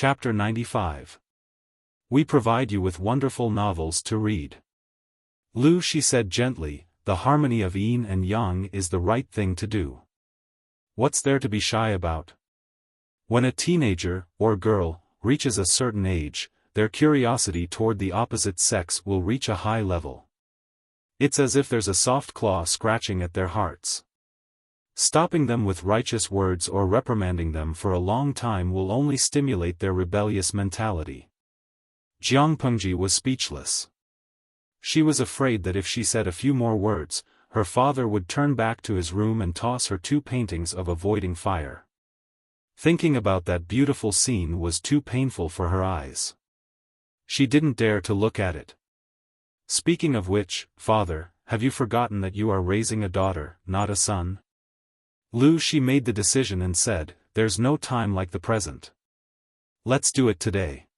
Chapter 95. We provide you with wonderful novels to read. Lu, she said gently, the harmony of yin and yang is the right thing to do. What's there to be shy about? When a teenager, or girl, reaches a certain age, their curiosity toward the opposite sex will reach a high level. It's as if there's a soft claw scratching at their hearts. Stopping them with righteous words or reprimanding them for a long time will only stimulate their rebellious mentality. Jiang Pengji was speechless. She was afraid that if she said a few more words, her father would turn back to his room and toss her 2 paintings of avoiding fire. Thinking about that beautiful scene was too painful for her eyes. She didn't dare to look at it. Speaking of which, father, have you forgotten that you are raising a daughter, not a son? Lu, she made the decision and said, there's no time like the present. Let's do it today.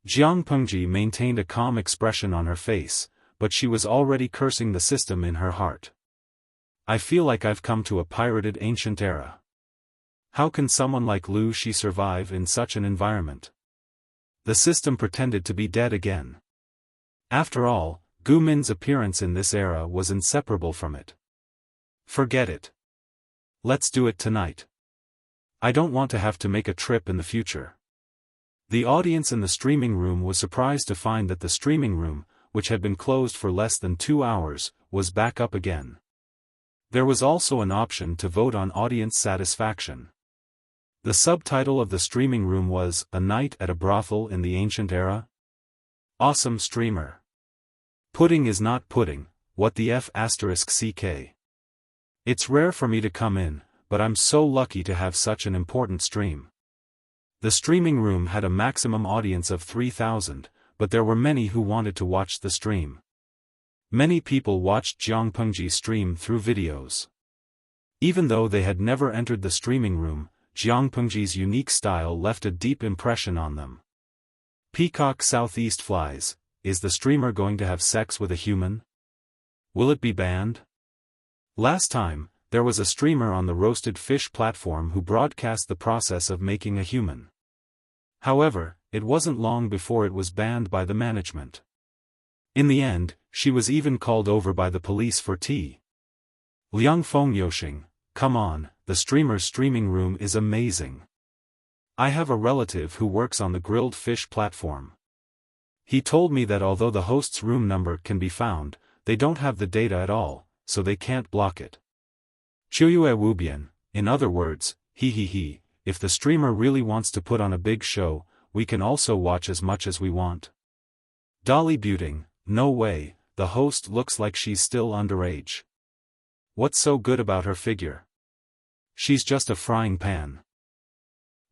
Jiang Pengji maintained a calm expression on her face, but she was already cursing the system in her heart. I feel like I've come to a pirated ancient era. How can someone like Lu Shi survive in such an environment? The system pretended to be dead again. After all, Gu Min's appearance in this era was inseparable from it. Forget it. Let's do it tonight. I don't want to have to make a trip in the future. The audience in the streaming room was surprised to find that the streaming room, which had been closed for less than 2 hours, was back up again. There was also an option to vote on audience satisfaction. The subtitle of the streaming room was, A Night at a Brothel in the Ancient Era? Awesome streamer. Pudding is not pudding, what the F***ck. It's rare for me to come in, but I'm so lucky to have such an important stream. The streaming room had a maximum audience of 3,000, but there were many who wanted to watch the stream. Many people watched Jiang Pengji's stream through videos. Even though they had never entered the streaming room, Jiang Pengji's unique style left a deep impression on them. Peacock Southeast flies, is the streamer going to have sex with a human? Will it be banned? Last time, there was a streamer on the roasted fish platform who broadcast the process of making a human. However, it wasn't long before it was banned by the management. In the end, she was even called over by the police for tea. Liang Fengyoxing, come on, the streamer's streaming room is amazing. I have a relative who works on the grilled fish platform. He told me that although the host's room number can be found, they don't have the data at all, so they can't block it. Chuyue Wubian, in other words, if the streamer really wants to put on a big show, we can also watch as much as we want. Dolly Buting, no way, the host looks like she's still underage. What's so good about her figure? She's just a frying pan.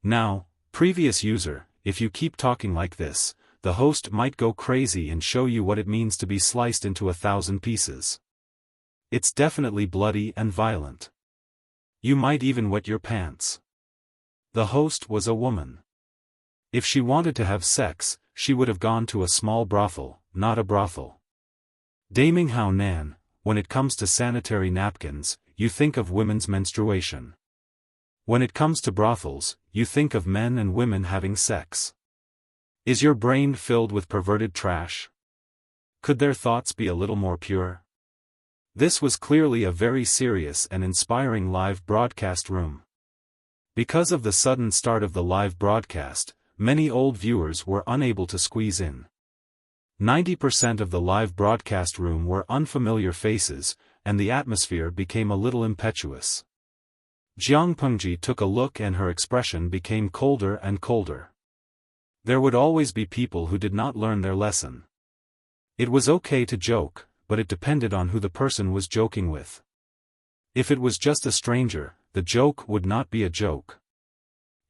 Now, previous user, if you keep talking like this, the host might go crazy and show you what it means to be sliced into 1,000 pieces. It's definitely bloody and violent. You might even wet your pants. The host was a woman. If she wanted to have sex, she would have gone to a small brothel, not a brothel. Daming Hao Nan, when it comes to sanitary napkins, you think of women's menstruation. When it comes to brothels, you think of men and women having sex. Is your brain filled with perverted trash? Could their thoughts be a little more pure? This was clearly a very serious and inspiring live broadcast room. Because of the sudden start of the live broadcast, many old viewers were unable to squeeze in. 90% of the live broadcast room were unfamiliar faces, and the atmosphere became a little impetuous. Jiang Pengji took a look and her expression became colder and colder. There would always be people who did not learn their lesson. It was okay to joke, but it depended on who the person was joking with. If it was just a stranger, the joke would not be a joke.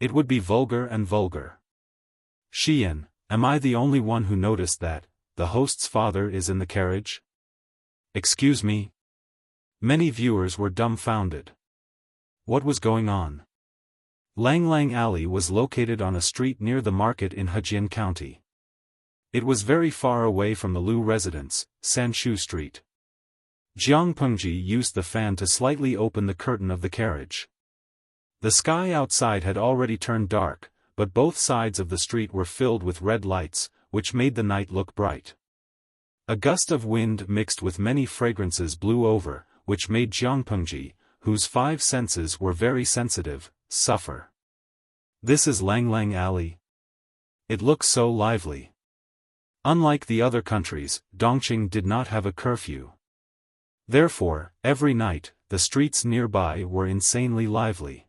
It would be vulgar and vulgar. Xian, am I the only one who noticed that the host's father is in the carriage? Excuse me? Many viewers were dumbfounded. What was going on? Langlang Alley was located on a street near the market in Hejian County. It was very far away from the Lu residence, Sanshu Street. Jiang Pengji used the fan to slightly open the curtain of the carriage. The sky outside had already turned dark, but both sides of the street were filled with red lights, which made the night look bright. A gust of wind mixed with many fragrances blew over, which made Jiang Pengji, whose 5 senses were very sensitive, suffer. This is Lang Lang Alley. It looks so lively. Unlike the other countries, Dongqing did not have a curfew. Therefore, every night, the streets nearby were insanely lively.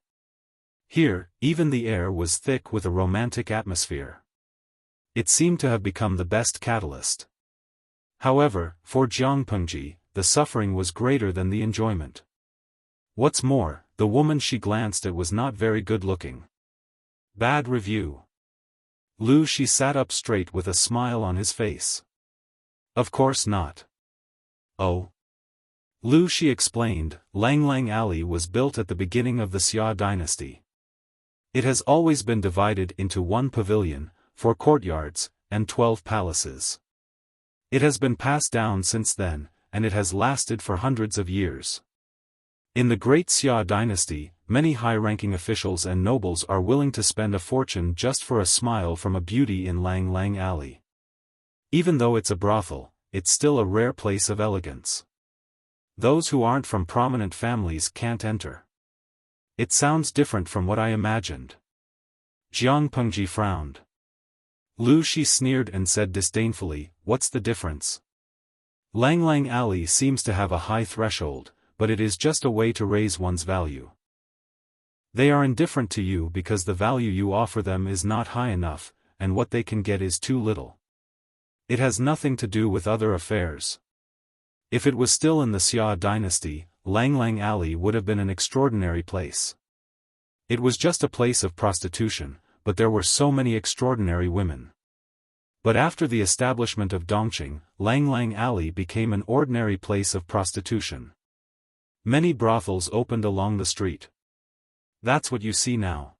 Here, even the air was thick with a romantic atmosphere. It seemed to have become the best catalyst. However, for Jiang Pengji, the suffering was greater than the enjoyment. What's more, the woman she glanced at was not very good-looking. Bad review. Lu Shi sat up straight with a smile on his face. Of course not. Oh. Lu Shi explained, Lang Lang Alley was built at the beginning of the Xia dynasty. It has always been divided into 1 pavilion, 4 courtyards, and 12 palaces. It has been passed down since then, and it has lasted for hundreds of years. In the Great Xia dynasty, many high-ranking officials and nobles are willing to spend a fortune just for a smile from a beauty in Lang Lang Alley. Even though it's a brothel, it's still a rare place of elegance. Those who aren't from prominent families can't enter. It sounds different from what I imagined. Jiang Pengji frowned. Lu Shi sneered and said disdainfully, what's the difference? Lang Lang Alley seems to have a high threshold, but it is just a way to raise one's value. They are indifferent to you because the value you offer them is not high enough, and what they can get is too little. It has nothing to do with other affairs. If it was still in the Xia dynasty, Lang Lang Alley would have been an extraordinary place. It was just a place of prostitution, but there were so many extraordinary women. But after the establishment of Dongqing, Lang Lang Alley became an ordinary place of prostitution. Many brothels opened along the street. That's what you see now.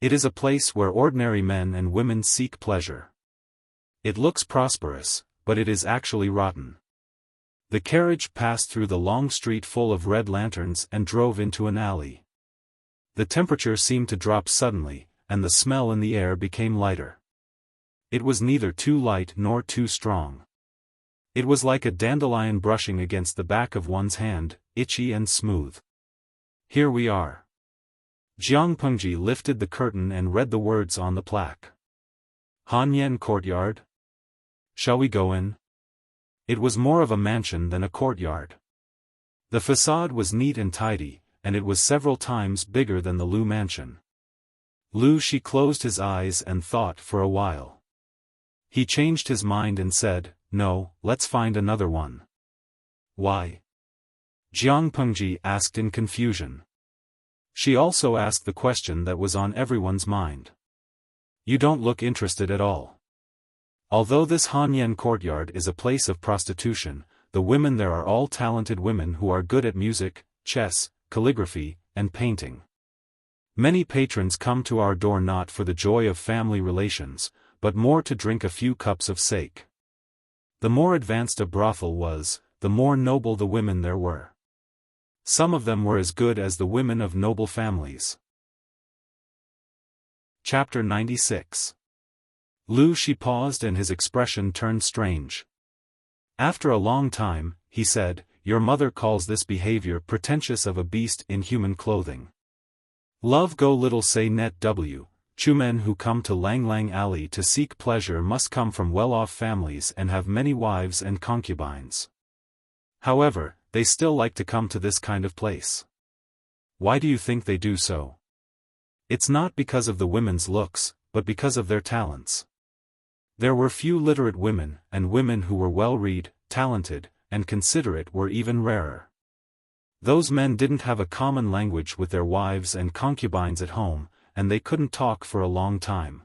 It is a place where ordinary men and women seek pleasure. It looks prosperous, but it is actually rotten. The carriage passed through the long street full of red lanterns and drove into an alley. The temperature seemed to drop suddenly, and the smell in the air became lighter. It was neither too light nor too strong. It was like a dandelion brushing against the back of one's hand, itchy and smooth. Here we are. Jiang Pengji lifted the curtain and read the words on the plaque. Hanyan Courtyard? Shall we go in? It was more of a mansion than a courtyard. The facade was neat and tidy, and it was several times bigger than the Lu mansion. Lu Shi closed his eyes and thought for a while. He changed his mind and said, no, let's find another one. Why? Jiang Pengji asked in confusion. She also asked the question that was on everyone's mind. You don't look interested at all. Although this Hanyan courtyard is a place of prostitution, the women there are all talented women who are good at music, chess, calligraphy, and painting. Many patrons come to our door not for the joy of family relations, but more to drink a few cups of sake. The more advanced a brothel was, the more noble the women there were. Some of them were as good as the women of noble families. Chapter 96. Lu Shi paused and his expression turned strange. After a long time, he said, your mother calls this behavior pretentious of a beast in human clothing. Love go little say net w. Chu men who come to Lang Lang Alley to seek pleasure must come from well-off families and have many wives and concubines. However, they still like to come to this kind of place. Why do you think they do so? It's not because of the women's looks, but because of their talents. There were few literate women, and women who were well-read, talented, and considerate were even rarer. Those men didn't have a common language with their wives and concubines at home, and they couldn't talk for a long time.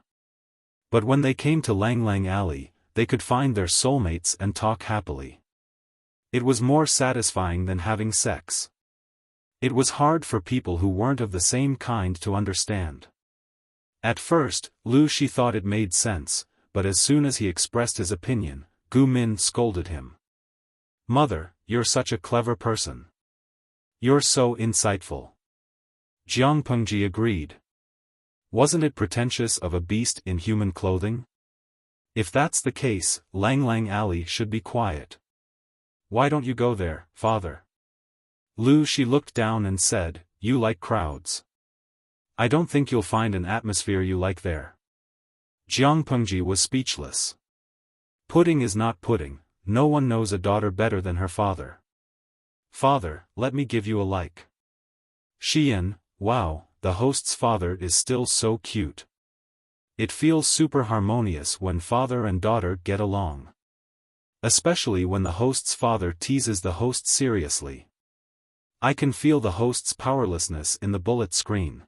But when they came to Lang Lang Alley, they could find their soulmates and talk happily. It was more satisfying than having sex. It was hard for people who weren't of the same kind to understand. At first, Lu Shi thought it made sense, but as soon as he expressed his opinion, Gu Min scolded him. Mother, you're such a clever person. You're so insightful. Jiang Pengji agreed. Wasn't it pretentious of a beast in human clothing? If that's the case, Lang Lang Alley should be quiet. Why don't you go there, father? Lu Shi looked down and said, you like crowds. I don't think you'll find an atmosphere you like there. Jiang Pengji was speechless. Pudding is not pudding, no one knows a daughter better than her father. Father, let me give you a like. Xian, wow, the host's father is still so cute. It feels super harmonious when father and daughter get along. Especially when the host's father teases the host seriously. I can feel the host's powerlessness in the bullet screen.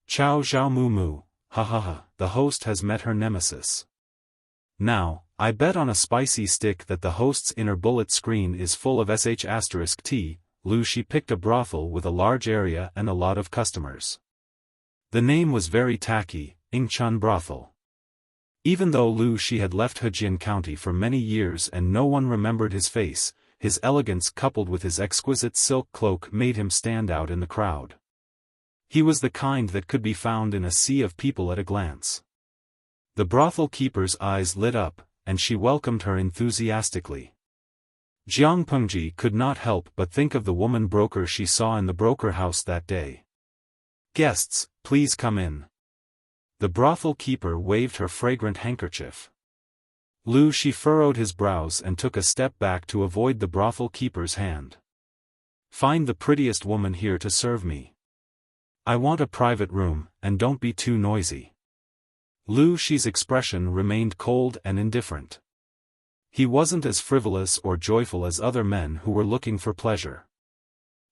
Chow Zhao Mu Mu, ha ha ha, the host has met her nemesis. Now, I bet on a spicy stick that the host's inner bullet screen is full of **T, Lu Shi picked a brothel with a large area and a lot of customers. The name was very tacky, Ingchun Brothel. Even though Lu Shi had left Hejian County for many years and no one remembered his face, his elegance coupled with his exquisite silk cloak made him stand out in the crowd. He was the kind that could be found in a sea of people at a glance. The brothel keeper's eyes lit up, and she welcomed her enthusiastically. Jiang Pengji could not help but think of the woman broker she saw in the broker house that day. Guests, please come in. The brothel keeper waved her fragrant handkerchief. Lu Shi furrowed his brows and took a step back to avoid the brothel keeper's hand. Find the prettiest woman here to serve me. I want a private room, and don't be too noisy. Lu Shi's expression remained cold and indifferent. He wasn't as frivolous or joyful as other men who were looking for pleasure.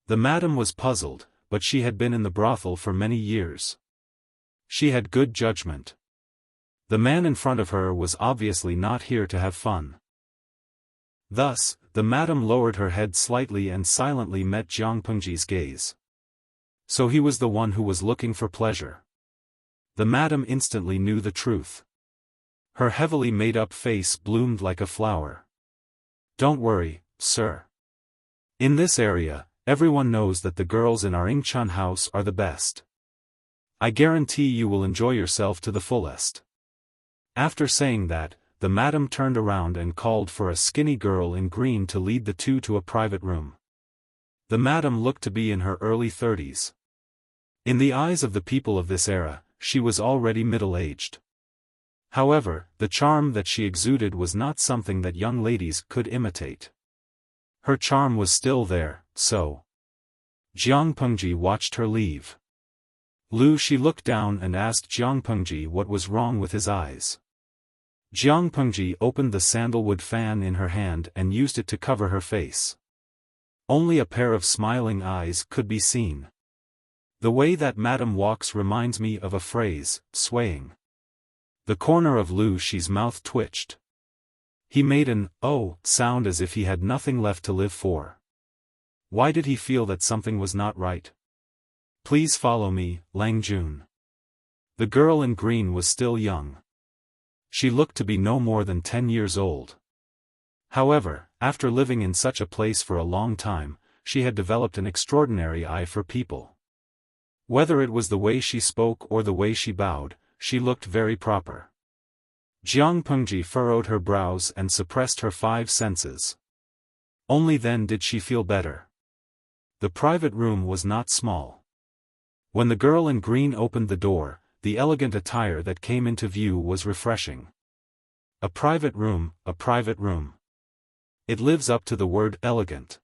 The madam was puzzled, but she had been in the brothel for many years. She had good judgment. The man in front of her was obviously not here to have fun. Thus, the madam lowered her head slightly and silently met Jiang Pengji's gaze. So he was the one who was looking for pleasure. The madam instantly knew the truth. Her heavily made-up face bloomed like a flower. Don't worry, sir. In this area, everyone knows that the girls in our Ingchun house are the best. I guarantee you will enjoy yourself to the fullest. After saying that, the madam turned around and called for a skinny girl in green to lead the two to a private room. The madam looked to be in her early 30s. In the eyes of the people of this era, she was already middle-aged. However, the charm that she exuded was not something that young ladies could imitate. Her charm was still there, so. Jiang Pengji watched her leave. Lu Shi looked down and asked Jiang Pengji what was wrong with his eyes. Jiang Pengji opened the sandalwood fan in her hand and used it to cover her face. Only a pair of smiling eyes could be seen. The way that madam walks reminds me of a phrase, swaying. The corner of Lu Shi's mouth twitched. He made an "oh" sound as if he had nothing left to live for. Why did he feel that something was not right? Please follow me, Lang Jun. The girl in green was still young. She looked to be no more than 10 years old. However, after living in such a place for a long time, she had developed an extraordinary eye for people. Whether it was the way she spoke or the way she bowed, she looked very proper. Jiang Pengji furrowed her brows and suppressed her 5 senses. Only then did she feel better. The private room was not small. When the girl in green opened the door, the elegant attire that came into view was refreshing. A private room, a private room. It lives up to the word elegant.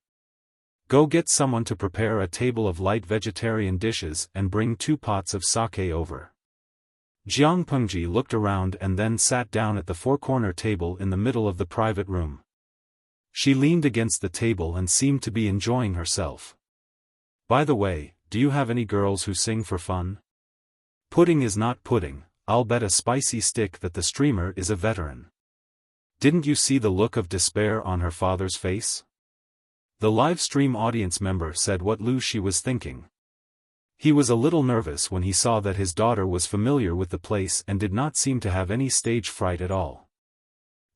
Go get someone to prepare a table of light vegetarian dishes and bring 2 pots of sake over. Jiang Pengji looked around and then sat down at the 4-corner table in the middle of the private room. She leaned against the table and seemed to be enjoying herself. By the way, do you have any girls who sing for fun? Pudding is not pudding, I'll bet a spicy stick that the streamer is a veteran. Didn't you see the look of despair on her father's face? The live stream audience member said what Lu Shi was thinking. He was a little nervous when he saw that his daughter was familiar with the place and did not seem to have any stage fright at all.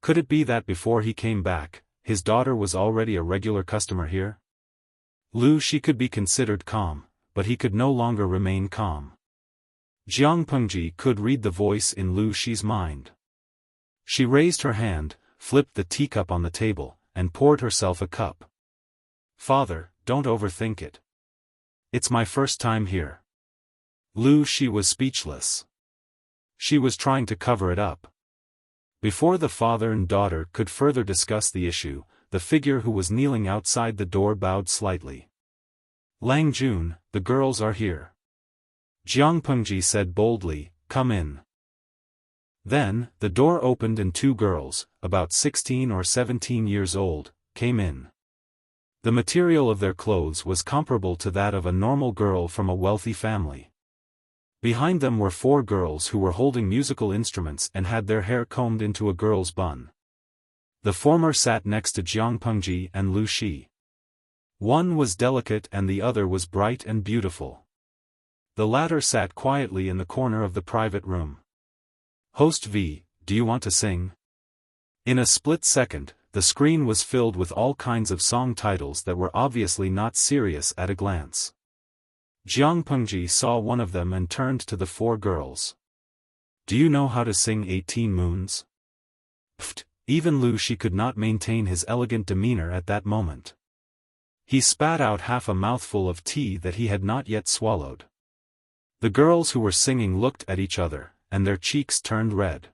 Could it be that before he came back, his daughter was already a regular customer here? Lu Shi could be considered calm, but he could no longer remain calm. Jiang Pengji could read the voice in Lu Shi's mind. She raised her hand, flipped the teacup on the table, and poured herself a cup. Father, don't overthink it. It's my first time here. Lu Shi was speechless. She was trying to cover it up. Before the father and daughter could further discuss the issue, the figure who was kneeling outside the door bowed slightly. Lang Jun, the girls are here. Jiang Pengji said boldly, come in. Then, the door opened and two girls, about 16 or 17 years old, came in. The material of their clothes was comparable to that of a normal girl from a wealthy family. Behind them were four girls who were holding musical instruments and had their hair combed into a girl's bun. The former sat next to Jiang Pengji and Lu Shi. One was delicate and the other was bright and beautiful. The latter sat quietly in the corner of the private room. Host V, do you want to sing? In a split second, the screen was filled with all kinds of song titles that were obviously not serious at a glance. Jiang Pengji saw one of them and turned to the four girls. Do you know how to sing 18 Moons? Pfft, even Lu Shi could not maintain his elegant demeanor at that moment. He spat out half a mouthful of tea that he had not yet swallowed. The girls who were singing looked at each other, and their cheeks turned red.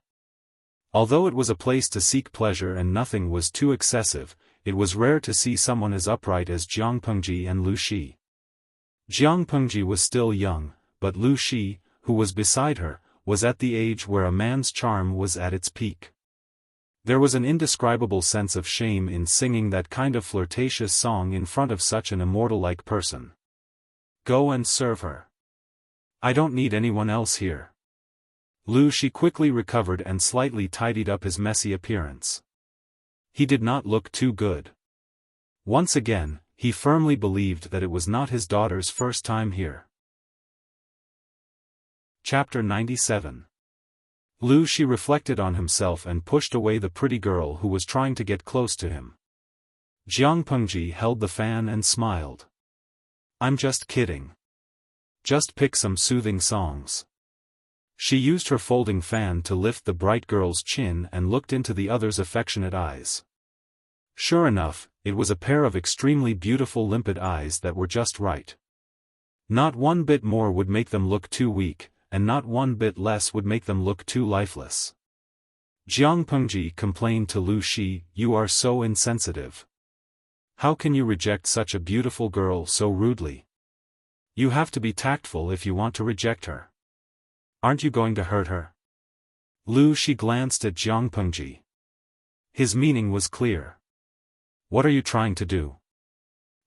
Although it was a place to seek pleasure and nothing was too excessive, it was rare to see someone as upright as Jiang Pengji and Lu Shi. Jiang Pengji was still young, but Lu Shi, who was beside her, was at the age where a man's charm was at its peak. There was an indescribable sense of shame in singing that kind of flirtatious song in front of such an immortal-like person. Go and serve her. I don't need anyone else here. Lu Shi quickly recovered and slightly tidied up his messy appearance. He did not look too good. Once again, he firmly believed that it was not his daughter's first time here. Chapter 97. Lu Shi reflected on himself and pushed away the pretty girl who was trying to get close to him. Jiang Pengji held the fan and smiled. I'm just kidding. Just pick some soothing songs. She used her folding fan to lift the bright girl's chin and looked into the other's affectionate eyes. Sure enough, it was a pair of extremely beautiful limpid eyes that were just right. Not one bit more would make them look too weak, and not one bit less would make them look too lifeless. Jiang Pengji complained to Lu Shi, you are so insensitive. How can you reject such a beautiful girl so rudely? You have to be tactful if you want to reject her. Aren't you going to hurt her? Lu Shi glanced at Jiang Pengji. His meaning was clear. What are you trying to do?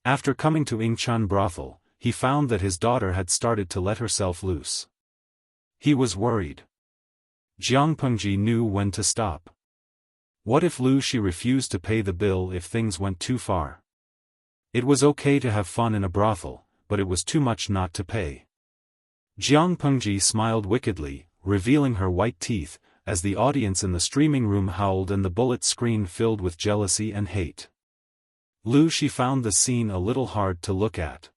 After coming to Ingchun brothel, he found that his daughter had started to let herself loose. He was worried. Jiang Pengji knew when to stop. What if Lu Shi refused to pay the bill if things went too far? It was okay to have fun in a brothel, but it was too much not to pay. Jiang Pengji smiled wickedly, revealing her white teeth, as the audience in the streaming room howled and the bullet screen filled with jealousy and hate. Lu Shi found the scene a little hard to look at.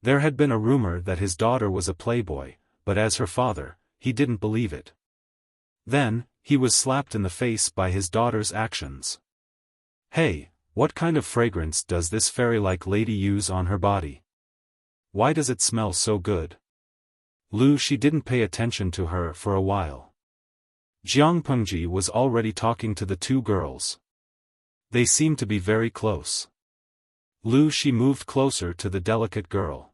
There had been a rumor that his daughter was a playboy, but as her father, he didn't believe it. Then, he was slapped in the face by his daughter's actions. Hey, what kind of fragrance does this fairy-like lady use on her body? Why does it smell so good? Lu Shi didn't pay attention to her for a while. Jiang Pengji was already talking to the two girls. They seemed to be very close. Lu Shi moved closer to the delicate girl.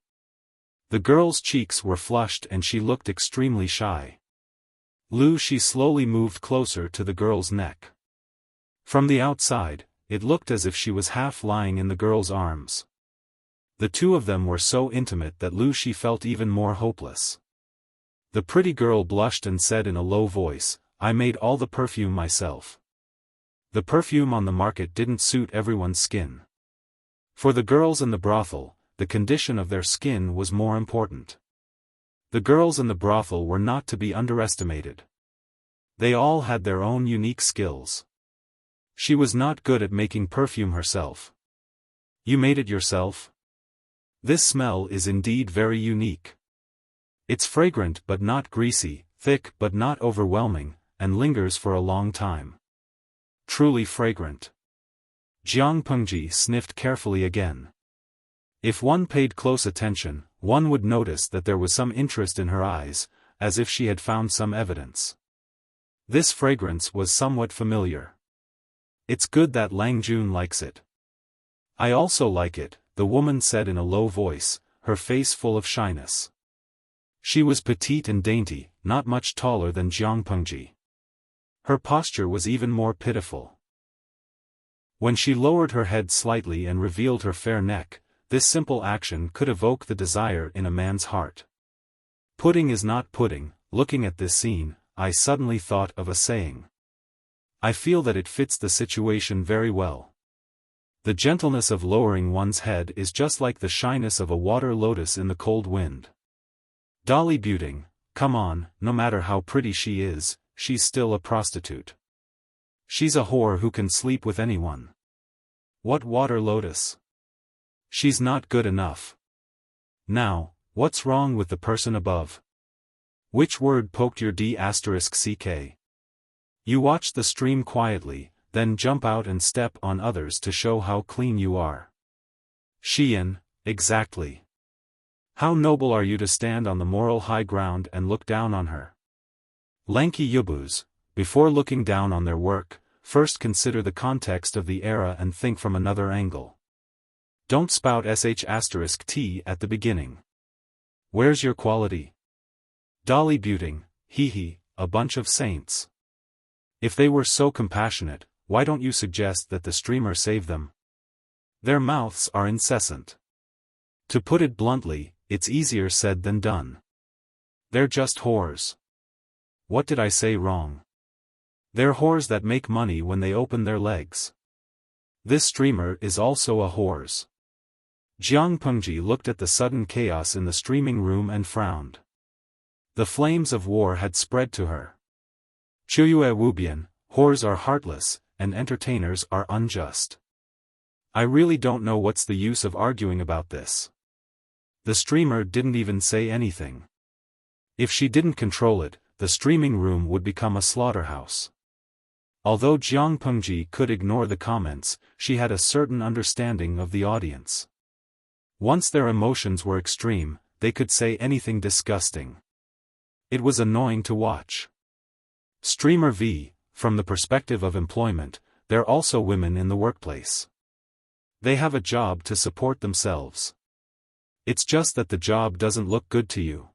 The girl's cheeks were flushed and she looked extremely shy. Lu Shi slowly moved closer to the girl's neck. From the outside, it looked as if she was half lying in the girl's arms. The two of them were so intimate that Lu Shi felt even more hopeless. The pretty girl blushed and said in a low voice, I made all the perfume myself. The perfume on the market didn't suit everyone's skin. For the girls in the brothel, the condition of their skin was more important. The girls in the brothel were not to be underestimated. They all had their own unique skills. She was not good at making perfume herself. You made it yourself? This smell is indeed very unique. It's fragrant but not greasy, thick but not overwhelming, and lingers for a long time. Truly fragrant. Jiang Pengji sniffed carefully again. If one paid close attention, one would notice that there was some interest in her eyes, as if she had found some evidence. This fragrance was somewhat familiar. It's good that Lang Jun likes it. I also like it, the woman said in a low voice, her face full of shyness. She was petite and dainty, not much taller than Jiang Pengji. Her posture was even more pitiful. When she lowered her head slightly and revealed her fair neck, this simple action could evoke the desire in a man's heart. Pudding is not pudding. Looking at this scene, I suddenly thought of a saying. I feel that it fits the situation very well. The gentleness of lowering one's head is just like the shyness of a water lotus in the cold wind. Dolly Buting, come on, no matter how pretty she is, she's still a prostitute. She's a whore who can sleep with anyone. What water lotus? She's not good enough. Now, what's wrong with the person above? Which word poked your d*ck? You watch the stream quietly, then jump out and step on others to show how clean you are. Xian, exactly. How noble are you to stand on the moral high ground and look down on her. Lanky yubus, before looking down on their work, first consider the context of the era and think from another angle. Don't spout sh*t at the beginning. Where's your quality? Dolly Buting, hee, a bunch of saints. If they were so compassionate, why don't you suggest that the streamer save them? Their mouths are incessant. To put it bluntly, it's easier said than done. They're just whores. What did I say wrong? They're whores that make money when they open their legs. This streamer is also a whores. Jiang Pengji looked at the sudden chaos in the streaming room and frowned. The flames of war had spread to her. Chuyue Wubian, whores are heartless, and entertainers are unjust. I really don't know what's the use of arguing about this. The streamer didn't even say anything. If she didn't control it, the streaming room would become a slaughterhouse. Although Jiang Pengji could ignore the comments, she had a certain understanding of the audience. Once their emotions were extreme, they could say anything disgusting. It was annoying to watch. Streamer V, from the perspective of employment, they're also women in the workplace. They have a job to support themselves. It's just that the job doesn't look good to you.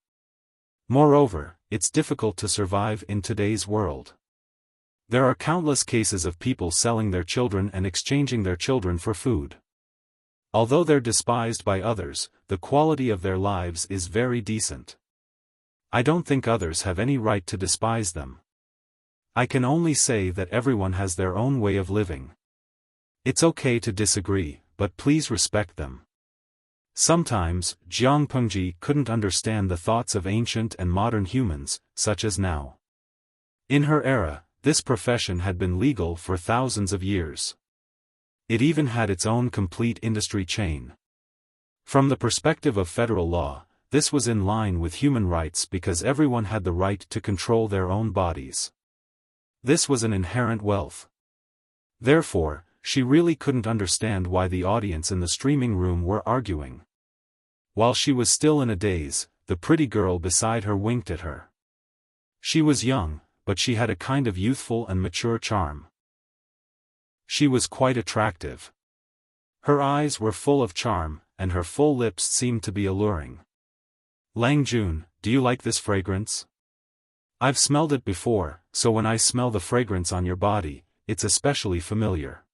Moreover, it's difficult to survive in today's world. There are countless cases of people selling their children and exchanging their children for food. Although they're despised by others, the quality of their lives is very decent. I don't think others have any right to despise them. I can only say that everyone has their own way of living. It's okay to disagree, but please respect them. Sometimes, Jiang Pengji couldn't understand the thoughts of ancient and modern humans, such as now. In her era, this profession had been legal for thousands of years. It even had its own complete industry chain. From the perspective of federal law, this was in line with human rights because everyone had the right to control their own bodies. This was an inherent wealth. Therefore, she really couldn't understand why the audience in the streaming room were arguing. While she was still in a daze, the pretty girl beside her winked at her. She was young, but she had a kind of youthful and mature charm. She was quite attractive. Her eyes were full of charm, and her full lips seemed to be alluring. Lang Jun, do you like this fragrance? I've smelled it before, so when I smell the fragrance on your body, it's especially familiar.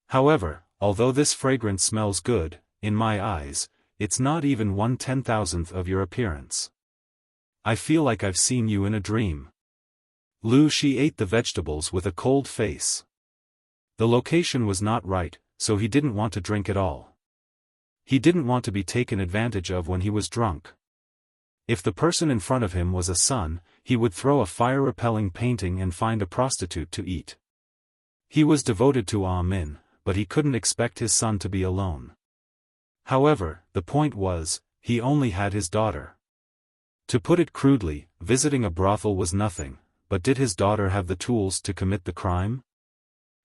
However, although this fragrance smells good, in my eyes, it's not even 1/10,000th of your appearance. I feel like I've seen you in a dream. Lu Shi ate the vegetables with a cold face. The location was not right, so he didn't want to drink at all. He didn't want to be taken advantage of when he was drunk. If the person in front of him was a son, he would throw a fire-repelling painting and find a prostitute to eat. He was devoted to Ah Min, but he couldn't expect his son to be alone. However, the point was, he only had his daughter. To put it crudely, visiting a brothel was nothing, but did his daughter have the tools to commit the crime?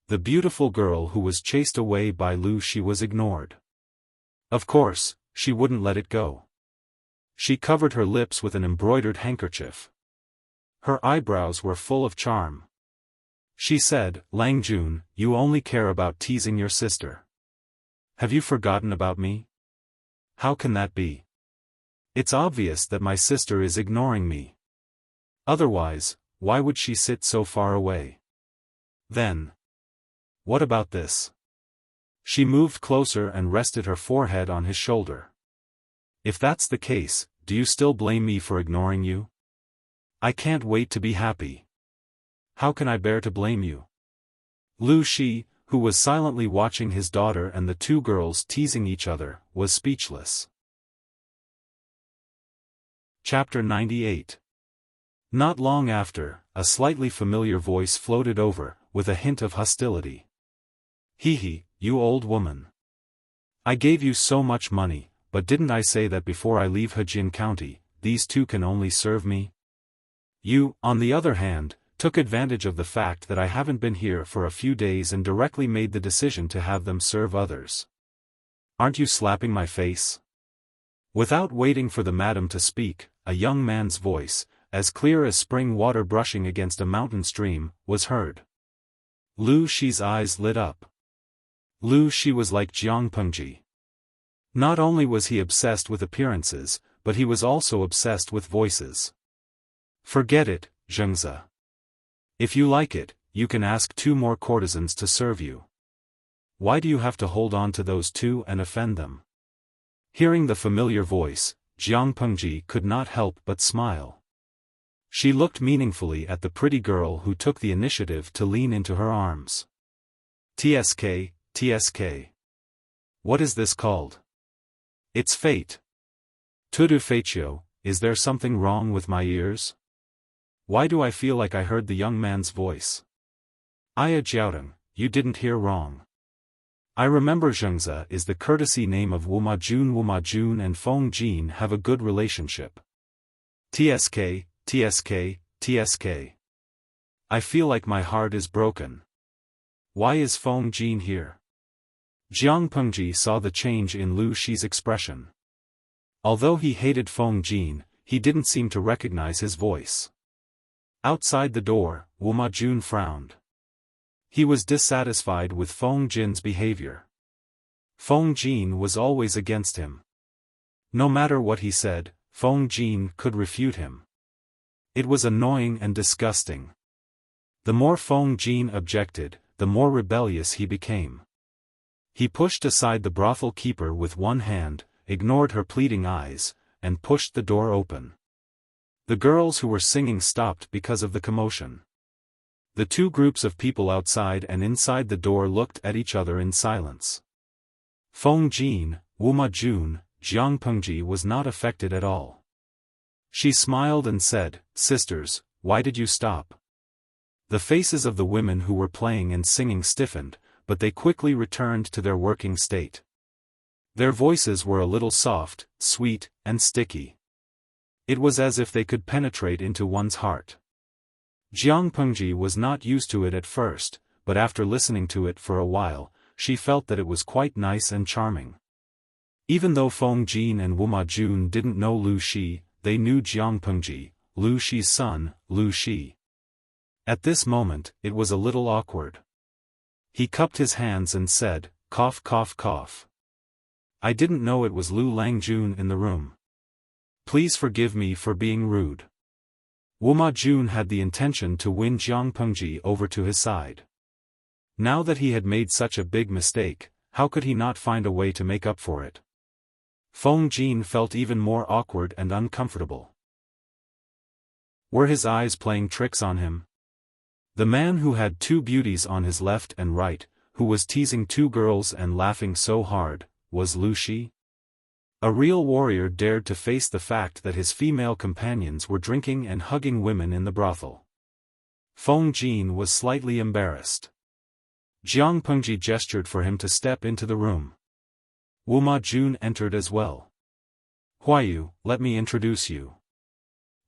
The beautiful girl who was chased away by Lu Shi was ignored. Of course, she wouldn't let it go. She covered her lips with an embroidered handkerchief. Her eyebrows were full of charm. She said, "Lang Jun, you only care about teasing your sister. Have you forgotten about me? How can that be? It's obvious that my sister is ignoring me. Otherwise, why would she sit so far away? Then, what about this?" She moved closer and rested her forehead on his shoulder. "If that's the case, do you still blame me for ignoring you? I can't wait to be happy. How can I bear to blame you?" Lu Shi, who was silently watching his daughter and the two girls teasing each other, was speechless. Chapter 98. Not long after, a slightly familiar voice floated over, with a hint of hostility. "Hee, you old woman. I gave you so much money, but didn't I say that before I leave Hejin County, these two can only serve me? You, on the other hand, took advantage of the fact that I haven't been here for a few days and directly made the decision to have them serve others. Aren't you slapping my face?" Without waiting for the madam to speak, a young man's voice, as clear as spring water brushing against a mountain stream, was heard. Lu Shi's eyes lit up. Lu Shi was like Jiang Pengji. Not only was he obsessed with appearances, but he was also obsessed with voices. "Forget it, Zhengzi. If you like it, you can ask 2 more courtesans to serve you. Why do you have to hold on to those 2 and offend them?" Hearing the familiar voice, Jiang Pengji could not help but smile. She looked meaningfully at the pretty girl who took the initiative to lean into her arms. TSK. What is this called? It's fate. Tudu Feitio, is there something wrong with my ears? Why do I feel like I heard the young man's voice? Aya Jiaodong, you didn't hear wrong. I remember Zhengzi is the courtesy name of Wu Majun and Feng Jin have a good relationship. TSK. I feel like my heart is broken. Why is Feng Jin here? Jiang Pengji saw the change in Lu Shi's expression. Although he hated Feng Jin, he didn't seem to recognize his voice. Outside the door, Wu Majun frowned. He was dissatisfied with Feng Jin's behavior. Feng Jin was always against him. No matter what he said, Feng Jin could refute him. It was annoying and disgusting. The more Feng Jin objected, the more rebellious he became. He pushed aside the brothel keeper with one hand, ignored her pleading eyes, and pushed the door open. The girls who were singing stopped because of the commotion. The 2 groups of people outside and inside the door looked at each other in silence. Feng Jin, Wu Majun, Jiang Pengji was not affected at all. She smiled and said, "Sisters, why did you stop?" The faces of the women who were playing and singing stiffened, but they quickly returned to their working state. Their voices were a little soft, sweet, and sticky. It was as if they could penetrate into one's heart. Jiang Pengji was not used to it at first, but after listening to it for a while, she felt that it was quite nice and charming. Even though Feng Jin and Wu Majun didn't know Lu Shi, they knew Jiang Pengji, Lu Shi's son, Lu Shi. At this moment, it was a little awkward. He cupped his hands and said, "Cough cough cough. I didn't know it was Lu Langjun in the room. Please forgive me for being rude." Wu Majun had the intention to win Jiang Pengji over to his side. Now that he had made such a big mistake, how could he not find a way to make up for it? Feng Jin felt even more awkward and uncomfortable. Were his eyes playing tricks on him? The man who had 2 beauties on his left and right, who was teasing 2 girls and laughing so hard, was Lu Shi? A real warrior dared to face the fact that his female companions were drinking and hugging women in the brothel. Feng Jin was slightly embarrassed. Jiang Pengji gestured for him to step into the room. Wu Majun entered as well. "Huayu, let me introduce you.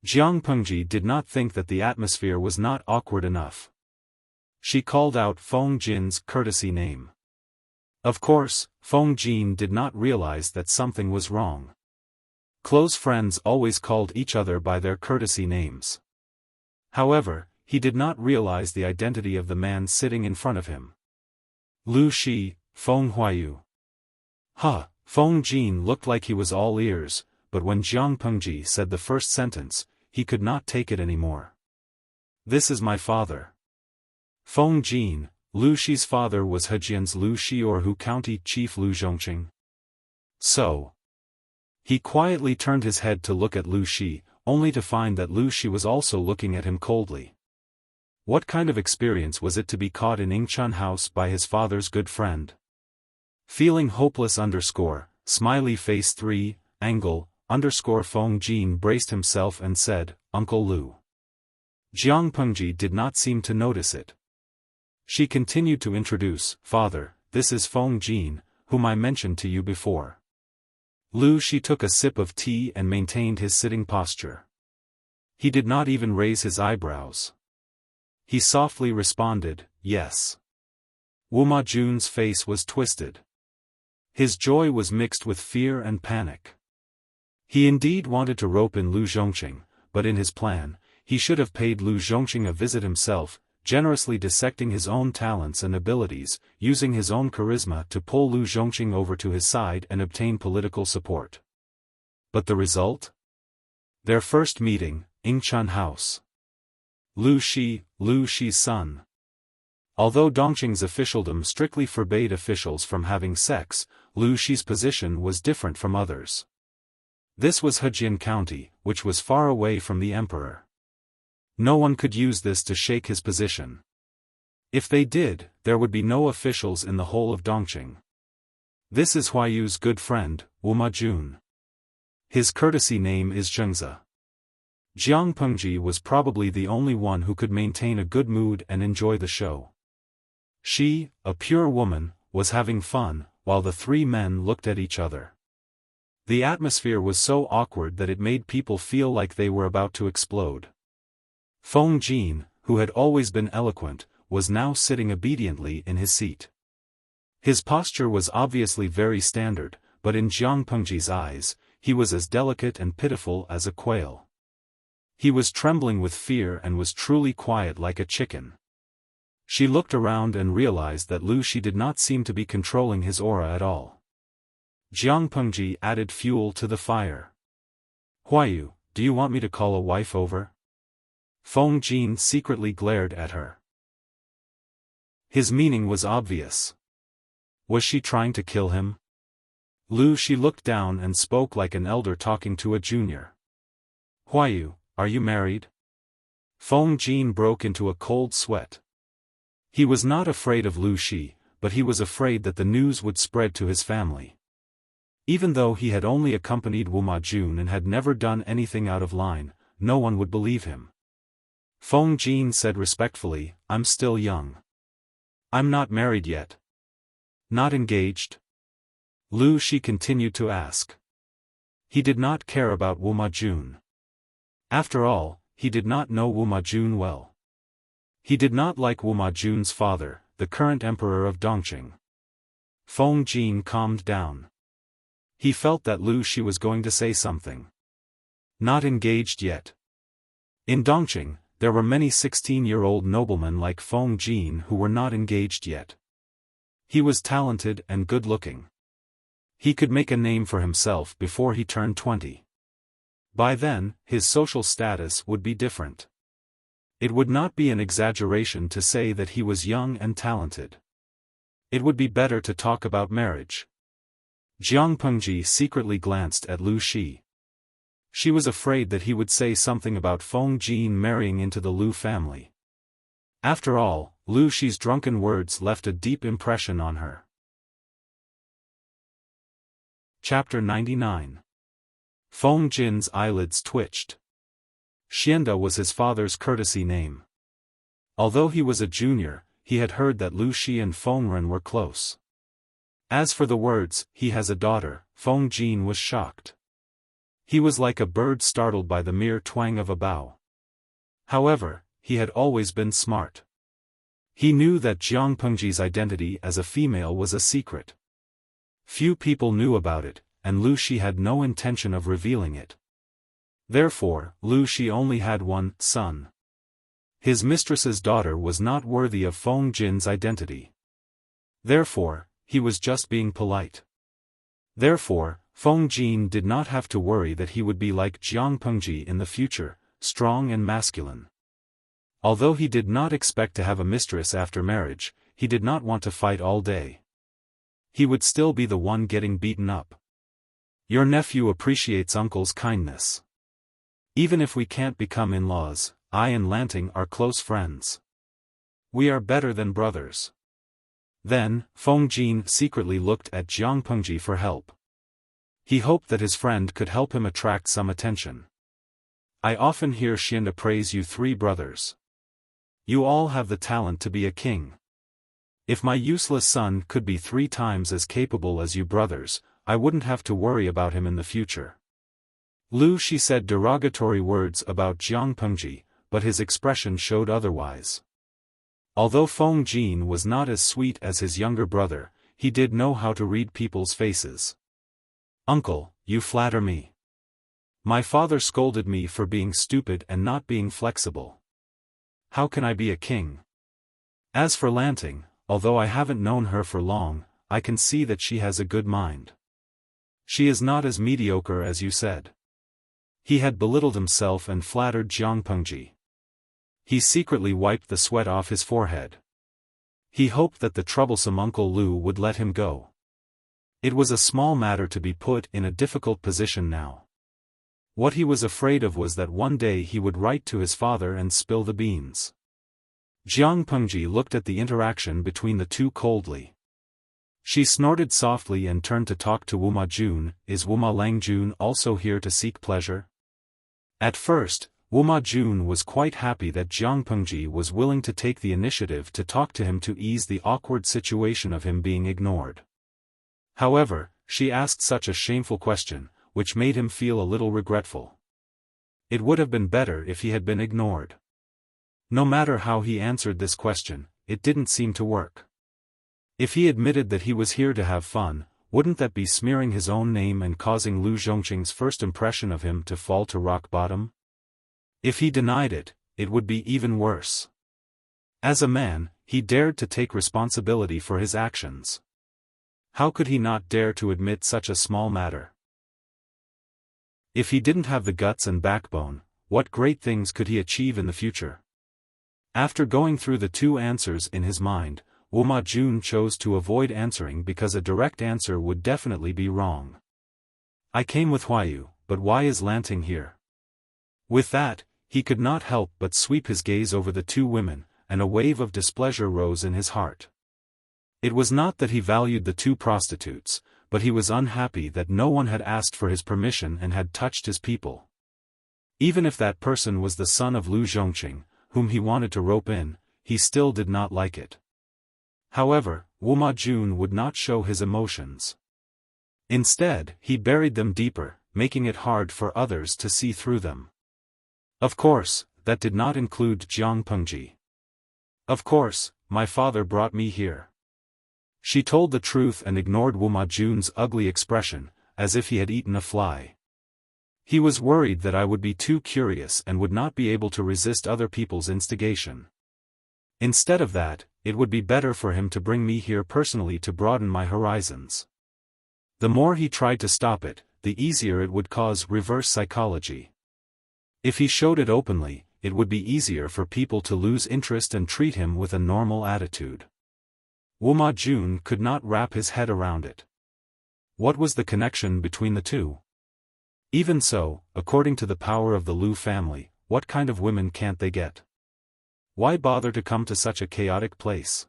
Jiang Pengji did not think that the atmosphere was not awkward enough. She called out Feng Jin's courtesy name. Of course, Feng Jin did not realize that something was wrong. Close friends always called each other by their courtesy names. However, he did not realize the identity of the man sitting in front of him. Lu Shi, Feng Huayu. Feng Jin looked like he was all ears, but when Jiang Pengji said the first sentence, he could not take it anymore. This is my father. Feng Jin, Lu Shi's father was Hejian's Lu Shi or Hu County Chief Lu Zhongqing. So. He quietly turned his head to look at Lu Shi, only to find that Lu Shi was also looking at him coldly. What kind of experience was it to be caught in Yingchuan House by his father's good friend? Feeling hopeless smiley face 3, Feng Jin braced himself and said, Uncle Lu. Jiang Pengji did not seem to notice it. She continued to introduce, Father, this is Feng Jin, whom I mentioned to you before. Lu Shi took a sip of tea and maintained his sitting posture. He did not even raise his eyebrows. He softly responded, yes. Wu Majun's face was twisted. His joy was mixed with fear and panic. He indeed wanted to rope in Lu Zhongqing, but in his plan, he should have paid Lu Zhongqing a visit himself, generously dissecting his own talents and abilities, using his own charisma to pull Lu Zhongqing over to his side and obtain political support. But the result? Their first meeting, Yingchuan House. Lu Shi's son. Although Dongqing's officialdom strictly forbade officials from having sex, Lu Shi's position was different from others. This was Hejian County, which was far away from the emperor. No one could use this to shake his position. If they did, there would be no officials in the whole of Dongqing. This is Huayu's good friend, Wu Majun. His courtesy name is Zhengzi. Jiang Pengji was probably the only one who could maintain a good mood and enjoy the show. She, a pure woman, was having fun, while the three men looked at each other. The atmosphere was so awkward that it made people feel like they were about to explode. Feng Jin, who had always been eloquent, was now sitting obediently in his seat. His posture was obviously very standard, but in Jiang Pengji's eyes, he was as delicate and pitiful as a quail. He was trembling with fear and was truly quiet like a chicken. She looked around and realized that Lu Shi did not seem to be controlling his aura at all. Jiang Pengji added fuel to the fire. Huayu, do you want me to call a wife over? Feng Jin secretly glared at her. His meaning was obvious. Was she trying to kill him? Lu Shi looked down and spoke like an elder talking to a junior. Huayu, are you married? Feng Jin broke into a cold sweat. He was not afraid of Lu Shi, but he was afraid that the news would spread to his family. Even though he had only accompanied Wu Majun and had never done anything out of line, no one would believe him. Feng Jin said respectfully, I'm still young. I'm not married yet. Not engaged? Lu Shi continued to ask. He did not care about Wu Majun. After all, he did not know Wu Majun well. He did not like Wu Majun's father, the current emperor of Dongqing. Feng Jin calmed down. He felt that Lu Shi was going to say something. Not engaged yet. In Dongqing, there were many 16-year-old noblemen like Feng Jin who were not engaged yet. He was talented and good-looking. He could make a name for himself before he turned 20. By then, his social status would be different. It would not be an exaggeration to say that he was young and talented. It would be better to talk about marriage. Jiang Pengji secretly glanced at Lu Shi. She was afraid that he would say something about Feng Jin marrying into the Lu family. After all, Lu Shi's drunken words left a deep impression on her. Chapter 99. Feng Jin's eyelids twitched. Xianda was his father's courtesy name. Although he was a junior, he had heard that Lu Shi and Feng Ren were close. As for the words, he has a daughter, Feng Jin was shocked. He was like a bird startled by the mere twang of a bow. However, he had always been smart. He knew that Jiang Pengji's identity as a female was a secret. Few people knew about it, and Lu Shi had no intention of revealing it. Therefore, Lu Shi only had one son. His mistress's daughter was not worthy of Feng Jin's identity. Therefore, he was just being polite. Therefore, Feng Jin did not have to worry that he would be like Jiang Pengji in the future, strong and masculine. Although he did not expect to have a mistress after marriage, he did not want to fight all day. He would still be the one getting beaten up. Your nephew appreciates uncle's kindness. Even if we can't become in-laws, I and Lanting are close friends. We are better than brothers. Then, Feng Jin secretly looked at Jiang Pengji for help. He hoped that his friend could help him attract some attention. I often hear Xianda praise you three brothers. You all have the talent to be a king. If my useless son could be 3 times as capable as you brothers, I wouldn't have to worry about him in the future. Lu Shi said derogatory words about Jiang Pengji, but his expression showed otherwise. Although Feng Jin was not as sweet as his younger brother, he did know how to read people's faces. Uncle, you flatter me. My father scolded me for being stupid and not being flexible. How can I be a king? As for Lanting, although I haven't known her for long, I can see that she has a good mind. She is not as mediocre as you said. He had belittled himself and flattered Jiang Pengji. He secretly wiped the sweat off his forehead. He hoped that the troublesome Uncle Lu would let him go. It was a small matter to be put in a difficult position now. What he was afraid of was that one day he would write to his father and spill the beans. Jiang Pengji looked at the interaction between the two coldly. She snorted softly and turned to talk to Wuma Jun. Is Wuma Langjun also here to seek pleasure? At first, Wuma Jun was quite happy that Jiang Pengji was willing to take the initiative to talk to him to ease the awkward situation of him being ignored. However, she asked such a shameful question, which made him feel a little regretful. It would have been better if he had been ignored. No matter how he answered this question, it didn't seem to work. If he admitted that he was here to have fun, wouldn't that be smearing his own name and causing Lu Zhongqing's first impression of him to fall to rock bottom? If he denied it, it would be even worse. As a man, he dared to take responsibility for his actions. How could he not dare to admit such a small matter? If he didn't have the guts and backbone, what great things could he achieve in the future? After going through the 2 answers in his mind, Wuma Jun chose to avoid answering because a direct answer would definitely be wrong. I came with Huayu, but why is Lanting here? With that, he could not help but sweep his gaze over the 2 women, and a wave of displeasure rose in his heart. It was not that he valued the 2 prostitutes, but he was unhappy that no one had asked for his permission and had touched his people. Even if that person was the son of Lu Zhongqing, whom he wanted to rope in, he still did not like it. However, Wuma Jun would not show his emotions. Instead, he buried them deeper, making it hard for others to see through them. Of course, that did not include Jiang Pengji. Of course, my father brought me here. She told the truth and ignored Wuma Jun's ugly expression, as if he had eaten a fly. He was worried that I would be too curious and would not be able to resist other people's instigation. Instead of that, it would be better for him to bring me here personally to broaden my horizons. The more he tried to stop it, the easier it would cause reverse psychology. If he showed it openly, it would be easier for people to lose interest and treat him with a normal attitude. Wuma Jun could not wrap his head around it. What was the connection between the 2? Even so, according to the power of the Lu family, what kind of women can't they get? Why bother to come to such a chaotic place?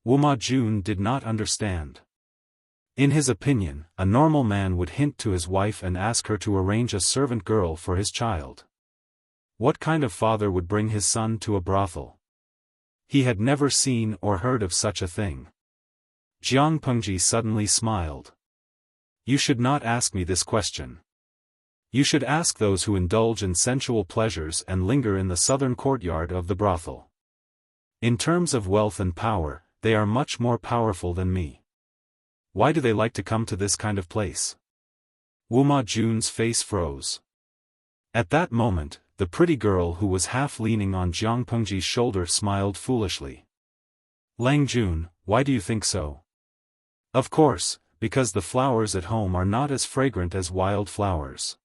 Wuma Jun did not understand. In his opinion, a normal man would hint to his wife and ask her to arrange a servant girl for his child. What kind of father would bring his son to a brothel? He had never seen or heard of such a thing. Jiang Pengji suddenly smiled. You should not ask me this question. You should ask those who indulge in sensual pleasures and linger in the southern courtyard of the brothel. In terms of wealth and power, they are much more powerful than me. Why do they like to come to this kind of place? Wu Ma Jun's face froze. At that moment, the pretty girl who was half leaning on Jiang Pengji's shoulder smiled foolishly. Lang Jun, why do you think so? Of course, because the flowers at home are not as fragrant as wild flowers.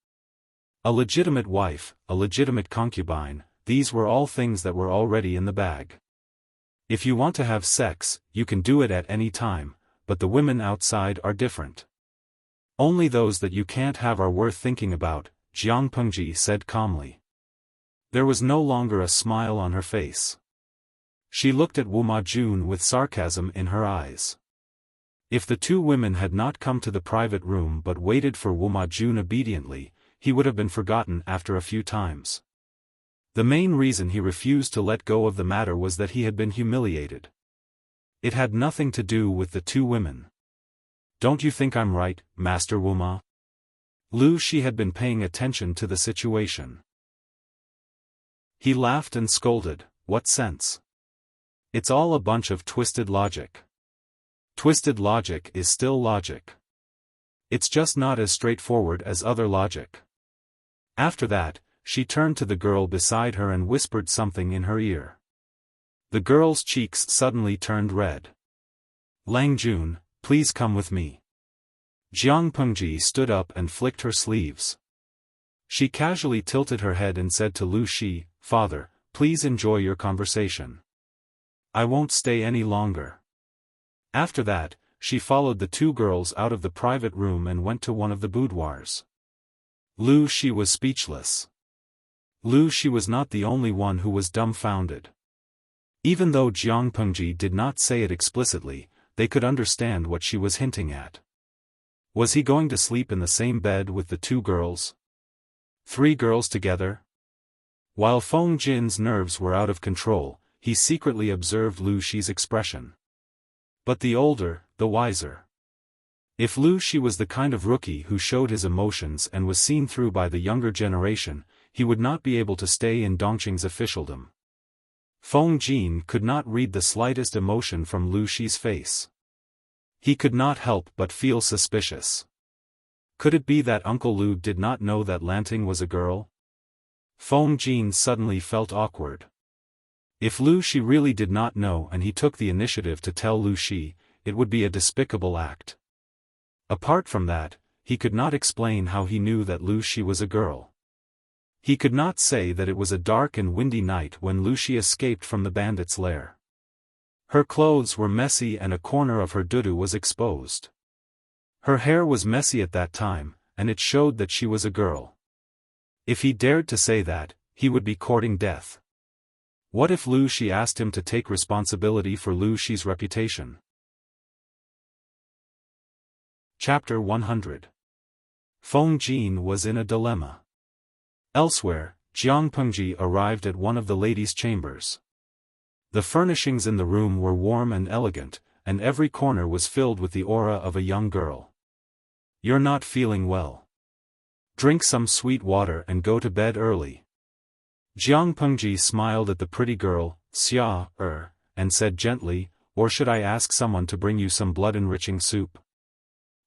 A legitimate wife, a legitimate concubine, these were all things that were already in the bag. If you want to have sex, you can do it at any time, but the women outside are different. Only those that you can't have are worth thinking about, Jiang Pengji said calmly. There was no longer a smile on her face. She looked at Wu Ma Jun with sarcasm in her eyes. If the two women had not come to the private room but waited for Wu Ma Jun obediently, he would have been forgotten after a few times. The main reason he refused to let go of the matter was that he had been humiliated. It had nothing to do with the two women. Don't you think I'm right, Master Wu Ma? Lu Shi had been paying attention to the situation. He laughed and scolded, what sense? It's all a bunch of twisted logic. Twisted logic is still logic. It's just not as straightforward as other logic. After that, she turned to the girl beside her and whispered something in her ear. The girl's cheeks suddenly turned red. Lang Jun, please come with me. Jiang Pengji stood up and flicked her sleeves. She casually tilted her head and said to Lu Shi, Father, please enjoy your conversation. I won't stay any longer. After that, she followed the two girls out of the private room and went to one of the boudoirs. Lu Shi was speechless. Lu Shi was not the only one who was dumbfounded. Even though Jiang Pengji did not say it explicitly, they could understand what she was hinting at. Was he going to sleep in the same bed with the two girls? 3 girls together? While Feng Jin's nerves were out of control, he secretly observed Lu Shi's expression. But the older, the wiser. If Lu Shi was the kind of rookie who showed his emotions and was seen through by the younger generation, he would not be able to stay in Dongqing's officialdom. Feng Jin could not read the slightest emotion from Lu Shi's face. He could not help but feel suspicious. Could it be that Uncle Lu did not know that Lanting was a girl? Feng Jin suddenly felt awkward. If Lu Shi really did not know and he took the initiative to tell Lu Shi, it would be a despicable act. Apart from that, he could not explain how he knew that Lu Shi was a girl. He could not say that it was a dark and windy night when Lu Shi escaped from the bandits' lair. Her clothes were messy and a corner of her dudu was exposed. Her hair was messy at that time, and it showed that she was a girl. If he dared to say that, he would be courting death. What if Lu Shi asked him to take responsibility for Lu Shi's reputation? Chapter 100. Feng Jin was in a dilemma. Elsewhere, Jiang Pengji arrived at one of the ladies' chambers. The furnishings in the room were warm and elegant, and every corner was filled with the aura of a young girl. You're not feeling well. Drink some sweet water and go to bed early. Jiang Pengji smiled at the pretty girl, Xia, and said gently, or should I ask someone to bring you some blood-enriching soup?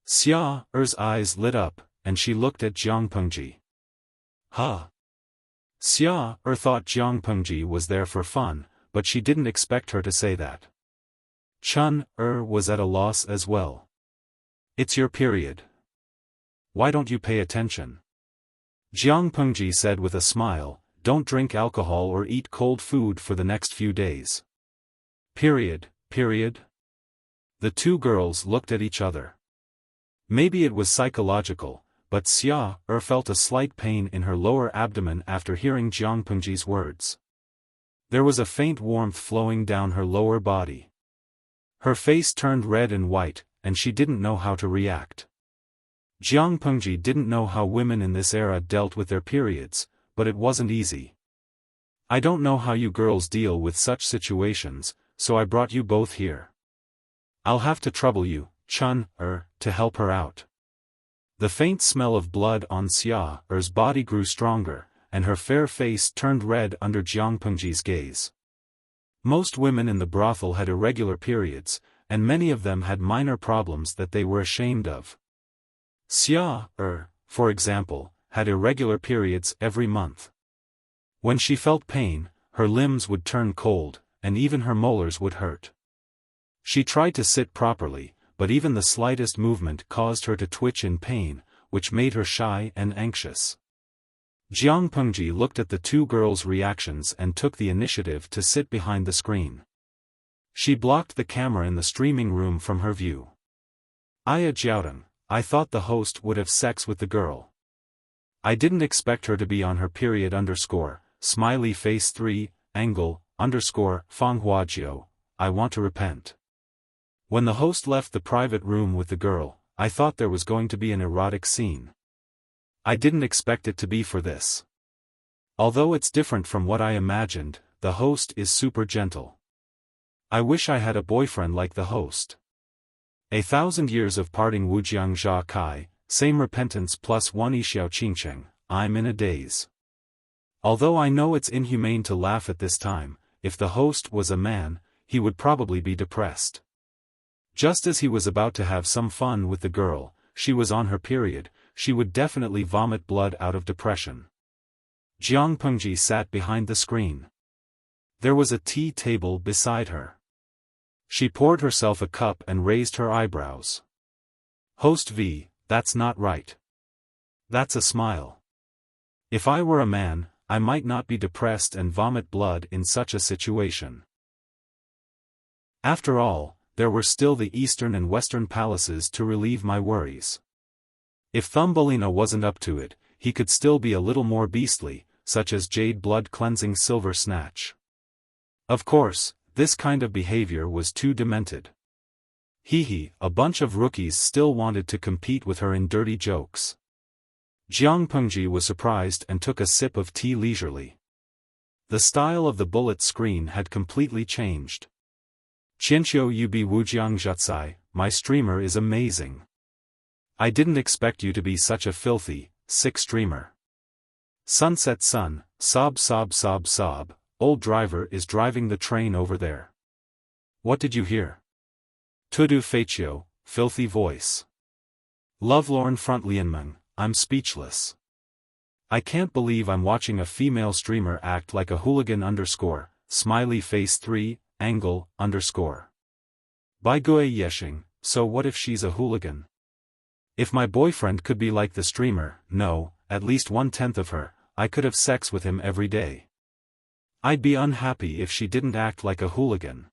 Xia's eyes lit up, and she looked at Jiang Pengji. Huh? Xia thought Jiang Pengji was there for fun, but she didn't expect her to say that. Chun was at a loss as well. It's your period. Why don't you pay attention? Jiang Pengji said with a smile, don't drink alcohol or eat cold food for the next few days. Period. The two girls looked at each other. Maybe it was psychological, but Xia felt a slight pain in her lower abdomen after hearing Jiang Pengji's words. There was a faint warmth flowing down her lower body. Her face turned red and white, and she didn't know how to react. Jiang Pengji didn't know how women in this era dealt with their periods, but it wasn't easy. I don't know how you girls deal with such situations, so I brought you both here. I'll have to trouble you, Chun, to help her out. The faint smell of blood on Xiaofan's body grew stronger, and her fair face turned red under Jiang Pengji's gaze. Most women in the brothel had irregular periods, and many of them had minor problems that they were ashamed of. Xiaofan, for example, had irregular periods every month. When she felt pain, her limbs would turn cold, and even her molars would hurt. She tried to sit properly, but even the slightest movement caused her to twitch in pain, which made her shy and anxious. Jiang Pengji looked at the two girls' reactions and took the initiative to sit behind the screen. She blocked the camera in the streaming room from her view. "Aya Jiaodong, I thought the host would have sex with the girl. I didn't expect her to be on her period _ smiley face 3, angle, _ Fanghuajiu, I want to repent." When the host left the private room with the girl, I thought there was going to be an erotic scene. I didn't expect it to be for this. Although it's different from what I imagined, the host is super gentle. I wish I had a boyfriend like the host. 1,000 years of parting Wujiang Jia Kai, same repentance plus one Yixiao Qingcheng, I'm in a daze. Although I know it's inhumane to laugh at this time, if the host was a man, he would probably be depressed. Just as he was about to have some fun with the girl, she was on her period, she would definitely vomit blood out of depression. Jiang Pengji sat behind the screen. There was a tea table beside her. She poured herself a cup and raised her eyebrows. "Host V, that's not right. That's a smile. If I were a man, I might not be depressed and vomit blood in such a situation. After all, there were still the eastern and western palaces to relieve my worries. If Thumbelina wasn't up to it, he could still be a little more beastly, such as jade blood cleansing silver snatch. Of course, this kind of behavior was too demented. Hee, a bunch of rookies still wanted to compete with her in dirty jokes. Jiang Pengji was surprised and took a sip of tea leisurely. The style of the bullet screen had completely changed. "Qianqiu Yubi Wujiang Zhatsai, my streamer is amazing. I didn't expect you to be such a filthy, sick streamer. Sunset Sun, sob, old driver is driving the train over there. What did you hear? Tudu Feiqiu, filthy voice. Lovelorn Front Lianmeng, I'm speechless. I can't believe I'm watching a female streamer act like a hooligan _ smiley face 3, angle, _ Baigui Yeshing, so what if she's a hooligan? If my boyfriend could be like the streamer, no, at least 1/10 of her, I could have sex with him every day. I'd be unhappy if she didn't act like a hooligan.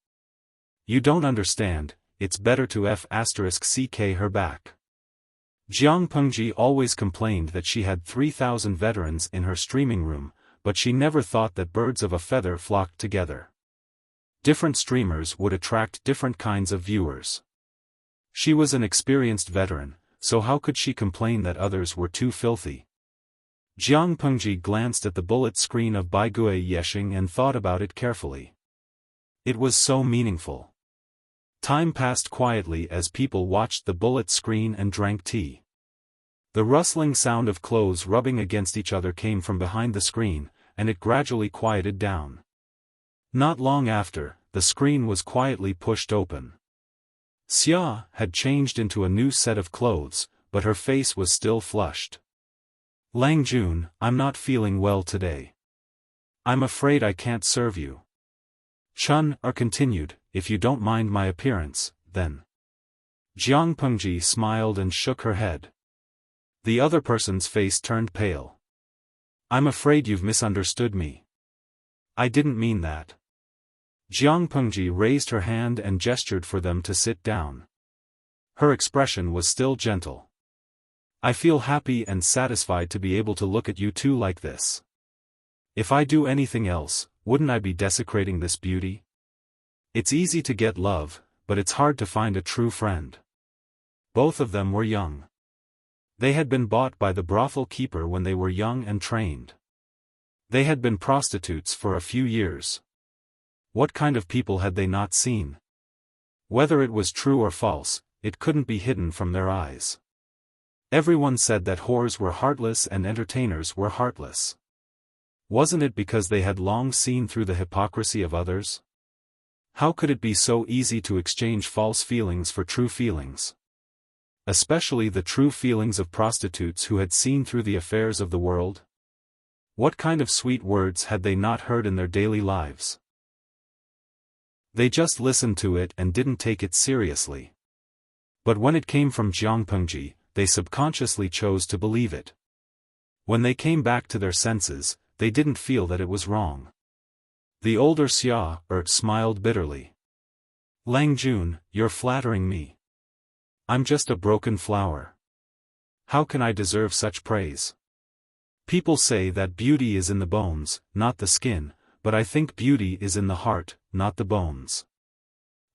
You don't understand, it's better to *ck her back." Jiang Pengji always complained that she had 3,000 veterans in her streaming room, but she never thought that birds of a feather flocked together. Different streamers would attract different kinds of viewers. She was an experienced veteran, so how could she complain that others were too filthy? Jiang Pengji glanced at the bullet screen of Baigui Yeshing and thought about it carefully. It was so meaningful. Time passed quietly as people watched the bullet screen and drank tea. The rustling sound of clothes rubbing against each other came from behind the screen, and it gradually quieted down. Not long after, the screen was quietly pushed open. Xia had changed into a new set of clothes, but her face was still flushed. "Lang Jun, I'm not feeling well today. I'm afraid I can't serve you." Chun continued, "If you don't mind my appearance, then." Jiang Pengji smiled and shook her head. The other person's face turned pale. "I'm afraid you've misunderstood me. I didn't mean that." Jiang Pengji raised her hand and gestured for them to sit down. Her expression was still gentle. "I feel happy and satisfied to be able to look at you two like this. If I do anything else, wouldn't I be desecrating this beauty? It's easy to get love, but it's hard to find a true friend." Both of them were young. They had been bought by the brothel keeper when they were young and trained. They had been prostitutes for a few years. What kind of people had they not seen? Whether it was true or false, it couldn't be hidden from their eyes. Everyone said that whores were heartless and entertainers were heartless. Wasn't it because they had long seen through the hypocrisy of others? How could it be so easy to exchange false feelings for true feelings? Especially the true feelings of prostitutes who had seen through the affairs of the world? What kind of sweet words had they not heard in their daily lives? They just listened to it and didn't take it seriously. But when it came from Jiang Pengji, they subconsciously chose to believe it. When they came back to their senses, they didn't feel that it was wrong. The older Xiaofan smiled bitterly. Lang Jun, you're flattering me. I'm just a broken flower. How can I deserve such praise? People say that beauty is in the bones, not the skin, but I think beauty is in the heart, not the bones.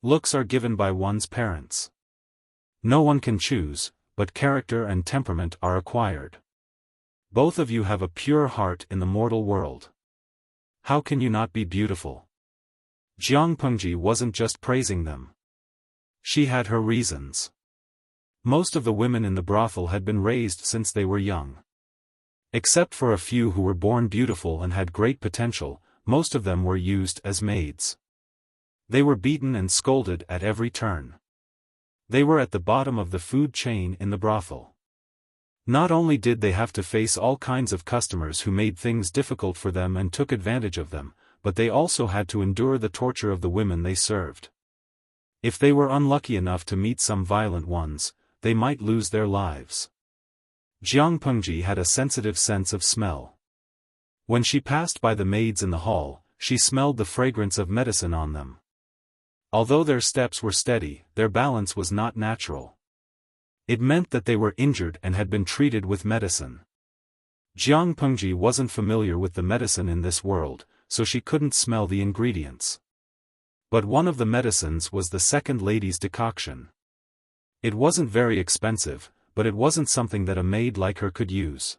Looks are given by one's parents. No one can choose, but character and temperament are acquired. Both of you have a pure heart in the mortal world. How can you not be beautiful? Jiang Pengji wasn't just praising them. She had her reasons. Most of the women in the brothel had been raised since they were young. Except for a few who were born beautiful and had great potential, most of them were used as maids. They were beaten and scolded at every turn. They were at the bottom of the food chain in the brothel. Not only did they have to face all kinds of customers who made things difficult for them and took advantage of them, but they also had to endure the torture of the women they served. If they were unlucky enough to meet some violent ones, they might lose their lives. Jiang Pengji had a sensitive sense of smell. When she passed by the maids in the hall, she smelled the fragrance of medicine on them. Although their steps were steady, their balance was not natural. It meant that they were injured and had been treated with medicine. Jiang Pengji wasn't familiar with the medicine in this world, so she couldn't smell the ingredients. But one of the medicines was the second lady's decoction. It wasn't very expensive, but it wasn't something that a maid like her could use.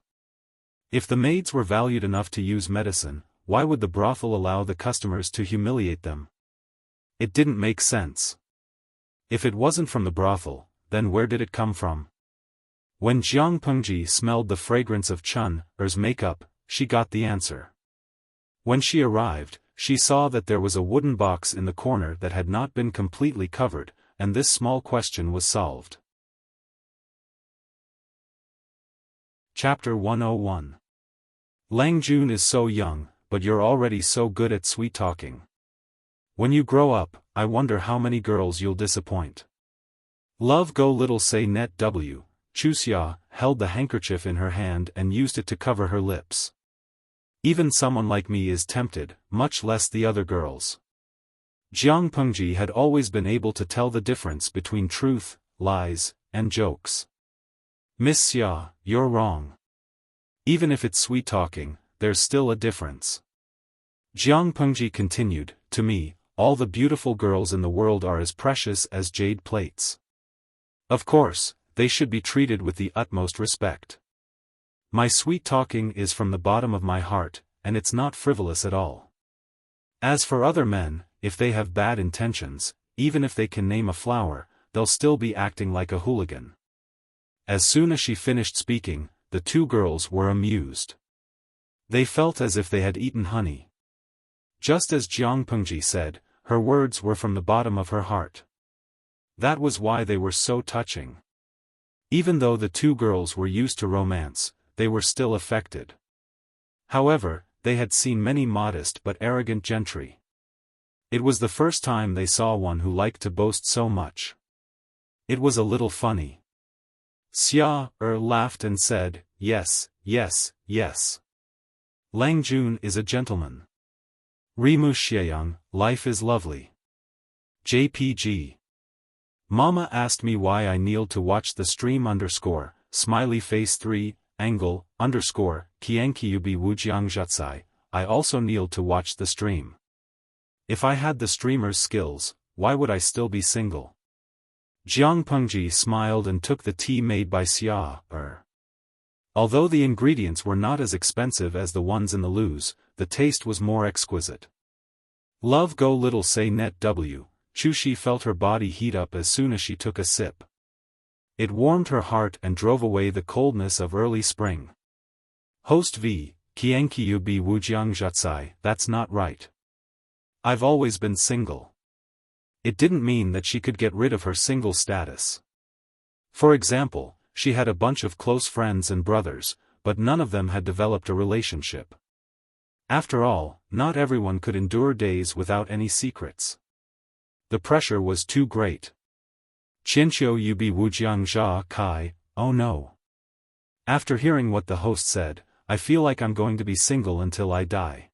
If the maids were valued enough to use medicine, why would the brothel allow the customers to humiliate them? It didn't make sense. If it wasn't from the brothel, then where did it come from? When Jiang Pengji smelled the fragrance of Chun's makeup, she got the answer. When she arrived, she saw that there was a wooden box in the corner that had not been completely covered, and this small question was solved. Chapter 101. Lang Jun is so young, but you're already so good at sweet-talking. When you grow up, I wonder how many girls you'll disappoint. Love go little say net w. Wuxia held the handkerchief in her hand and used it to cover her lips. Even someone like me is tempted, much less the other girls. Jiang Pengji had always been able to tell the difference between truth, lies, and jokes. Miss Xia, you're wrong. Even if it's sweet-talking, there's still a difference. Jiang Pengji continued, to me, all the beautiful girls in the world are as precious as jade plates. Of course, they should be treated with the utmost respect. My sweet-talking is from the bottom of my heart, and it's not frivolous at all. As for other men, if they have bad intentions, even if they can name a flower, they'll still be acting like a hooligan. As soon as she finished speaking, the two girls were amused. They felt as if they had eaten honey. Just as Jiang Pengji said, her words were from the bottom of her heart. That was why they were so touching. Even though the two girls were used to romance, they were still affected. However, they had seen many modest but arrogant gentry. It was the first time they saw one who liked to boast so much. It was a little funny. Xia laughed and said, yes, yes, yes. Lang Jun is a gentleman. Rimu Xieyang, life is lovely. JPG. Mama asked me why I kneeled to watch the stream _ smiley face 3, angle, _ Qianqiubi Wujiangzhatsai, I also kneeled to watch the stream. If I had the streamer's skills, why would I still be single? Jiang Pengji smiled and took the tea made by Xia. Although the ingredients were not as expensive as the ones in the loos, the taste was more exquisite. Love go little say net w. Chushi felt her body heat up as soon as she took a sip. It warmed her heart and drove away the coldness of early spring. Host V, Qianqiu bi wujiang zhatsai, that's not right. I've always been single. It didn't mean that she could get rid of her single status. For example, she had a bunch of close friends and brothers, but none of them had developed a relationship. After all, not everyone could endure days without any secrets. The pressure was too great. Qianqiu yubi wujiang zha kai, oh no. After hearing what the host said, I feel like I'm going to be single until I die.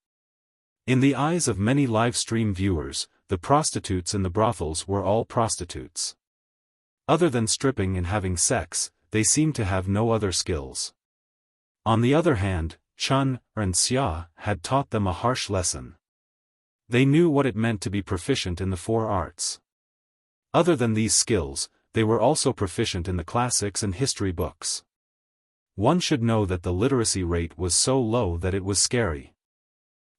In the eyes of many live stream viewers, the prostitutes in the brothels were all prostitutes. Other than stripping and having sex, they seemed to have no other skills. On the other hand, Chun and Xia had taught them a harsh lesson. They knew what it meant to be proficient in the 4 arts. Other than these skills, they were also proficient in the classics and history books. One should know that the literacy rate was so low that it was scary.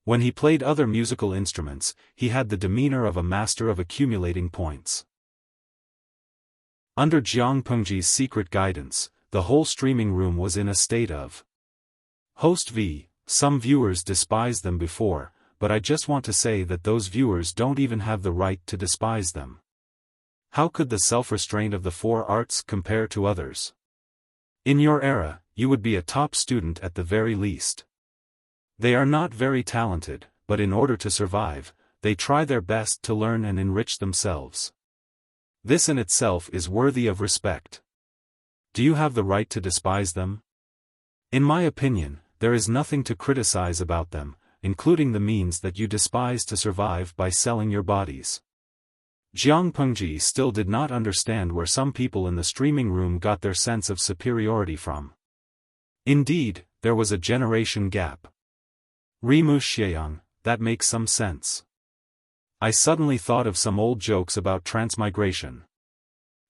When he played other musical instruments, he had the demeanor of a master of accumulating points. Under Jiang Pengji's secret guidance, the whole streaming room was in a state of Host V. Some viewers despised them before, but I just want to say that those viewers don't even have the right to despise them. How could the self-restraint of the 4 arts compare to others? In your era, you would be a top student at the very least. They are not very talented, but in order to survive, they try their best to learn and enrich themselves. This in itself is worthy of respect. Do you have the right to despise them? In my opinion, there is nothing to criticize about them, including the means that you despise to survive by selling your bodies. Jiang Pengji still did not understand where some people in the streaming room got their sense of superiority from. Indeed, there was a generation gap. Rimu Xieyang, that makes some sense. I suddenly thought of some old jokes about transmigration.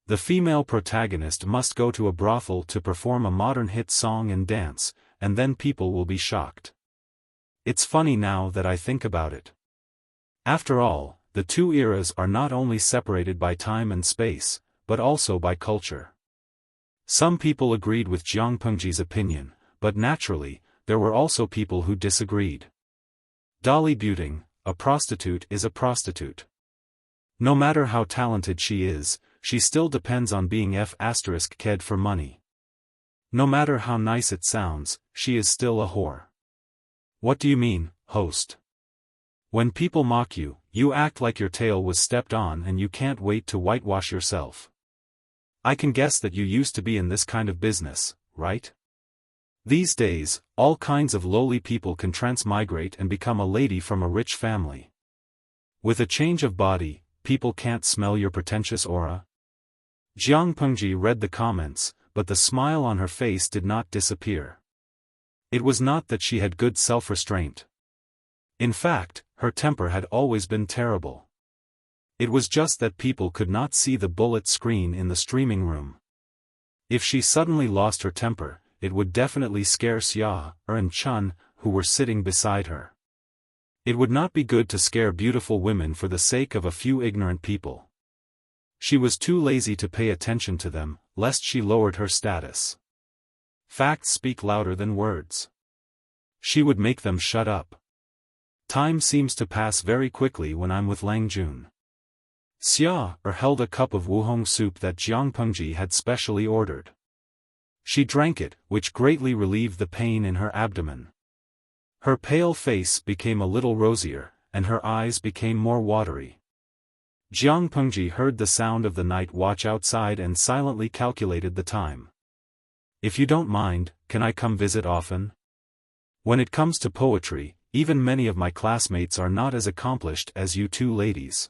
The female protagonist must go to a brothel to perform a modern hit song and dance, and then people will be shocked. It's funny now that I think about it. After all, the 2 eras are not only separated by time and space, but also by culture. Some people agreed with Jiang Pengji's opinion, but naturally, there were also people who disagreed. Dolly Buting, a prostitute is a prostitute. No matter how talented she is, she still depends on being f***ked for money. No matter how nice it sounds, she is still a whore. What do you mean, host? When people mock you, you act like your tail was stepped on and you can't wait to whitewash yourself. I can guess that you used to be in this kind of business, right? These days, all kinds of lowly people can transmigrate and become a lady from a rich family. With a change of body, people can't smell your pretentious aura. Jiang Pengji read the comments, but the smile on her face did not disappear. It was not that she had good self-restraint. In fact, her temper had always been terrible. It was just that people could not see the bullet screen in the streaming room. If she suddenly lost her temper, it would definitely scare Xia and Chun, who were sitting beside her. It would not be good to scare beautiful women for the sake of a few ignorant people. She was too lazy to pay attention to them, lest she lowered her status. Facts speak louder than words. She would make them shut up. Time seems to pass very quickly when I'm with Lang Jun. Xia held a cup of wuhong soup that Jiang Pengji had specially ordered. She drank it, which greatly relieved the pain in her abdomen. Her pale face became a little rosier, and her eyes became more watery. Jiang Pengji heard the sound of the night watch outside and silently calculated the time. If you don't mind, can I come visit often? When it comes to poetry, even many of my classmates are not as accomplished as you 2 ladies.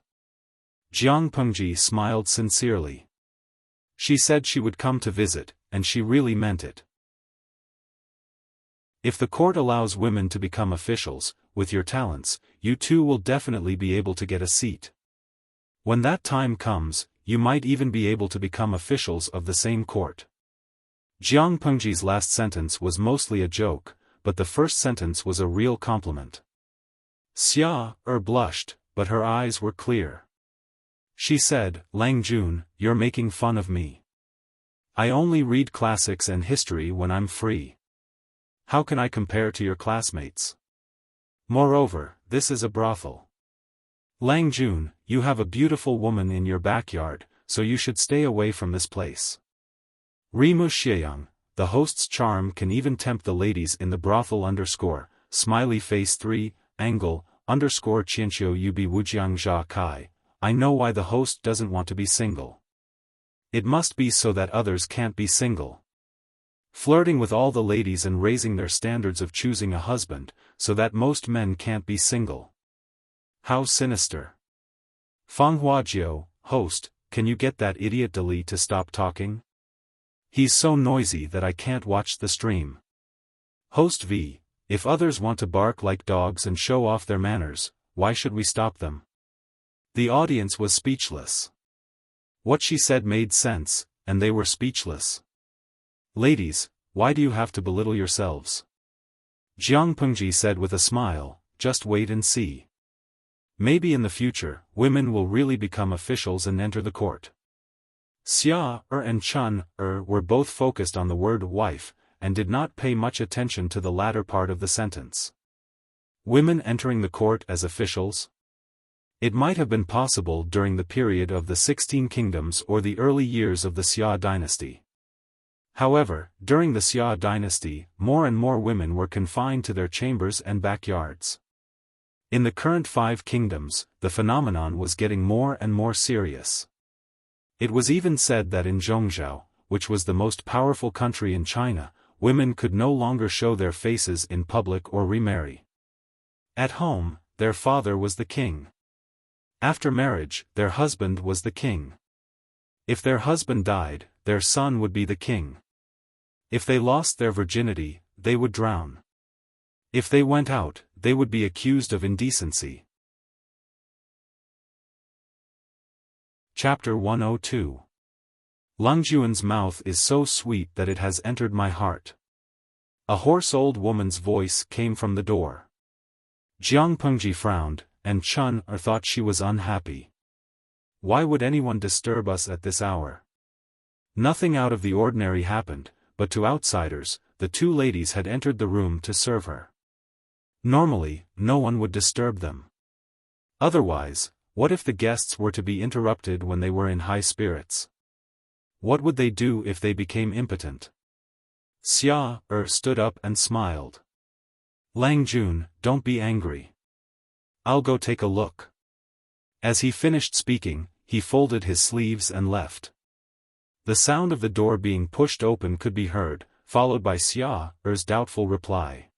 Jiang Pengji smiled sincerely. She said she would come to visit, and she really meant it. If the court allows women to become officials, with your talents, you 2 will definitely be able to get a seat. When that time comes, you might even be able to become officials of the same court. Jiang Pengji's last sentence was mostly a joke, but the first sentence was a real compliment. Xia blushed, but her eyes were clear. She said, Lang Jun, you're making fun of me. I only read classics and history when I'm free. How can I compare to your classmates? Moreover, this is a brothel. Lang Jun, you have a beautiful woman in your backyard, so you should stay away from this place. Rimu Xieyang, the host's charm can even tempt the ladies in the brothel _ smiley face 3, angle, _ Qianqiu Yubi Wujiang Jia Kai. I know why the host doesn't want to be single. It must be so that others can't be single. Flirting with all the ladies and raising their standards of choosing a husband, so that most men can't be single. How sinister. Feng Huajiu, host, can you get that idiot Dali to stop talking? He's so noisy that I can't watch the stream. Host V, if others want to bark like dogs and show off their manners, why should we stop them? The audience was speechless. What she said made sense, and they were speechless. Ladies, why do you have to belittle yourselves? Jiang Pengji said with a smile, just wait and see. Maybe in the future, women will really become officials and enter the court. Xia and Chun were both focused on the word wife, and did not pay much attention to the latter part of the sentence. Women entering the court as officials? It might have been possible during the period of the 16 Kingdoms or the early years of the Xia dynasty. However, during the Xia dynasty, more and more women were confined to their chambers and backyards. In the current 5 kingdoms, the phenomenon was getting more and more serious. It was even said that in Zhongzhou, which was the most powerful country in China, women could no longer show their faces in public or remarry. At home, their father was the king. After marriage, their husband was the king. If their husband died, their son would be the king. If they lost their virginity, they would drown. If they went out, they would be accused of indecency. Chapter 102. Langjuan's mouth is so sweet that it has entered my heart. A hoarse old woman's voice came from the door. Jiang Pengji frowned, and Chun thought she was unhappy. Why would anyone disturb us at this hour? Nothing out of the ordinary happened, but to outsiders, the 2 ladies had entered the room to serve her. Normally, no one would disturb them. Otherwise, what if the guests were to be interrupted when they were in high spirits? What would they do if they became impotent? Xia stood up and smiled. Lang Jun, don't be angry. I'll go take a look. As he finished speaking, he folded his sleeves and left. The sound of the door being pushed open could be heard, followed by Xia's doubtful reply.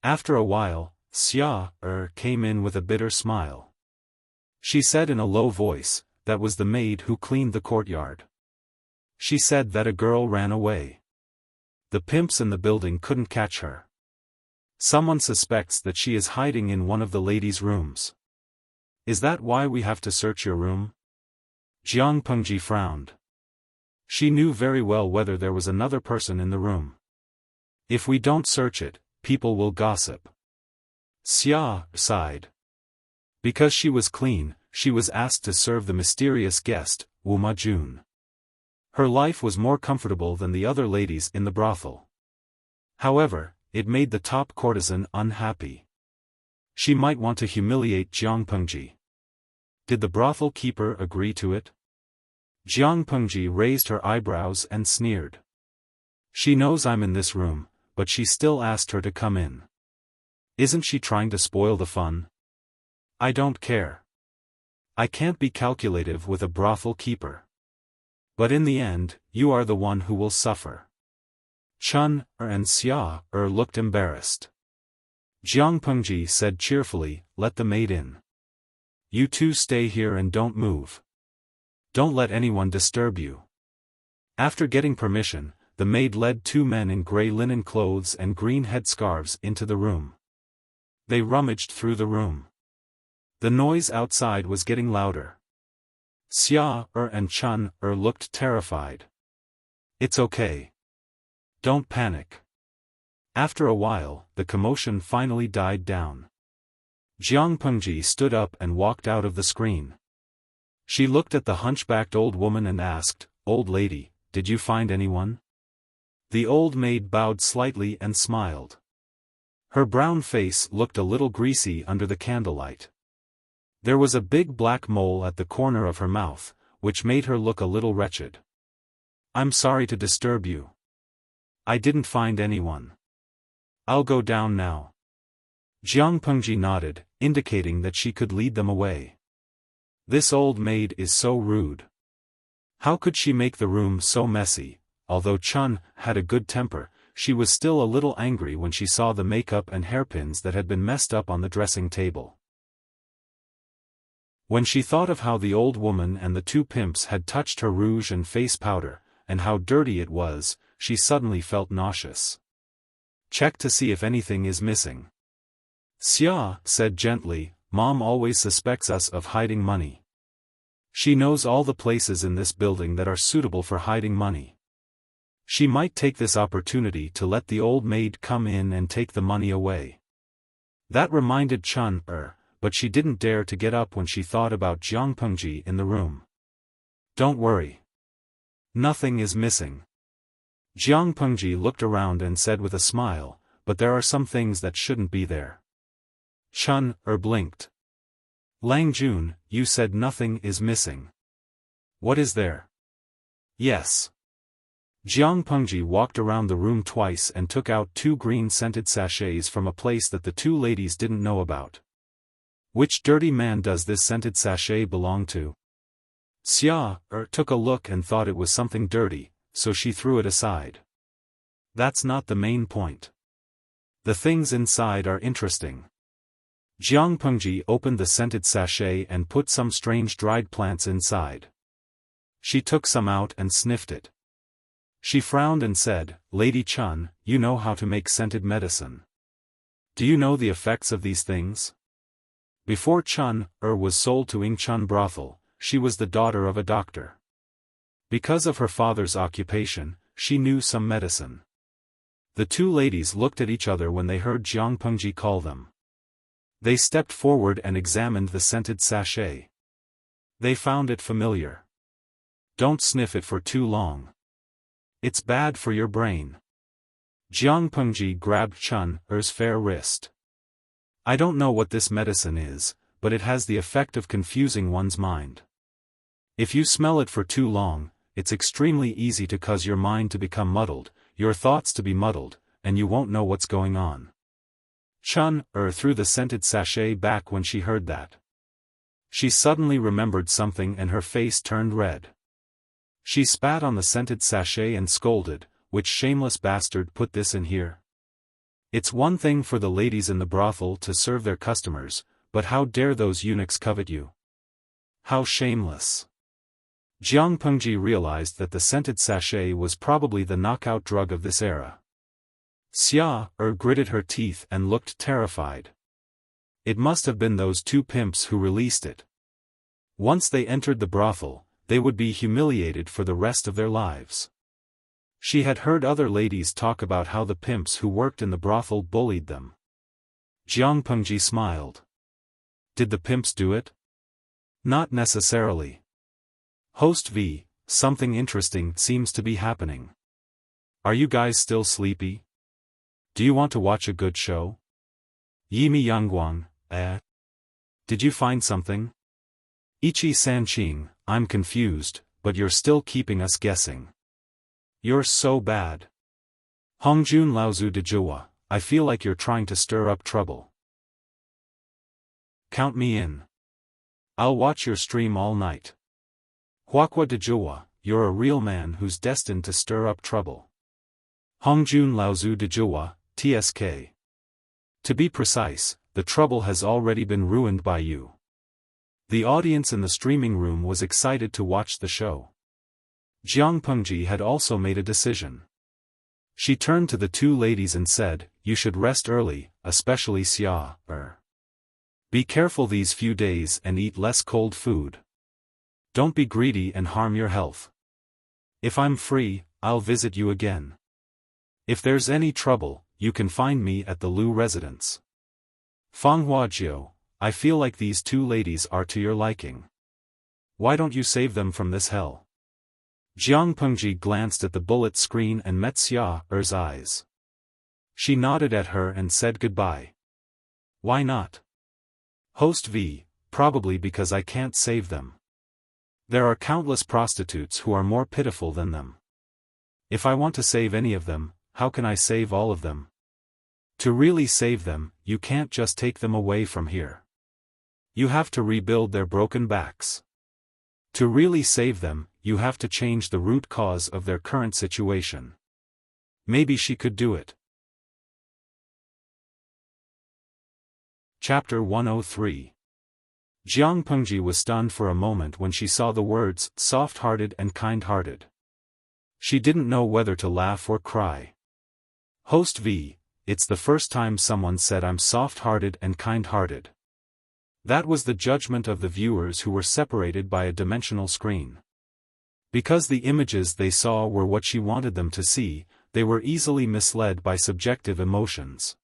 After a while, Xia came in with a bitter smile. She said in a low voice, that was the maid who cleaned the courtyard. She said that a girl ran away. The pimps in the building couldn't catch her. Someone suspects that she is hiding in one of the ladies' rooms. Is that why we have to search your room? Jiang Pengji frowned. She knew very well whether there was another person in the room. If we don't search it, people will gossip. Xia sighed. Because she was clean, she was asked to serve the mysterious guest, Wu Majun. Her life was more comfortable than the other ladies in the brothel. However, it made the top courtesan unhappy. She might want to humiliate Jiang Pengji. Did the brothel keeper agree to it? Jiang Pengji raised her eyebrows and sneered. She knows I'm in this room, but she still asked her to come in. Isn't she trying to spoil the fun? I don't care. I can't be calculative with a brothel keeper. But in the end, you are the one who will suffer. Chun and Xia looked embarrassed. Jiang Pengji said cheerfully, let the maid in. You 2 stay here and don't move. Don't let anyone disturb you. After getting permission, the maid led 2 men in grey linen clothes and green headscarves into the room. They rummaged through the room. The noise outside was getting louder. Xia and Chun looked terrified. It's okay. Don't panic. After a while, the commotion finally died down. Jiang Pengji stood up and walked out of the screen. She looked at the hunchbacked old woman and asked, Old lady, did you find anyone? The old maid bowed slightly and smiled. Her brown face looked a little greasy under the candlelight. There was a big black mole at the corner of her mouth, which made her look a little wretched. I'm sorry to disturb you. I didn't find anyone. I'll go down now. Jiang Pengji nodded, indicating that she could lead them away. This old maid is so rude. How could she make the room so messy? Although Chun had a good temper, she was still a little angry when she saw the makeup and hairpins that had been messed up on the dressing table. When she thought of how the old woman and the two pimps had touched her rouge and face powder, and how dirty it was, she suddenly felt nauseous. Check to see if anything is missing. Xia said gently, Mom always suspects us of hiding money. She knows all the places in this building that are suitable for hiding money. She might take this opportunity to let the old maid come in and take the money away. That reminded Chun, but she didn't dare to get up when she thought about Jiang Pengji in the room. Don't worry. Nothing is missing. Jiang Pengji looked around and said with a smile, but there are some things that shouldn't be there. Chun blinked. Lang Jun, you said nothing is missing. What is there? Yes. Jiang Pengji walked around the room twice and took out 2 green scented sachets from a place that the two ladies didn't know about. Which dirty man does this scented sachet belong to? Xia took a look and thought it was something dirty, so she threw it aside. That's not the main point. The things inside are interesting. Jiang Pengji opened the scented sachet and put some strange dried plants inside. She took some out and sniffed it. She frowned and said, Lady Chun, you know how to make scented medicine. Do you know the effects of these things? Before Chun was sold to Ing Chun brothel, she was the daughter of a doctor. Because of her father's occupation, she knew some medicine. The two ladies looked at each other when they heard Jiang Pengji call them. They stepped forward and examined the scented sachet. They found it familiar. Don't sniff it for too long. It's bad for your brain. Jiang Pengji grabbed Chun's fair wrist. I don't know what this medicine is, but it has the effect of confusing one's mind. If you smell it for too long, it's extremely easy to cause your mind to become muddled, your thoughts to be muddled, and you won't know what's going on. Chun threw the scented sachet back when she heard that. She suddenly remembered something and her face turned red. She spat on the scented sachet and scolded, which shameless bastard put this in here? It's one thing for the ladies in the brothel to serve their customers, but how dare those eunuchs covet you? How shameless. Jiang Pengji realized that the scented sachet was probably the knockout drug of this era. Xia gritted her teeth and looked terrified. It must have been those two pimps who released it. Once they entered the brothel, they would be humiliated for the rest of their lives. She had heard other ladies talk about how the pimps who worked in the brothel bullied them. Jiang Pengji smiled. Did the pimps do it? Not necessarily. Host V, something interesting seems to be happening. Are you guys still sleepy? Do you want to watch a good show? Yimi Yangguang, Did you find something? Ichi Sanqing, I'm confused, but you're still keeping us guessing. You're so bad. Hongjun Laozu de Jua, I feel like you're trying to stir up trouble. Count me in. I'll watch your stream all night. Huaqua de Jua, you're a real man who's destined to stir up trouble. Hongjun Laozu de Jua, TSK. To be precise, the trouble has already been ruined by you. The audience in the streaming room was excited to watch the show. Jiang Pengji had also made a decision. She turned to the two ladies and said, you should rest early, especially Xia. Be careful these few days and eat less cold food. Don't be greedy and harm your health. If I'm free, I'll visit you again. If there's any trouble, you can find me at the Lu residence. Fanghua Jiu, I feel like these two ladies are to your liking. Why don't you save them from this hell? Jiang Pengji glanced at the bullet screen and met Xia-er's eyes. She nodded at her and said goodbye. Why not? Host V, probably because I can't save them. There are countless prostitutes who are more pitiful than them. If I want to save any of them, how can I save all of them? To really save them, you can't just take them away from here. You have to rebuild their broken backs. To really save them, you have to change the root cause of their current situation. Maybe she could do it. Chapter 103. Jiang Pengji was stunned for a moment when she saw the words, soft-hearted and kind-hearted. She didn't know whether to laugh or cry. Host V, it's the first time someone said I'm soft-hearted and kind-hearted. That was the judgment of the viewers who were separated by a dimensional screen. Because the images they saw were what she wanted them to see, they were easily misled by subjective emotions.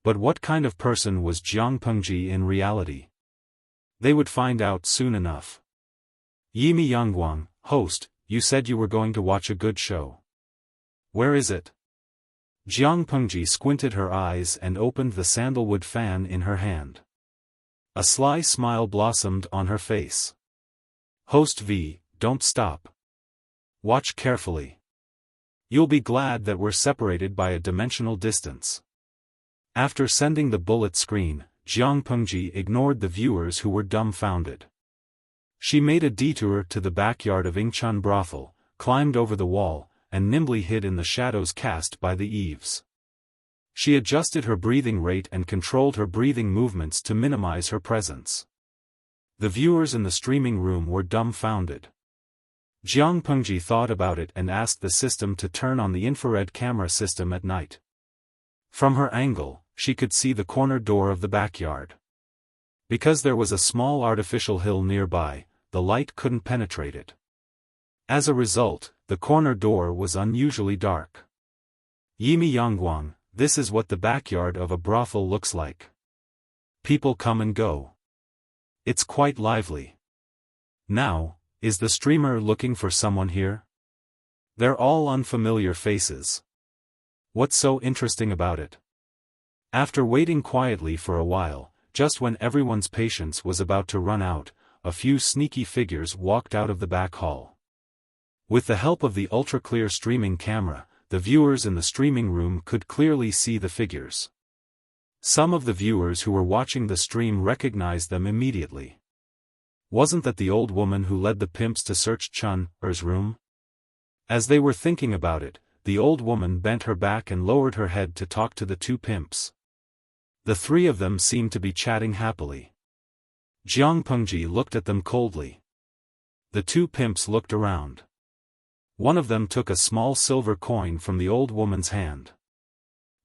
But what kind of person was Jiang Pengji in reality? They would find out soon enough. Yimi Yangguang, host, you said you were going to watch a good show. Where is it? Jiang Pengji squinted her eyes and opened the sandalwood fan in her hand. A sly smile blossomed on her face. Host V, don't stop. Watch carefully. You'll be glad that we're separated by a dimensional distance. After sending the bullet screen, Jiang Pengji ignored the viewers who were dumbfounded. She made a detour to the backyard of Ingchun brothel, climbed over the wall, and nimbly hid in the shadows cast by the eaves. She adjusted her breathing rate and controlled her breathing movements to minimize her presence. The viewers in the streaming room were dumbfounded. Jiang Pengji thought about it and asked the system to turn on the infrared camera system at night. From her angle, she could see the corner door of the backyard. Because there was a small artificial hill nearby, the light couldn't penetrate it. As a result, the corner door was unusually dark. Yimi Yangguang, this is what the backyard of a brothel looks like. People come and go. It's quite lively. Now, is the streamer looking for someone here? They're all unfamiliar faces. What's so interesting about it? After waiting quietly for a while, just when everyone's patience was about to run out, a few sneaky figures walked out of the back hall. With the help of the ultra-clear streaming camera, the viewers in the streaming room could clearly see the figures. Some of the viewers who were watching the stream recognized them immediately. Wasn't that the old woman who led the pimps to search Chun-er's room? As they were thinking about it, the old woman bent her back and lowered her head to talk to the two pimps. The three of them seemed to be chatting happily. Jiang Pengji looked at them coldly. The two pimps looked around. One of them took a small silver coin from the old woman's hand.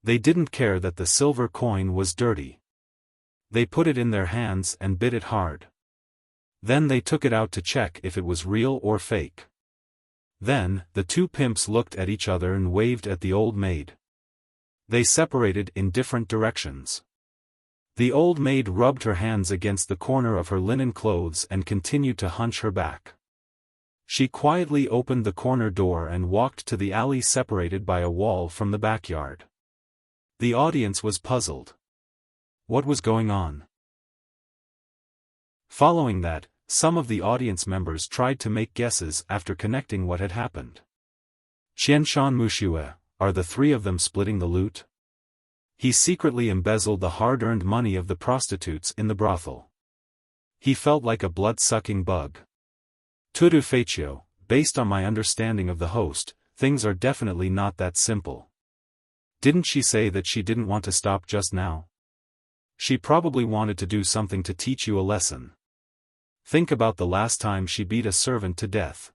They didn't care that the silver coin was dirty. They put it in their hands and bit it hard. Then they took it out to check if it was real or fake. Then, the two pimps looked at each other and waved at the old maid. They separated in different directions. The old maid rubbed her hands against the corner of her linen clothes and continued to hunch her back. She quietly opened the corner door and walked to the alley separated by a wall from the backyard. The audience was puzzled. What was going on? Following that, some of the audience members tried to make guesses after connecting what had happened. Qianshan Muxue, are the three of them splitting the loot? He secretly embezzled the hard-earned money of the prostitutes in the brothel. He felt like a blood-sucking bug. Tudu Feichio, based on my understanding of the host, things are definitely not that simple. Didn't she say that she didn't want to stop just now? She probably wanted to do something to teach you a lesson. Think about the last time she beat a servant to death.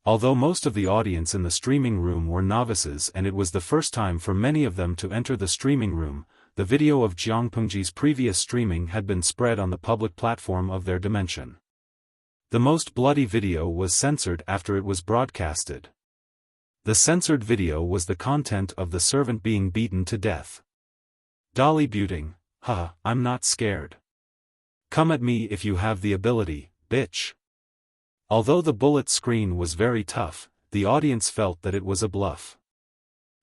Although most of the audience in the streaming room were novices and it was the first time for many of them to enter the streaming room, the video of Jiang Pengji's previous streaming had been spread on the public platform of their dimension. The most bloody video was censored after it was broadcasted. The censored video was the content of the servant being beaten to death. Dolly Buting, I'm not scared. Come at me if you have the ability, bitch. Although the bullet screen was very tough, the audience felt that it was a bluff.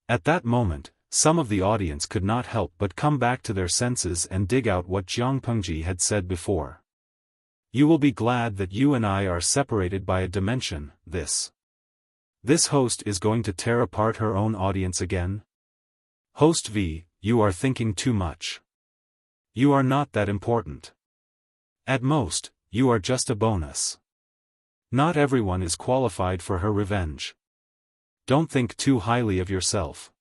At that moment, some of the audience could not help but come back to their senses and dig out what Jiang Pengji had said before. You will be glad that you and I are separated by a dimension. This host is going to tear apart her own audience again? Host V, you are thinking too much. You are not that important. At most, you are just a bonus. Not everyone is qualified for her revenge. Don't think too highly of yourself.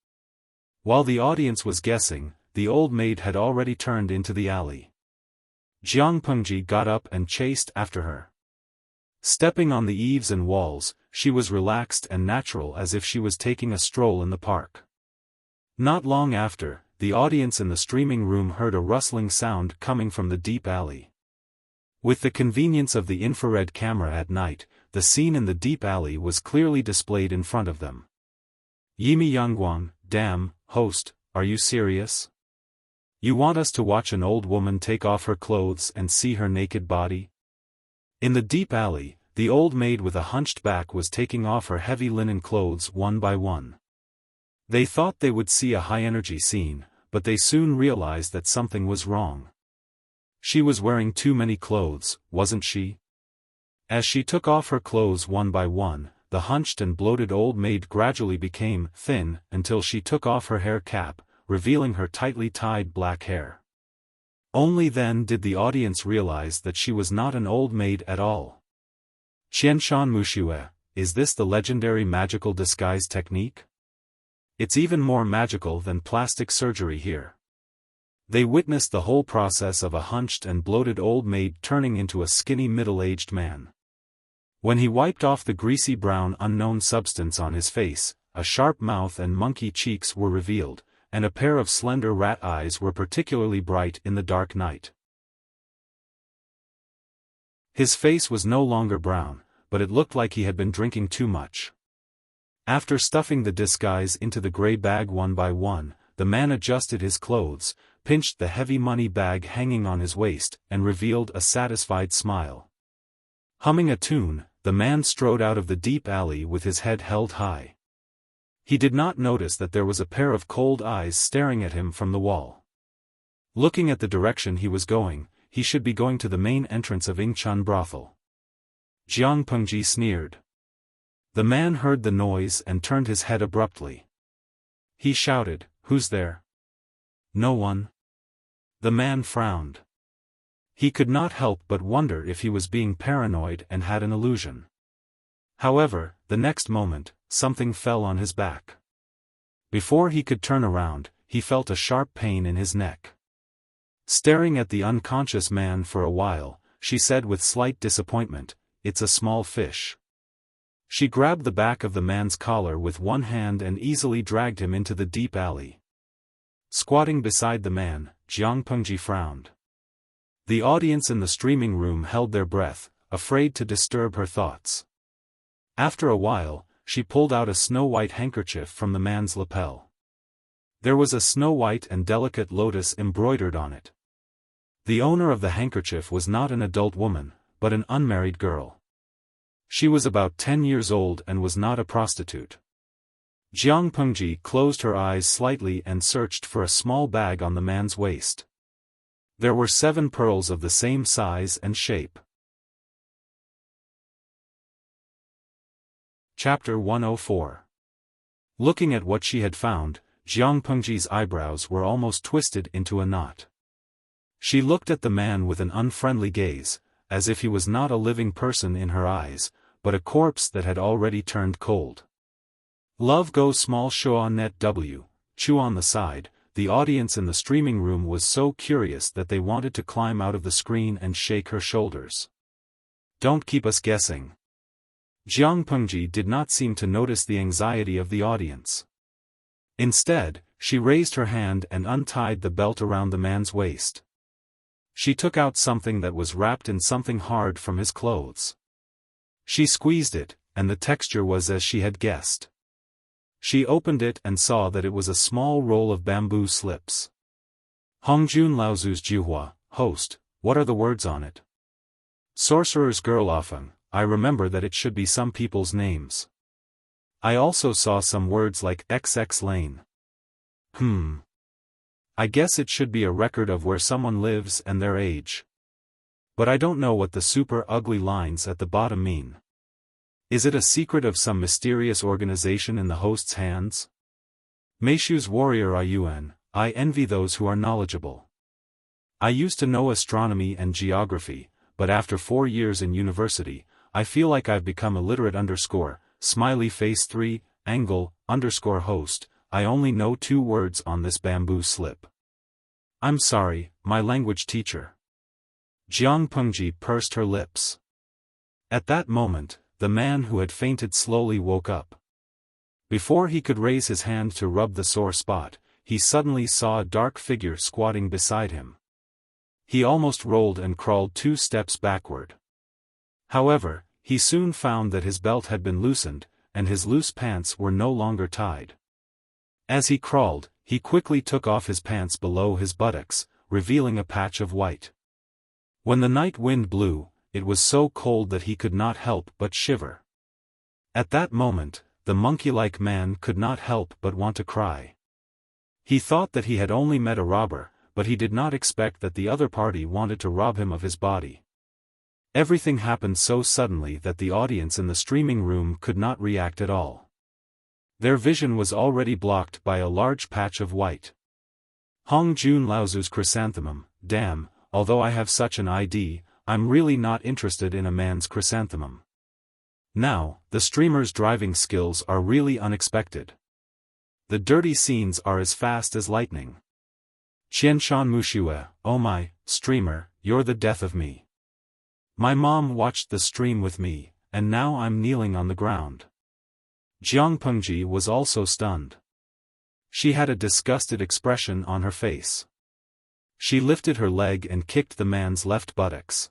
While the audience was guessing, the old maid had already turned into the alley. Jiang Pengji got up and chased after her. Stepping on the eaves and walls, she was relaxed and natural as if she was taking a stroll in the park. Not long after, the audience in the streaming room heard a rustling sound coming from the deep alley. With the convenience of the infrared camera at night, the scene in the deep alley was clearly displayed in front of them. Yimi Yangguang, damn, host, are you serious? You want us to watch an old woman take off her clothes and see her naked body? In the deep alley, the old maid with a hunched back was taking off her heavy linen clothes one by one. They thought they would see a high-energy scene, but they soon realized that something was wrong. She was wearing too many clothes, wasn't she? As she took off her clothes one by one, the hunched and bloated old maid gradually became thin until she took off her hair cap, revealing her tightly tied black hair. Only then did the audience realize that she was not an old maid at all. Qianshan Muxue, is this the legendary magical disguise technique? It's even more magical than plastic surgery here. They witnessed the whole process of a hunched and bloated old maid turning into a skinny middle-aged man. When he wiped off the greasy brown unknown substance on his face, a sharp mouth and monkey cheeks were revealed, and a pair of slender rat eyes were particularly bright in the dark night. His face was no longer brown, but it looked like he had been drinking too much. After stuffing the disguise into the gray bag one by one, the man adjusted his clothes, pinched the heavy money bag hanging on his waist, and revealed a satisfied smile. Humming a tune, the man strode out of the deep alley with his head held high. He did not notice that there was a pair of cold eyes staring at him from the wall. Looking at the direction he was going, he should be going to the main entrance of Ingchun brothel. Jiang Pengji sneered. The man heard the noise and turned his head abruptly. He shouted, "Who's there?" "No one." The man frowned. He could not help but wonder if he was being paranoid and had an illusion. However, the next moment, something fell on his back. Before he could turn around, he felt a sharp pain in his neck. Staring at the unconscious man for a while, she said with slight disappointment, "It's a small fish." She grabbed the back of the man's collar with one hand and easily dragged him into the deep alley. Squatting beside the man, Jiang Pengji frowned. The audience in the streaming room held their breath, afraid to disturb her thoughts. After a while, she pulled out a snow-white handkerchief from the man's lapel. There was a snow-white and delicate lotus embroidered on it. The owner of the handkerchief was not an adult woman, but an unmarried girl. She was about 10 years old and was not a prostitute. Jiang Pengji closed her eyes slightly and searched for a small bag on the man's waist. There were 7 pearls of the same size and shape. Chapter 104. Looking at what she had found, Jiang Pengji's eyebrows were almost twisted into a knot. She looked at the man with an unfriendly gaze, as if he was not a living person in her eyes, but a corpse that had already turned cold. Love goes small show on net W, chew on the side. The audience in the streaming room was so curious that they wanted to climb out of the screen and shake her shoulders. Don't keep us guessing. Jiang Pengji did not seem to notice the anxiety of the audience. Instead, she raised her hand and untied the belt around the man's waist. She took out something that was wrapped in something hard from his clothes. She squeezed it, and the texture was as she had guessed. She opened it and saw that it was a small roll of bamboo slips. Hongjun Laozu's Juhua, host, what are the words on it? Sorcerer's girl Xiaofan, I remember that it should be some people's names. I also saw some words like XX Lane. I guess it should be a record of where someone lives and their age. But I don't know what the super ugly lines at the bottom mean. Is it a secret of some mysterious organization in the host's hands? Meishu's warrior Ayuan, I envy those who are knowledgeable. I used to know astronomy and geography, but after 4 years in university, I feel like I've become illiterate smiley face 3, angle, host, I only know 2 words on this bamboo slip. I'm sorry, my language teacher. Jiang Pengji pursed her lips. At that moment, the man who had fainted slowly woke up. Before he could raise his hand to rub the sore spot, he suddenly saw a dark figure squatting beside him. He almost rolled and crawled 2 steps backward. However, he soon found that his belt had been loosened, and his loose pants were no longer tied. As he crawled, he quickly took off his pants below his buttocks, revealing a patch of white. When the night wind blew, it was so cold that he could not help but shiver. At that moment, the monkey-like man could not help but want to cry. He thought that he had only met a robber, but he did not expect that the other party wanted to rob him of his body. Everything happened so suddenly that the audience in the streaming room could not react at all. Their vision was already blocked by a large patch of white. Hong Jun Laozu's chrysanthemum, damn, although I have such an ID, I'm really not interested in a man's chrysanthemum. Now, the streamer's driving skills are really unexpected. The dirty scenes are as fast as lightning. Qianshan Mushue, oh my, streamer, you're the death of me. My mom watched the stream with me, and now I'm kneeling on the ground. Jiang Pengji was also stunned. She had a disgusted expression on her face. She lifted her leg and kicked the man's left buttocks.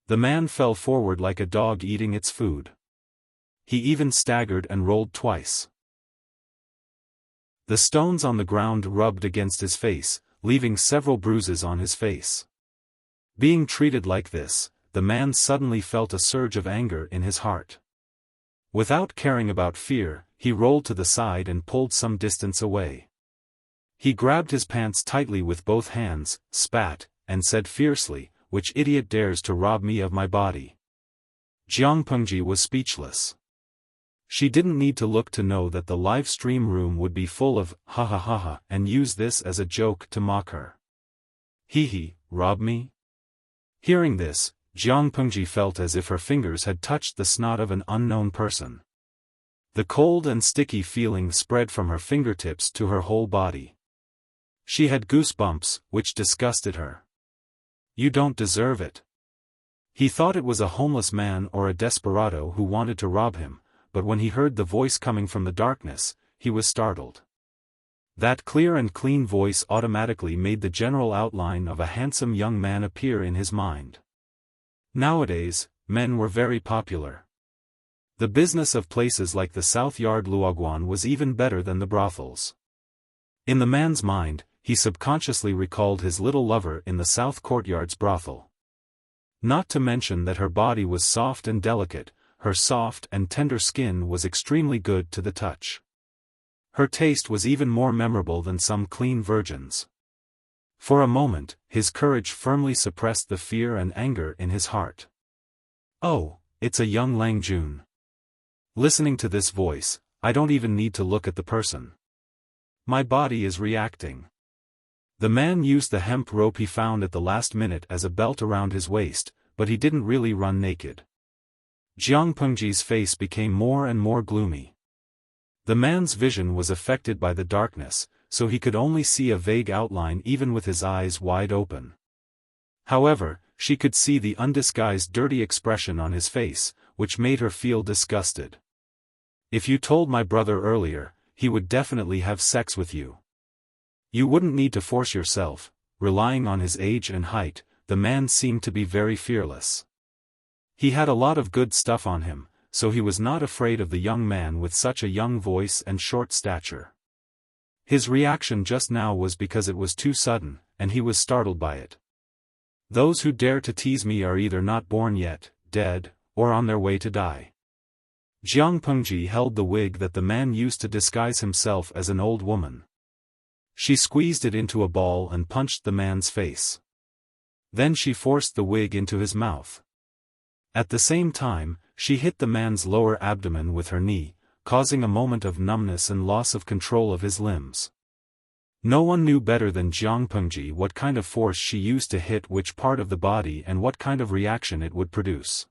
The man fell forward like a dog eating its food. He even staggered and rolled twice. The stones on the ground rubbed against his face, leaving several bruises on his face. Being treated like this, the man suddenly felt a surge of anger in his heart. Without caring about fear, he rolled to the side and pulled some distance away. He grabbed his pants tightly with both hands, spat, and said fiercely, "Which idiot dares to rob me of my body?" Jiang Pengji was speechless. She didn't need to look to know that the live stream room would be full of ha ha ha ha and use this as a joke to mock her. Hee, rob me? Hearing this, Jiang Pengji felt as if her fingers had touched the snot of an unknown person. The cold and sticky feeling spread from her fingertips to her whole body. She had goosebumps, which disgusted her. You don't deserve it. He thought it was a homeless man or a desperado who wanted to rob him, but when he heard the voice coming from the darkness, he was startled. That clear and clean voice automatically made the general outline of a handsome young man appear in his mind. Nowadays, men were very popular. The business of places like the South Yard Luoguan was even better than the brothels. In the man's mind, he subconsciously recalled his little lover in the South Courtyard's brothel. Not to mention that her body was soft and delicate, her soft and tender skin was extremely good to the touch. Her taste was even more memorable than some clean virgins. For a moment, his courage firmly suppressed the fear and anger in his heart. Oh, it's a young Lang Jun. Listening to this voice, I don't even need to look at the person. My body is reacting. The man used the hemp rope he found at the last minute as a belt around his waist, but he didn't really run naked. Jiang Pengji's face became more and more gloomy. The man's vision was affected by the darkness, so he could only see a vague outline even with his eyes wide open. However, she could see the undisguised dirty expression on his face, which made her feel disgusted. If you told my brother earlier, he would definitely have sex with you. You wouldn't need to force yourself. Relying on his age and height, the man seemed to be very fearless. He had a lot of good stuff on him, so he was not afraid of the young man with such a young voice and short stature. His reaction just now was because it was too sudden, and he was startled by it. Those who dare to tease me are either not born yet, dead, or on their way to die. Jiang Pengji held the wig that the man used to disguise himself as an old woman. She squeezed it into a ball and punched the man's face. Then she forced the wig into his mouth. At the same time, she hit the man's lower abdomen with her knee, causing a moment of numbness and loss of control of his limbs. No one knew better than Jiang Pengji what kind of force she used to hit which part of the body and what kind of reaction it would produce.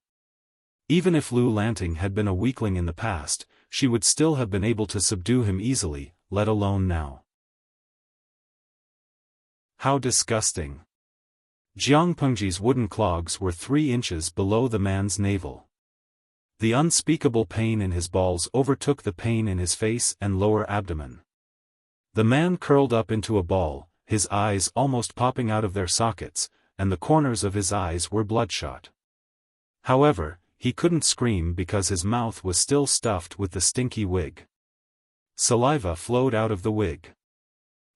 Even if Lu Lanting had been a weakling in the past, she would still have been able to subdue him easily, let alone now. How disgusting! Jiang Pengji's wooden clogs were 3 inches below the man's navel. The unspeakable pain in his balls overtook the pain in his face and lower abdomen. The man curled up into a ball, his eyes almost popping out of their sockets, and the corners of his eyes were bloodshot. However, he couldn't scream because his mouth was still stuffed with the stinky wig. Saliva flowed out of the wig.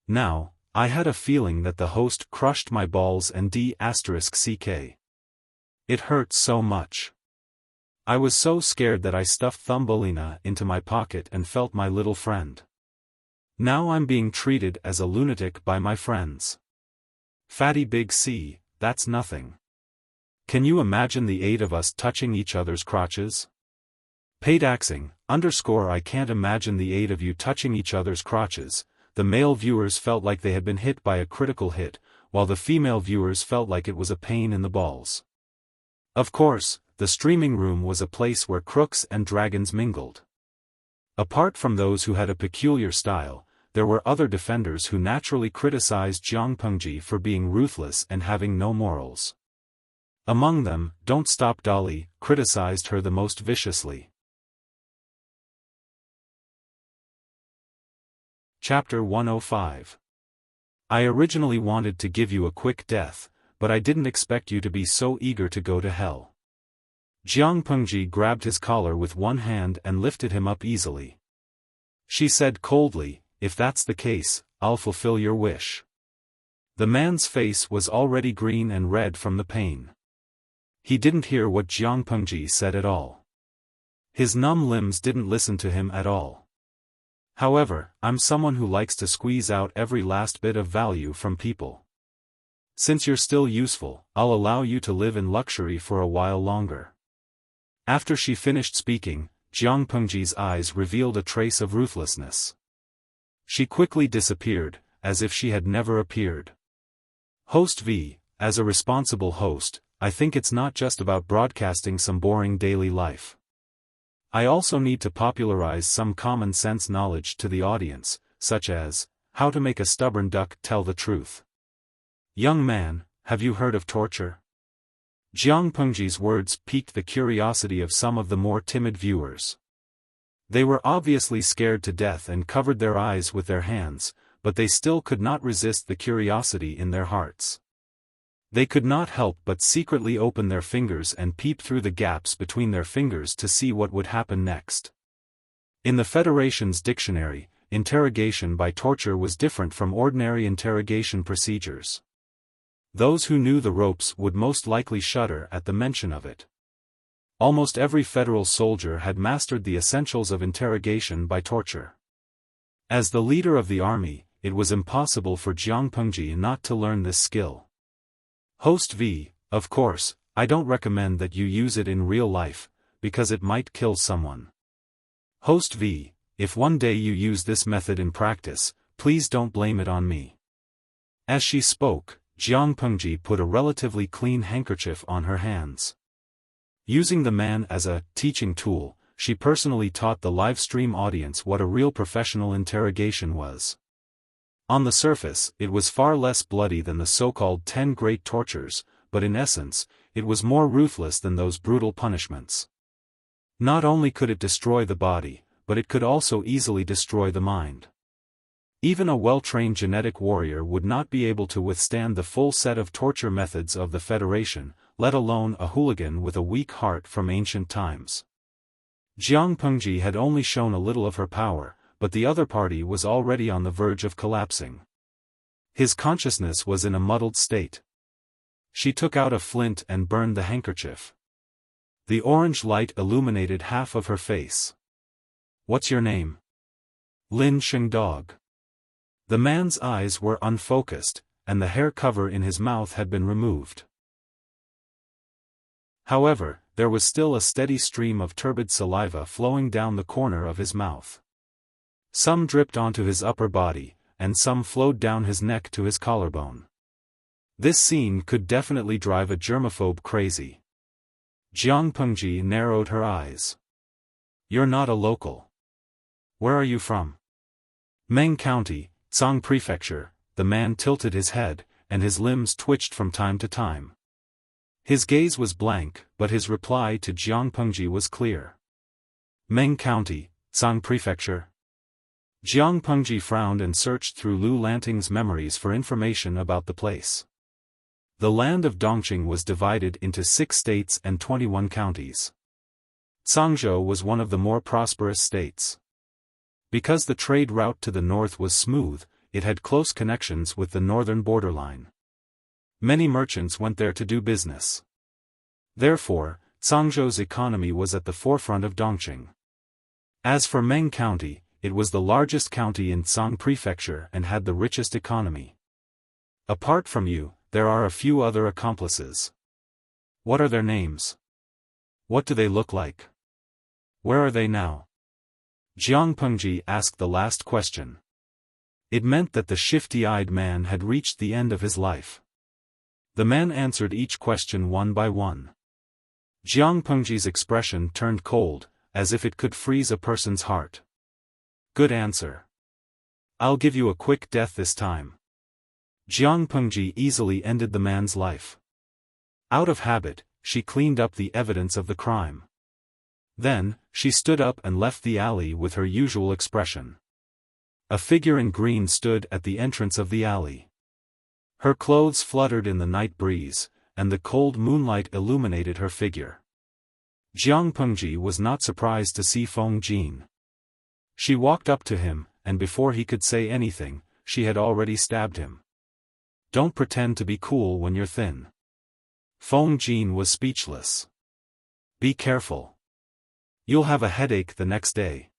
Now, I had a feeling that the host crushed my balls and *ck. It hurt so much. I was so scared that I stuffed Thumbelina into my pocket and felt my little friend. Now I'm being treated as a lunatic by my friends. Fatty Big C, that's nothing. Can you imagine the 8 of us touching each other's crotches? Paydaxing, I can't imagine the 8 of you touching each other's crotches. The male viewers felt like they had been hit by a critical hit, while the female viewers felt like it was a pain in the balls. Of course, the streaming room was a place where crooks and dragons mingled. Apart from those who had a peculiar style, there were other defenders who naturally criticized Jiang Pengji for being ruthless and having no morals. Among them, Don't Stop Dolly criticized her the most viciously. Chapter 105. I originally wanted to give you a quick death, but I didn't expect you to be so eager to go to hell. Jiang Pengji grabbed his collar with one hand and lifted him up easily. She said coldly, "If that's the case, I'll fulfill your wish." The man's face was already green and red from the pain. He didn't hear what Jiang Pengji said at all. His numb limbs didn't listen to him at all. However, I'm someone who likes to squeeze out every last bit of value from people. Since you're still useful, I'll allow you to live in luxury for a while longer. After she finished speaking, Jiang Pengji's eyes revealed a trace of ruthlessness. She quickly disappeared, as if she had never appeared. Host V, as a responsible host, I think it's not just about broadcasting some boring daily life. I also need to popularize some common sense knowledge to the audience, such as, how to make a stubborn duck tell the truth. Young man, have you heard of torture? Jiang Pengji's words piqued the curiosity of some of the more timid viewers. They were obviously scared to death and covered their eyes with their hands, but they still could not resist the curiosity in their hearts. They could not help but secretly open their fingers and peep through the gaps between their fingers to see what would happen next. In the Federation's dictionary, interrogation by torture was different from ordinary interrogation procedures. Those who knew the ropes would most likely shudder at the mention of it. Almost every federal soldier had mastered the essentials of interrogation by torture. As the leader of the army, it was impossible for Jiang Pengji not to learn this skill. Host V, of course, I don't recommend that you use it in real life, because it might kill someone. Host V, if one day you use this method in practice, please don't blame it on me. As she spoke, Jiang Pengji put a relatively clean handkerchief on her hands. Using the man as a teaching tool, she personally taught the live stream audience what a real professional interrogation was. On the surface, it was far less bloody than the so-called 10 great tortures, but in essence, it was more ruthless than those brutal punishments. Not only could it destroy the body, but it could also easily destroy the mind. Even a well-trained genetic warrior would not be able to withstand the full set of torture methods of the Federation, let alone a hooligan with a weak heart from ancient times. Jiang Pengji had only shown a little of her power, but the other party was already on the verge of collapsing. His consciousness was in a muddled state. She took out a flint and burned the handkerchief. The orange light illuminated half of her face. "What's your name?" "Lin Shengdog." The man's eyes were unfocused, and the hair cover in his mouth had been removed. However, there was still a steady stream of turbid saliva flowing down the corner of his mouth. Some dripped onto his upper body, and some flowed down his neck to his collarbone. This scene could definitely drive a germaphobe crazy. Jiang Pengji narrowed her eyes. "You're not a local. Where are you from?" "Meng County, Tsang Prefecture." The man tilted his head, and his limbs twitched from time to time. His gaze was blank, but his reply to Jiang Pengji was clear. "Meng County, Tsang Prefecture." Jiang Pengji frowned and searched through Lu Lanting's memories for information about the place. The land of Dongqing was divided into 6 states and 21 counties. Tsangzhou was one of the more prosperous states. Because the trade route to the north was smooth, it had close connections with the northern borderline. Many merchants went there to do business. Therefore, Tsangzhou's economy was at the forefront of Dongqing. As for Meng County, it was the largest county in Tsang Prefecture and had the richest economy. "Apart from you, there are a few other accomplices. What are their names? What do they look like? Where are they now?" Jiang Pengji asked the last question. It meant that the shifty-eyed man had reached the end of his life. The man answered each question one by one. Jiang Pengji's expression turned cold, as if it could freeze a person's heart. "Good answer. I'll give you a quick death this time." Jiang Pengji easily ended the man's life. Out of habit, she cleaned up the evidence of the crime. Then, she stood up and left the alley with her usual expression. A figure in green stood at the entrance of the alley. Her clothes fluttered in the night breeze, and the cold moonlight illuminated her figure. Jiang Pengji was not surprised to see Feng Jin. She walked up to him, and before he could say anything, she had already stabbed him. "Don't pretend to be cool when you're thin." Feng Jin was speechless. "Be careful. You'll have a headache the next day.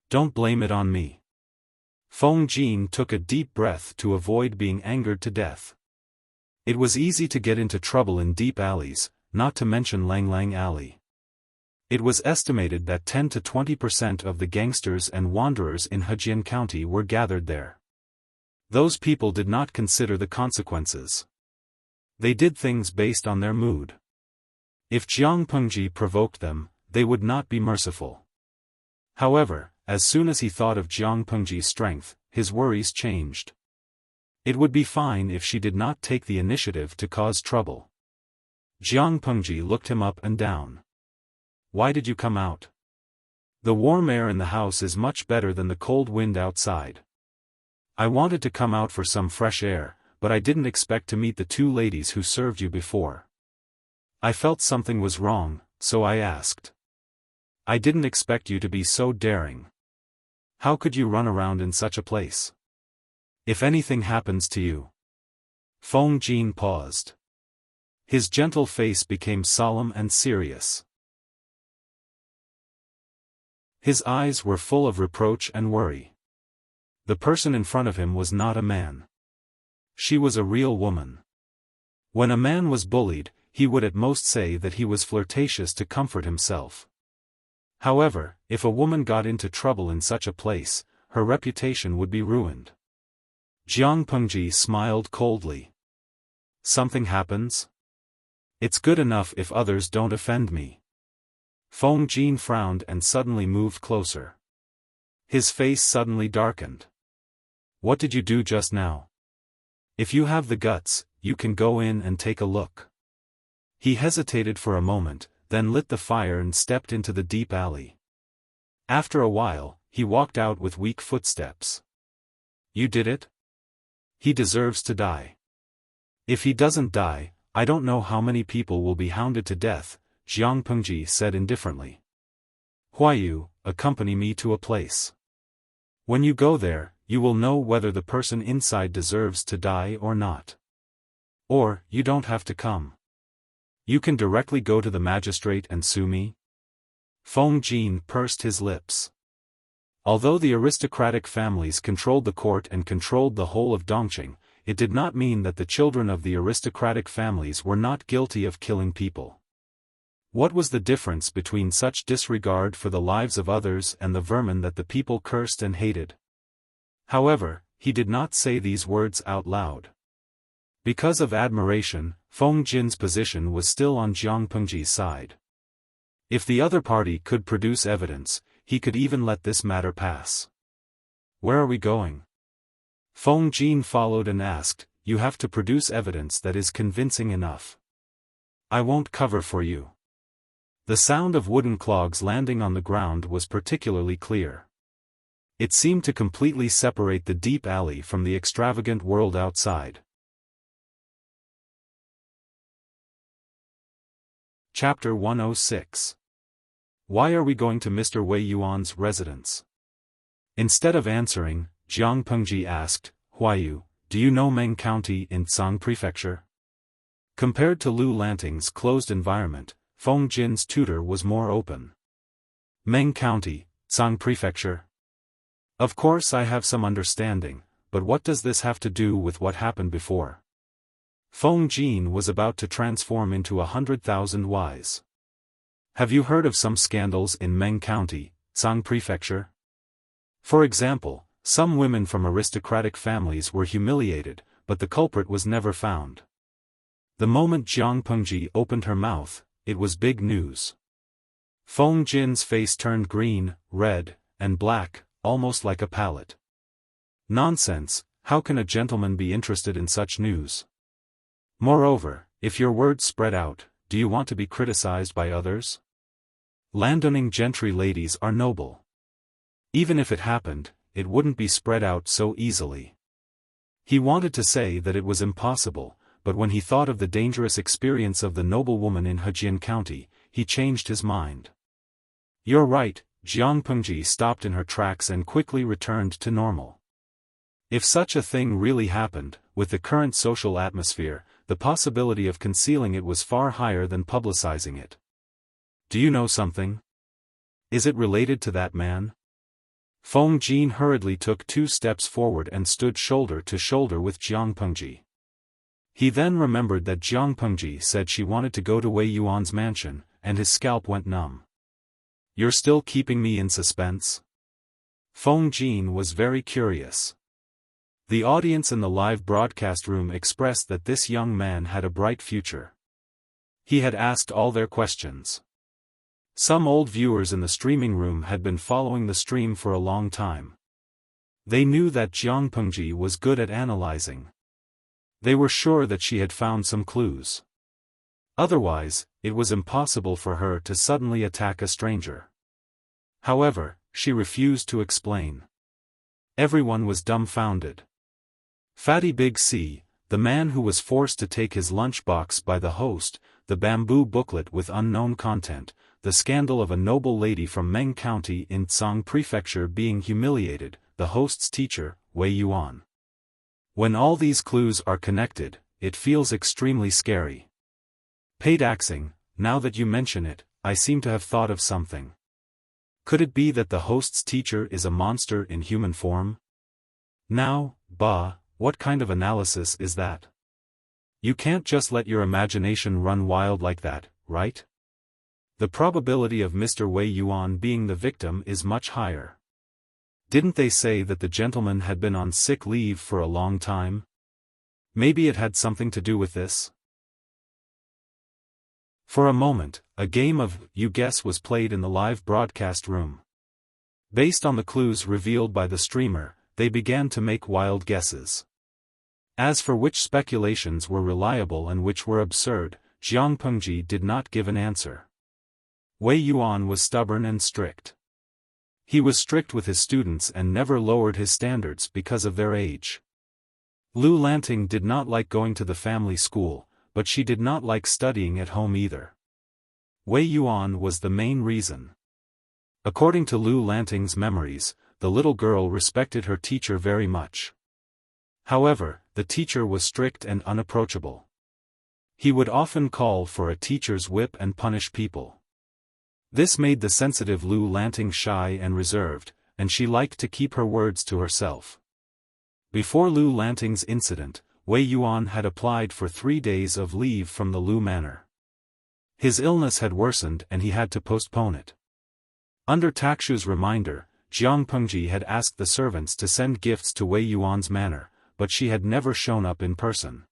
Don't blame it on me." Feng Jin took a deep breath to avoid being angered to death. It was easy to get into trouble in deep alleys, not to mention Lang Lang Alley. It was estimated that 10 to 20% of the gangsters and wanderers in Hejian County were gathered there. Those people did not consider the consequences. They did things based on their mood. If Jiang Pengji provoked them, they would not be merciful. However, as soon as he thought of Jiang Pengji's strength, his worries changed. It would be fine if she did not take the initiative to cause trouble. Jiang Pengji looked him up and down. "Why did you come out? The warm air in the house is much better than the cold wind outside." "I wanted to come out for some fresh air, but I didn't expect to meet the 2 ladies who served you before. I felt something was wrong, so I asked. I didn't expect you to be so daring. How could you run around in such a place? If anything happens to you." Feng Jin paused. His gentle face became solemn and serious. His eyes were full of reproach and worry. The person in front of him was not a man. She was a real woman. When a man was bullied, he would at most say that he was flirtatious to comfort himself. However, if a woman got into trouble in such a place, her reputation would be ruined. Jiang Pengji smiled coldly. "Something happens? It's good enough if others don't offend me." Feng Jin frowned and suddenly moved closer. His face suddenly darkened. "What did you do just now? If you have the guts, you can go in and take a look." He hesitated for a moment, then lit the fire and stepped into the deep alley. After a while, he walked out with weak footsteps. "You did it? He deserves to die. If he doesn't die, I don't know how many people will be hounded to death," Jiang Pengji said indifferently. "Huayu, accompany me to a place. When you go there, you will know whether the person inside deserves to die or not. Or, you don't have to come." You can directly go to the magistrate and sue me? Feng Jin pursed his lips. Although the aristocratic families controlled the court and controlled the whole of Dongqing, it did not mean that the children of the aristocratic families were not guilty of killing people. What was the difference between such disregard for the lives of others and the vermin that the people cursed and hated? However, he did not say these words out loud. Because of admiration, Feng Jin's position was still on Jiang Pengji's side. If the other party could produce evidence, he could even let this matter pass. Where are we going? Feng Jin followed and asked, You have to produce evidence that is convincing enough. I won't cover for you. The sound of wooden clogs landing on the ground was particularly clear. It seemed to completely separate the deep alley from the extravagant world outside. Chapter 106. Why are we going to Mr. Wei Yuan's residence? Instead of answering, Jiang Pengji asked, Huaiyu, do you know Meng County in Tsang Prefecture? Compared to Lu Lanting's closed environment, Feng Jin's tutor was more open. Meng County, Tsang Prefecture? Of course I have some understanding, but what does this have to do with what happened before? Feng Jin was about to transform into 100,000 wise. Have you heard of some scandals in Meng County, Tsang Prefecture? For example, some women from aristocratic families were humiliated, but the culprit was never found. The moment Jiang Pengji opened her mouth, it was big news. Feng Jin's face turned green, red, and black, almost like a palette. Nonsense, how can a gentleman be interested in such news? Moreover, if your words spread out, do you want to be criticized by others? Landowning gentry ladies are noble. Even if it happened, it wouldn't be spread out so easily. He wanted to say that it was impossible, but when he thought of the dangerous experience of the noblewoman in Hejian County, he changed his mind. You're right, Jiang Pengji stopped in her tracks and quickly returned to normal. If such a thing really happened, with the current social atmosphere, the possibility of concealing it was far higher than publicizing it. Do you know something? Is it related to that man? Feng Jin hurriedly took 2 steps forward and stood shoulder to shoulder with Jiang Pengji. He then remembered that Jiang Pengji said she wanted to go to Wei Yuan's mansion, and his scalp went numb. You're still keeping me in suspense? Feng Jin was very curious. The audience in the live broadcast room expressed that this young man had a bright future. He had asked all their questions. Some old viewers in the streaming room had been following the stream for a long time. They knew that Jiang Pengji was good at analyzing. They were sure that she had found some clues. Otherwise, it was impossible for her to suddenly attack a stranger. However, she refused to explain. Everyone was dumbfounded. Fatty Big C, the man who was forced to take his lunchbox by the host, the bamboo booklet with unknown content, the scandal of a noble lady from Meng County in Tsang Prefecture being humiliated, the host's teacher, Wei Yuan. When all these clues are connected, it feels extremely scary. Paid axing, now that you mention it, I seem to have thought of something. Could it be that the host's teacher is a monster in human form? Now, bah, what kind of analysis is that? You can't just let your imagination run wild like that, right? The probability of Mr. Wei Yuan being the victim is much higher. Didn't they say that the gentleman had been on sick leave for a long time? Maybe it had something to do with this? For a moment, a game of You Guess was played in the live broadcast room. Based on the clues revealed by the streamer, they began to make wild guesses. As for which speculations were reliable and which were absurd, Jiang Pengji did not give an answer. Wei Yuan was stubborn and strict. He was strict with his students and never lowered his standards because of their age. Lu Lanting did not like going to the family school, but she did not like studying at home either. Wei Yuan was the main reason. According to Lu Lanting's memories, the little girl respected her teacher very much. However, the teacher was strict and unapproachable. He would often call for a teacher's whip and punish people. This made the sensitive Lu Lanting shy and reserved, and she liked to keep her words to herself. Before Lu Lanting's incident, Wei Yuan had applied for 3 days of leave from the Lu Manor. His illness had worsened and he had to postpone it. Under Takshu's reminder, Jiang Pengji had asked the servants to send gifts to Wei Yuan's manor, but she had never shown up in person.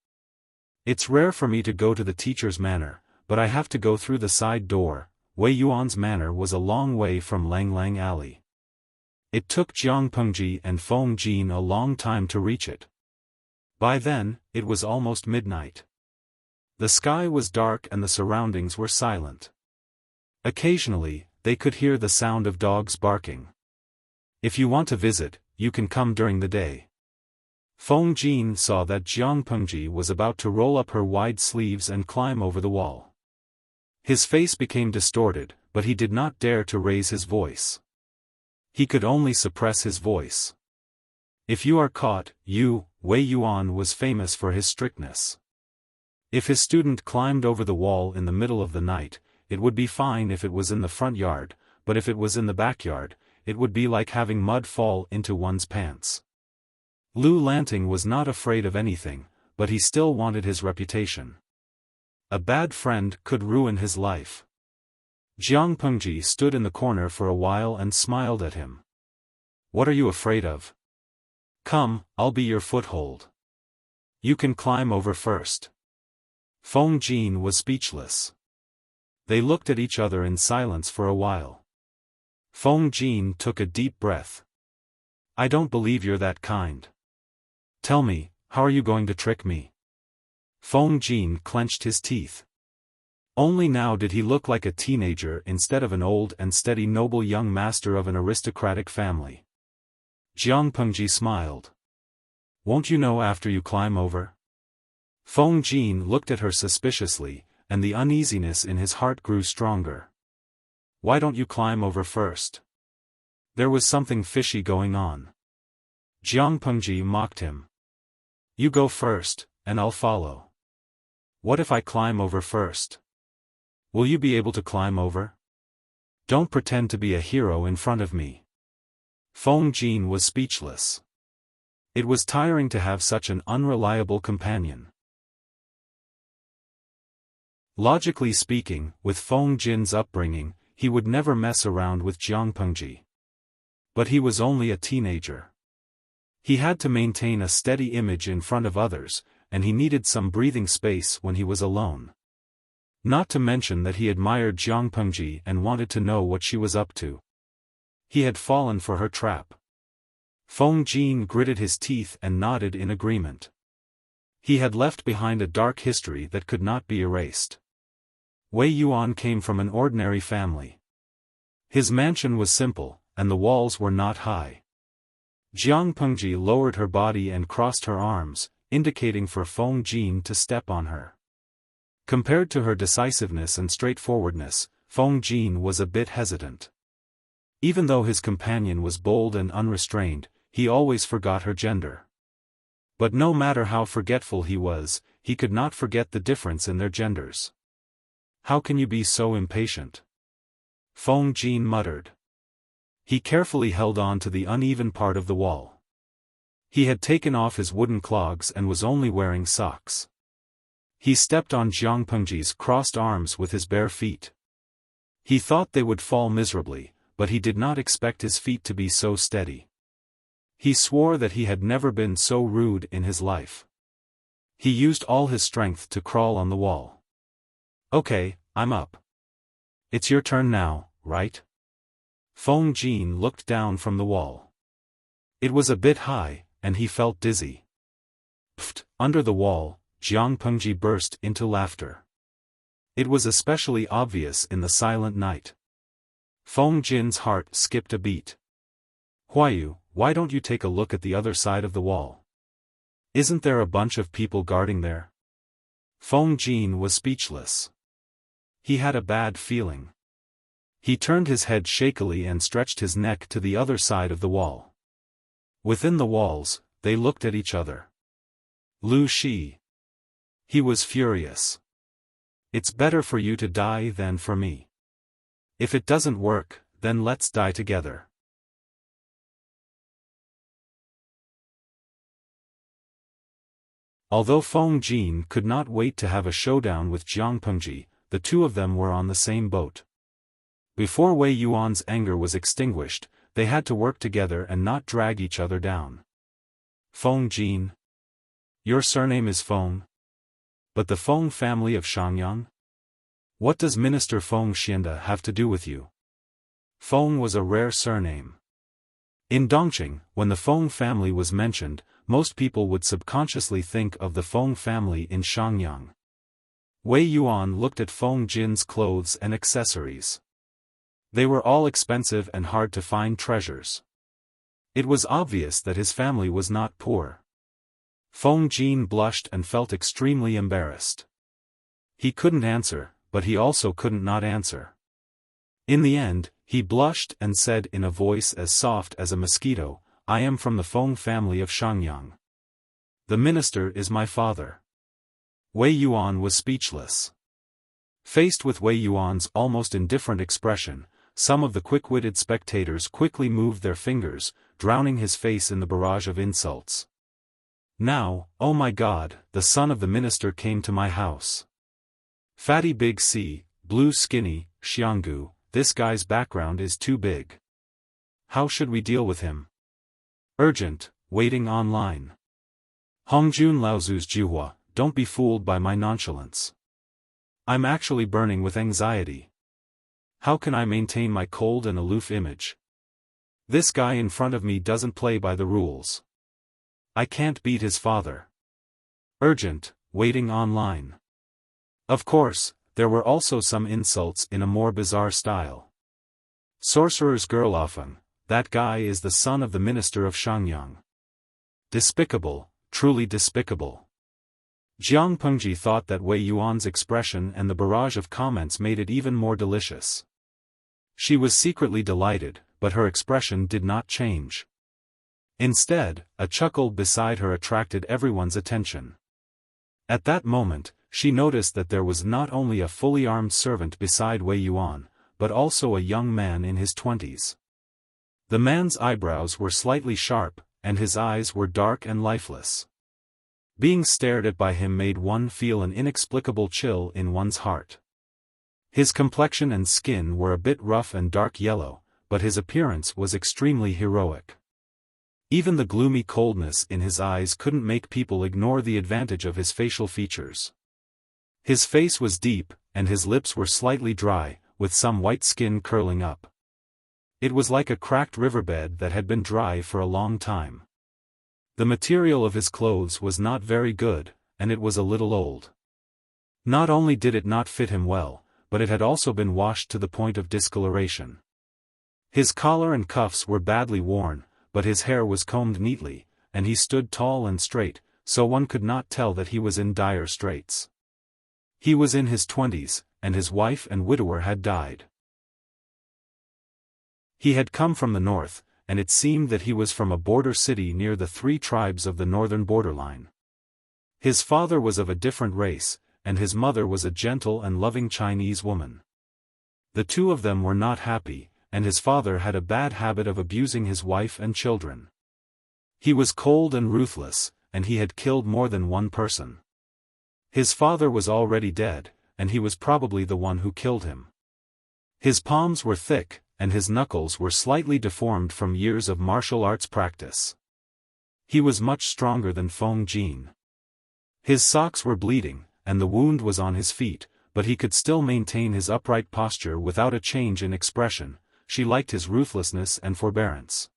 "It's rare for me to go to the teacher's manor, but I have to go through the side door." Wei Yuan's manor was a long way from Lang Lang Alley. It took Jiang Pengji and Feng Jin a long time to reach it. By then, it was almost midnight. The sky was dark and the surroundings were silent. Occasionally, they could hear the sound of dogs barking. "If you want to visit, you can come during the day." Feng Jin saw that Jiang Pengji was about to roll up her wide sleeves and climb over the wall. His face became distorted, but he did not dare to raise his voice. He could only suppress his voice. "If you are caught, Wei Yuan was famous for his strictness. If his student climbed over the wall in the middle of the night, it would be fine if it was in the front yard, but if it was in the backyard, it would be like having mud fall into one's pants." Lu Lanting was not afraid of anything, but he still wanted his reputation. A bad friend could ruin his life. Jiang Pengji stood in the corner for a while and smiled at him. "What are you afraid of? Come, I'll be your foothold. You can climb over first." Feng Jin was speechless. They looked at each other in silence for a while. Feng Jin took a deep breath. "I don't believe you're that kind. Tell me, how are you going to trick me?" Feng Jin clenched his teeth. Only now did he look like a teenager instead of an old and steady noble young master of an aristocratic family. Jiang Pengji smiled. "Won't you know after you climb over?" Feng Jin looked at her suspiciously, and the uneasiness in his heart grew stronger. "Why don't you climb over first?" There was something fishy going on. Jiang Pengji mocked him. "You go first, and I'll follow." "What if I climb over first? Will you be able to climb over? Don't pretend to be a hero in front of me." Feng Jin was speechless. It was tiring to have such an unreliable companion. Logically speaking, with Feng Jin's upbringing, he would never mess around with Jiang Pengji. But he was only a teenager. He had to maintain a steady image in front of others, and he needed some breathing space when he was alone. Not to mention that he admired Jiang Pengji and wanted to know what she was up to. He had fallen for her trap. Feng Jin gritted his teeth and nodded in agreement. He had left behind a dark history that could not be erased. Wei Yuan came from an ordinary family. His mansion was simple, and the walls were not high. Jiang Pengji lowered her body and crossed her arms, indicating for Feng Jin to step on her. Compared to her decisiveness and straightforwardness, Feng Jin was a bit hesitant. Even though his companion was bold and unrestrained, he always forgot her gender. But no matter how forgetful he was, he could not forget the difference in their genders. "How can you be so impatient?" Feng Jin muttered. He carefully held on to the uneven part of the wall. He had taken off his wooden clogs and was only wearing socks. He stepped on Jiang Pengji's crossed arms with his bare feet. He thought they would fall miserably, but he did not expect his feet to be so steady. He swore that he had never been so rude in his life. He used all his strength to crawl on the wall. "Okay, I'm up. It's your turn now, right?" Feng Jin looked down from the wall. It was a bit high, and he felt dizzy. Pfft! Under the wall, Jiang Pengji burst into laughter. It was especially obvious in the silent night. Feng Jin's heart skipped a beat. "Huayu, why don't you take a look at the other side of the wall? Isn't there a bunch of people guarding there?" Feng Jin was speechless. He had a bad feeling. He turned his head shakily and stretched his neck to the other side of the wall. Within the walls, they looked at each other. Lu Shi. He was furious. It's better for you to die than for me. If it doesn't work, then let's die together. Although Feng Jin could not wait to have a showdown with Jiang Pengji, the two of them were on the same boat. Before Wei Yuan's anger was extinguished, they had to work together and not drag each other down. Feng Jin. Your surname is Feng? But the Feng family of Shangyang? What does Minister Feng Xianda have to do with you? Feng was a rare surname. In Dongqing, when the Feng family was mentioned, most people would subconsciously think of the Feng family in Shangyang. Wei Yuan looked at Feng Jin's clothes and accessories. They were all expensive and hard to find treasures. It was obvious that his family was not poor. Feng Jin blushed and felt extremely embarrassed. He couldn't answer, but he also couldn't not answer. In the end, he blushed and said in a voice as soft as a mosquito, I am from the Feng family of Shangyang. The minister is my father. Wei Yuan was speechless. Faced with Wei Yuan's almost indifferent expression, some of the quick-witted spectators quickly moved their fingers, drowning his face in the barrage of insults. Now, oh my God, the son of the minister came to my house. Fatty Big C, blue skinny, Xianggu, this guy's background is too big. How should we deal with him? Urgent, waiting online. Hongjun Laozu's Juhua, don't be fooled by my nonchalance. I'm actually burning with anxiety. How can I maintain my cold and aloof image? This guy in front of me doesn't play by the rules. I can't beat his father. Urgent, waiting online. Of course, there were also some insults in a more bizarre style. Sorcerer's girl Xiaofan, that guy is the son of the minister of Shangyang. Despicable, truly despicable. Jiang Pengji thought that Wei Yuan's expression and the barrage of comments made it even more delicious. She was secretly delighted, but her expression did not change. Instead, a chuckle beside her attracted everyone's attention. At that moment, she noticed that there was not only a fully armed servant beside Wei Yuan, but also a young man in his 20s. The man's eyebrows were slightly sharp, and his eyes were dark and lifeless. Being stared at by him made one feel an inexplicable chill in one's heart. His complexion and skin were a bit rough and dark yellow, but his appearance was extremely heroic. Even the gloomy coldness in his eyes couldn't make people ignore the advantage of his facial features. His face was deep, and his lips were slightly dry, with some white skin curling up. It was like a cracked riverbed that had been dry for a long time. The material of his clothes was not very good, and it was a little old. Not only did it not fit him well, but it had also been washed to the point of discoloration. His collar and cuffs were badly worn, but his hair was combed neatly, and he stood tall and straight, so one could not tell that he was in dire straits. He was in his 20s, and his wife and widower had died. He had come from the north, and it seemed that he was from a border city near the 3 tribes of the northern borderline. His father was of a different race, and his mother was a gentle and loving Chinese woman. The two of them were not happy, and his father had a bad habit of abusing his wife and children. He was cold and ruthless, and he had killed more than one person. His father was already dead, and he was probably the one who killed him. His palms were thick, and his knuckles were slightly deformed from years of martial arts practice. He was much stronger than Feng Jin. His socks were bleeding, and the wound was on his feet, but he could still maintain his upright posture without a change in expression. She liked his ruthlessness and forbearance.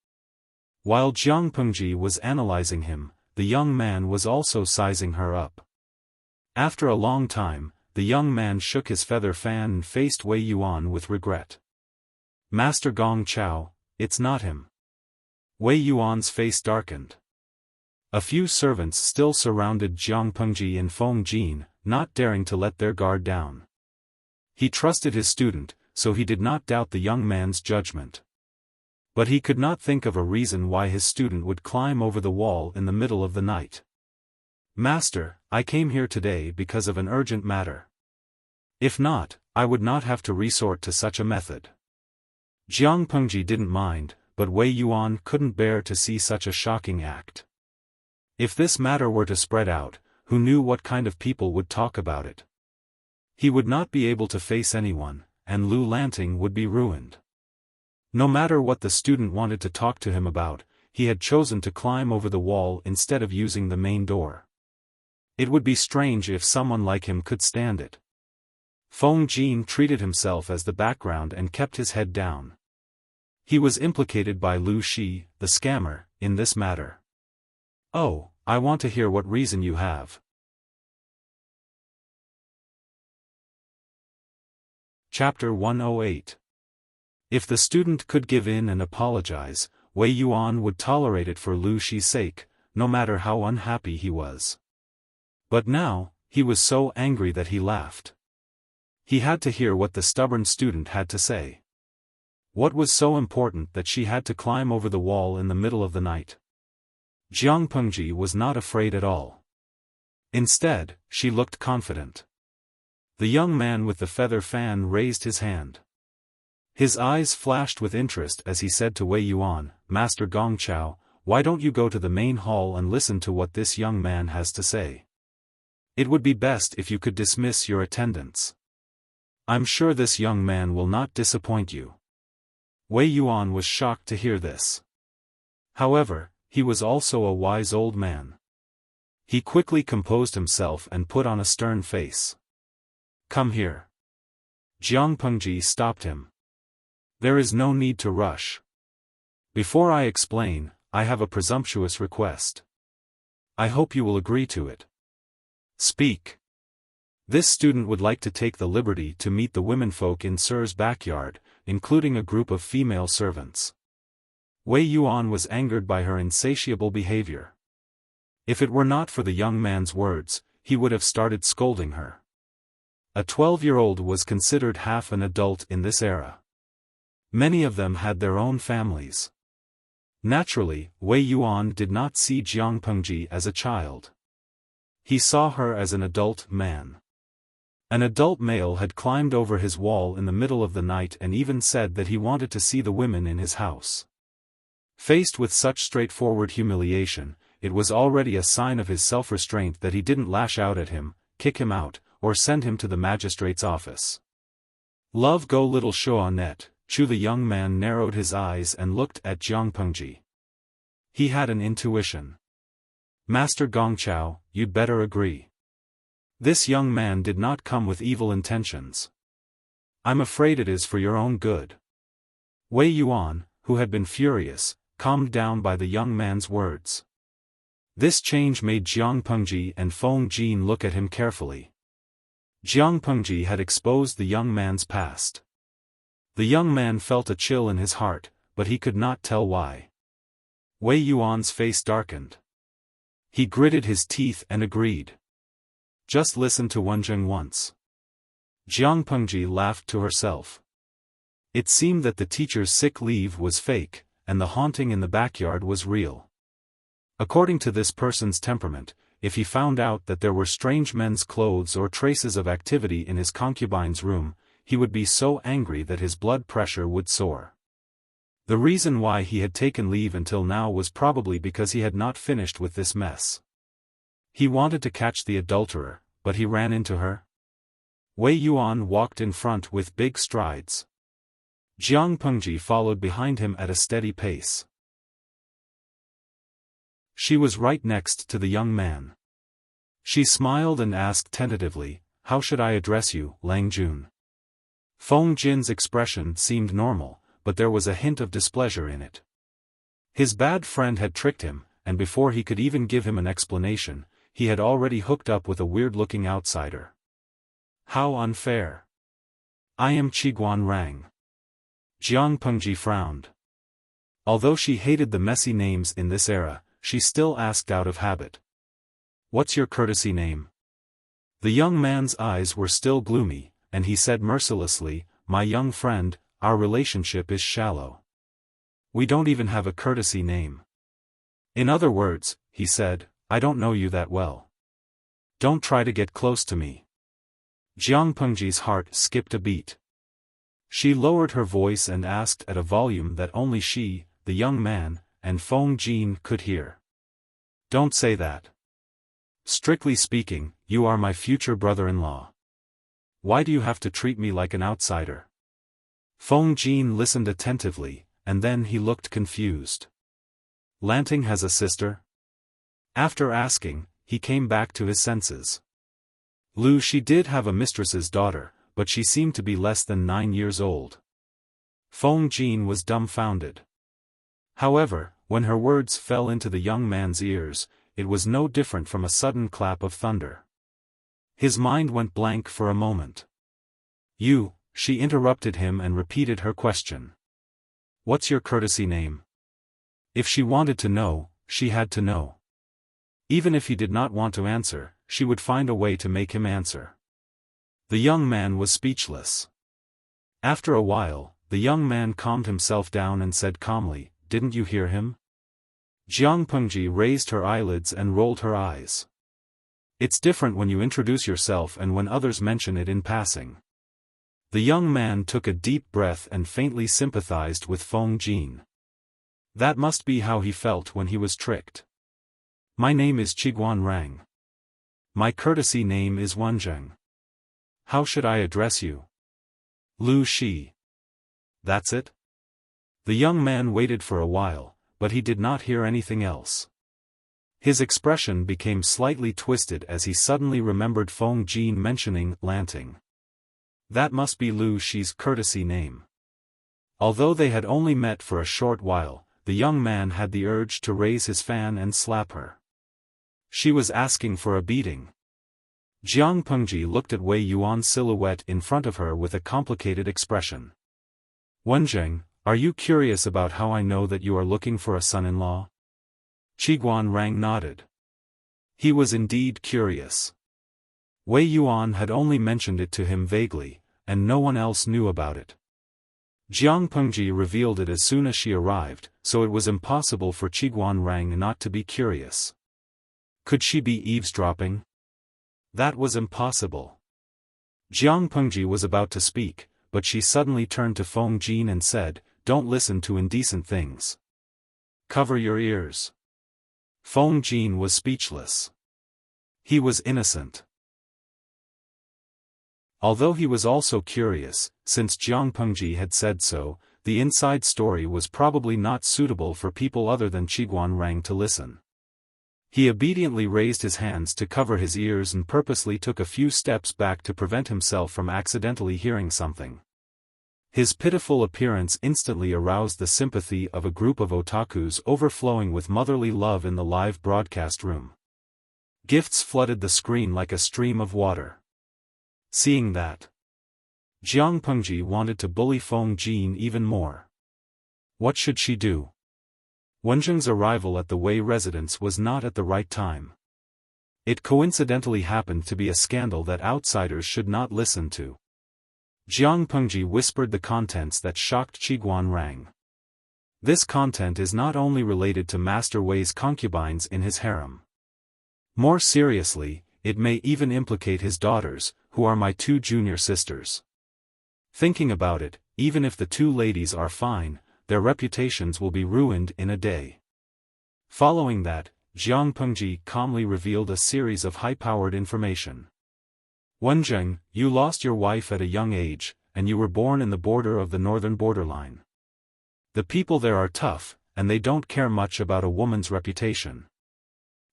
While Jiang Pengji was analyzing him, the young man was also sizing her up. After a long time, the young man shook his feather fan and faced Wei Yuan with regret. Master Gong Chao, it's not him. Wei Yuan's face darkened. A few servants still surrounded Jiang Pengji and Feng Jin, not daring to let their guard down. He trusted his student, so he did not doubt the young man's judgment. But he could not think of a reason why his student would climb over the wall in the middle of the night. Master, I came here today because of an urgent matter. If not, I would not have to resort to such a method. Jiang Pengji didn't mind, but Wei Yuan couldn't bear to see such a shocking act. If this matter were to spread out, who knew what kind of people would talk about it? He would not be able to face anyone, and Lu Lanting would be ruined. No matter what the student wanted to talk to him about, he had chosen to climb over the wall instead of using the main door. It would be strange if someone like him could stand it. Feng Jin treated himself as the background and kept his head down. He was implicated by Lu Shi, the scammer, in this matter. Oh, I want to hear what reason you have. Chapter 108. If the student could give in and apologize, Wei Yuan would tolerate it for Lu Shi's sake, no matter how unhappy he was. But now, he was so angry that he laughed. He had to hear what the stubborn student had to say. What was so important that she had to climb over the wall in the middle of the night? Jiang Pengji was not afraid at all. Instead, she looked confident. The young man with the feather fan raised his hand. His eyes flashed with interest as he said to Wei Yuan, "Master Gongqiao, why don't you go to the main hall and listen to what this young man has to say? It would be best if you could dismiss your attendants. I'm sure this young man will not disappoint you." Wei Yuan was shocked to hear this. However, he was also a wise old man. He quickly composed himself and put on a stern face. "Come here." Jiang Pengji stopped him. "There is no need to rush. Before I explain, I have a presumptuous request. I hope you will agree to it." "Speak." This student would like to take the liberty to meet the womenfolk in Sir's backyard, including a group of female servants. Wei Yuan was angered by her insatiable behavior. If it were not for the young man's words, he would have started scolding her. A 12-year-old was considered half an adult in this era. Many of them had their own families. Naturally, Wei Yuan did not see Jiang Pengji as a child. He saw her as an adult man. An adult male had climbed over his wall in the middle of the night and even said that he wanted to see the women in his house. Faced with such straightforward humiliation, it was already a sign of his self-restraint that he didn't lash out at him, kick him out, or send him to the magistrate's office. "Love go little Xiaofan." The young man narrowed his eyes and looked at Jiang Pengji. He had an intuition. "Master Gongqiao, you'd better agree." This young man did not come with evil intentions. "I'm afraid it is for your own good." Wei Yuan, who had been furious, calmed down by the young man's words. This change made Jiang Pengji and Feng Jin look at him carefully. Jiang Pengji had exposed the young man's past. The young man felt a chill in his heart, but he could not tell why. Wei Yuan's face darkened. He gritted his teeth and agreed. "Just listen to Wenjing once." Jiang Pengji laughed to herself. It seemed that the teacher's sick leave was fake, and the haunting in the backyard was real. According to this person's temperament, if he found out that there were strange men's clothes or traces of activity in his concubine's room, he would be so angry that his blood pressure would soar. The reason why he had taken leave until now was probably because he had not finished with this mess. He wanted to catch the adulterer, but he ran into her. Wei Yuan walked in front with big strides. Jiang Pengji followed behind him at a steady pace. She was right next to the young man. She smiled and asked tentatively, "How should I address you, Lang Jun?" Feng Jin's expression seemed normal, but there was a hint of displeasure in it. His bad friend had tricked him, and before he could even give him an explanation, he had already hooked up with a weird-looking outsider. How unfair. "I am Qiguan Rang." Jiang Pengji frowned. Although she hated the messy names in this era, she still asked out of habit. "What's your courtesy name?" The young man's eyes were still gloomy, and he said mercilessly, "My young friend, our relationship is shallow. We don't even have a courtesy name. In other words," he said, "I don't know you that well. Don't try to get close to me." Jiang Pengji's heart skipped a beat. She lowered her voice and asked at a volume that only she, the young man, and Feng Jin could hear. Don't say that. Strictly speaking, you are my future brother-in-law. Why do you have to treat me like an outsider? Feng Jin listened attentively, and then he looked confused. Lanting has a sister? After asking, he came back to his senses. Lu, she did have a mistress's daughter, but she seemed to be less than 9 years old. Feng Jin was dumbfounded. However, when her words fell into the young man's ears, it was no different from a sudden clap of thunder. His mind went blank for a moment. You, she interrupted him and repeated her question. What's your courtesy name? If she wanted to know, she had to know. Even if he did not want to answer, she would find a way to make him answer. The young man was speechless. After a while, the young man calmed himself down and said calmly, Didn't you hear him? Jiang Pengji raised her eyelids and rolled her eyes. It's different when you introduce yourself and when others mention it in passing. The young man took a deep breath and faintly sympathized with Feng Jin. That must be how he felt when he was tricked. My name is Qiguan Rang. My courtesy name is Wenzheng. How should I address you? Lu Shi. That's it? The young man waited for a while, but he did not hear anything else. His expression became slightly twisted as he suddenly remembered Feng Jin mentioning Lanting. That must be Lu Shi's courtesy name. Although they had only met for a short while, the young man had the urge to raise his fan and slap her. She was asking for a beating. Jiang Pengji looked at Wei Yuan's silhouette in front of her with a complicated expression. Wenzheng, are you curious about how I know that you are looking for a son-in-law? Qiguan Rang nodded. He was indeed curious. Wei Yuan had only mentioned it to him vaguely, and no one else knew about it. Jiang Pengji revealed it as soon as she arrived, so it was impossible for Qiguan Rang not to be curious. Could she be eavesdropping? That was impossible. Jiang Pengji was about to speak, but she suddenly turned to Feng Jin and said, Don't listen to indecent things. Cover your ears. Feng Jin was speechless. He was innocent. Although he was also curious, since Jiang Pengji had said so, the inside story was probably not suitable for people other than Qiguan Rang to listen. He obediently raised his hands to cover his ears and purposely took a few steps back to prevent himself from accidentally hearing something. His pitiful appearance instantly aroused the sympathy of a group of otakus overflowing with motherly love in the live broadcast room. Gifts flooded the screen like a stream of water. Seeing that, Jiang Pengji wanted to bully Feng Jin even more. What should she do? Wenzheng's arrival at the Wei residence was not at the right time. It coincidentally happened to be a scandal that outsiders should not listen to. Jiang Pengji whispered the contents that shocked Qiguan Rang. This content is not only related to Master Wei's concubines in his harem. More seriously, it may even implicate his daughters, who are my 2 junior sisters. Thinking about it, even if the 2 ladies are fine, their reputations will be ruined in a day. Following that, Jiang Pengji calmly revealed a series of high-powered information. Wenzheng, you lost your wife at a young age, and you were born in the border of the northern borderline. The people there are tough, and they don't care much about a woman's reputation.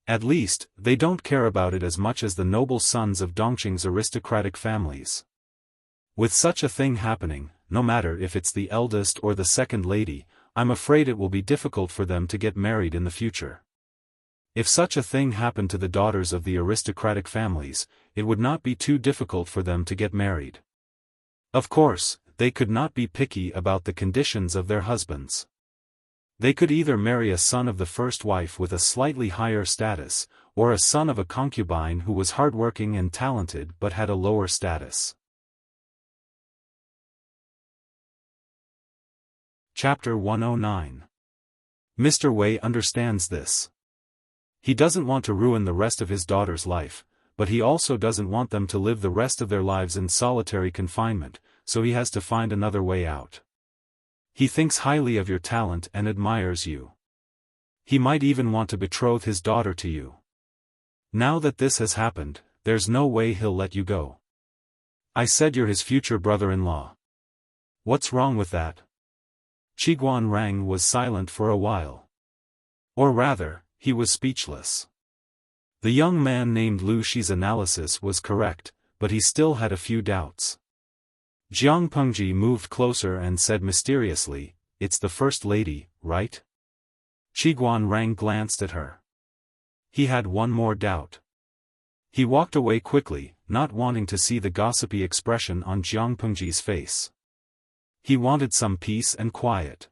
At least, they don't care about it as much as the noble sons of Dongqing's aristocratic families. With such a thing happening, no matter if it's the eldest or the second lady, I'm afraid it will be difficult for them to get married in the future. If such a thing happened to the daughters of the aristocratic families, it would not be too difficult for them to get married. Of course, they could not be picky about the conditions of their husbands. They could either marry a son of the first wife with a slightly higher status, or a son of a concubine who was hardworking and talented but had a lower status. Chapter 109. Mr. Wei understands this. He doesn't want to ruin the rest of his daughter's life, but he also doesn't want them to live the rest of their lives in solitary confinement, so he has to find another way out. He thinks highly of your talent and admires you. He might even want to betroth his daughter to you. Now that this has happened, there's no way he'll let you go. I said you're his future brother-in-law. What's wrong with that? Qiguan Rang was silent for a while. Or rather, he was speechless. The young man named Lu Shi's analysis was correct, but he still had a few doubts. Jiang Pengji moved closer and said mysteriously, "It's the First Lady, right?" Qiguan Rang glanced at her. He had one more doubt. He walked away quickly, not wanting to see the gossipy expression on Jiang Pengji's face. He wanted some peace and quiet.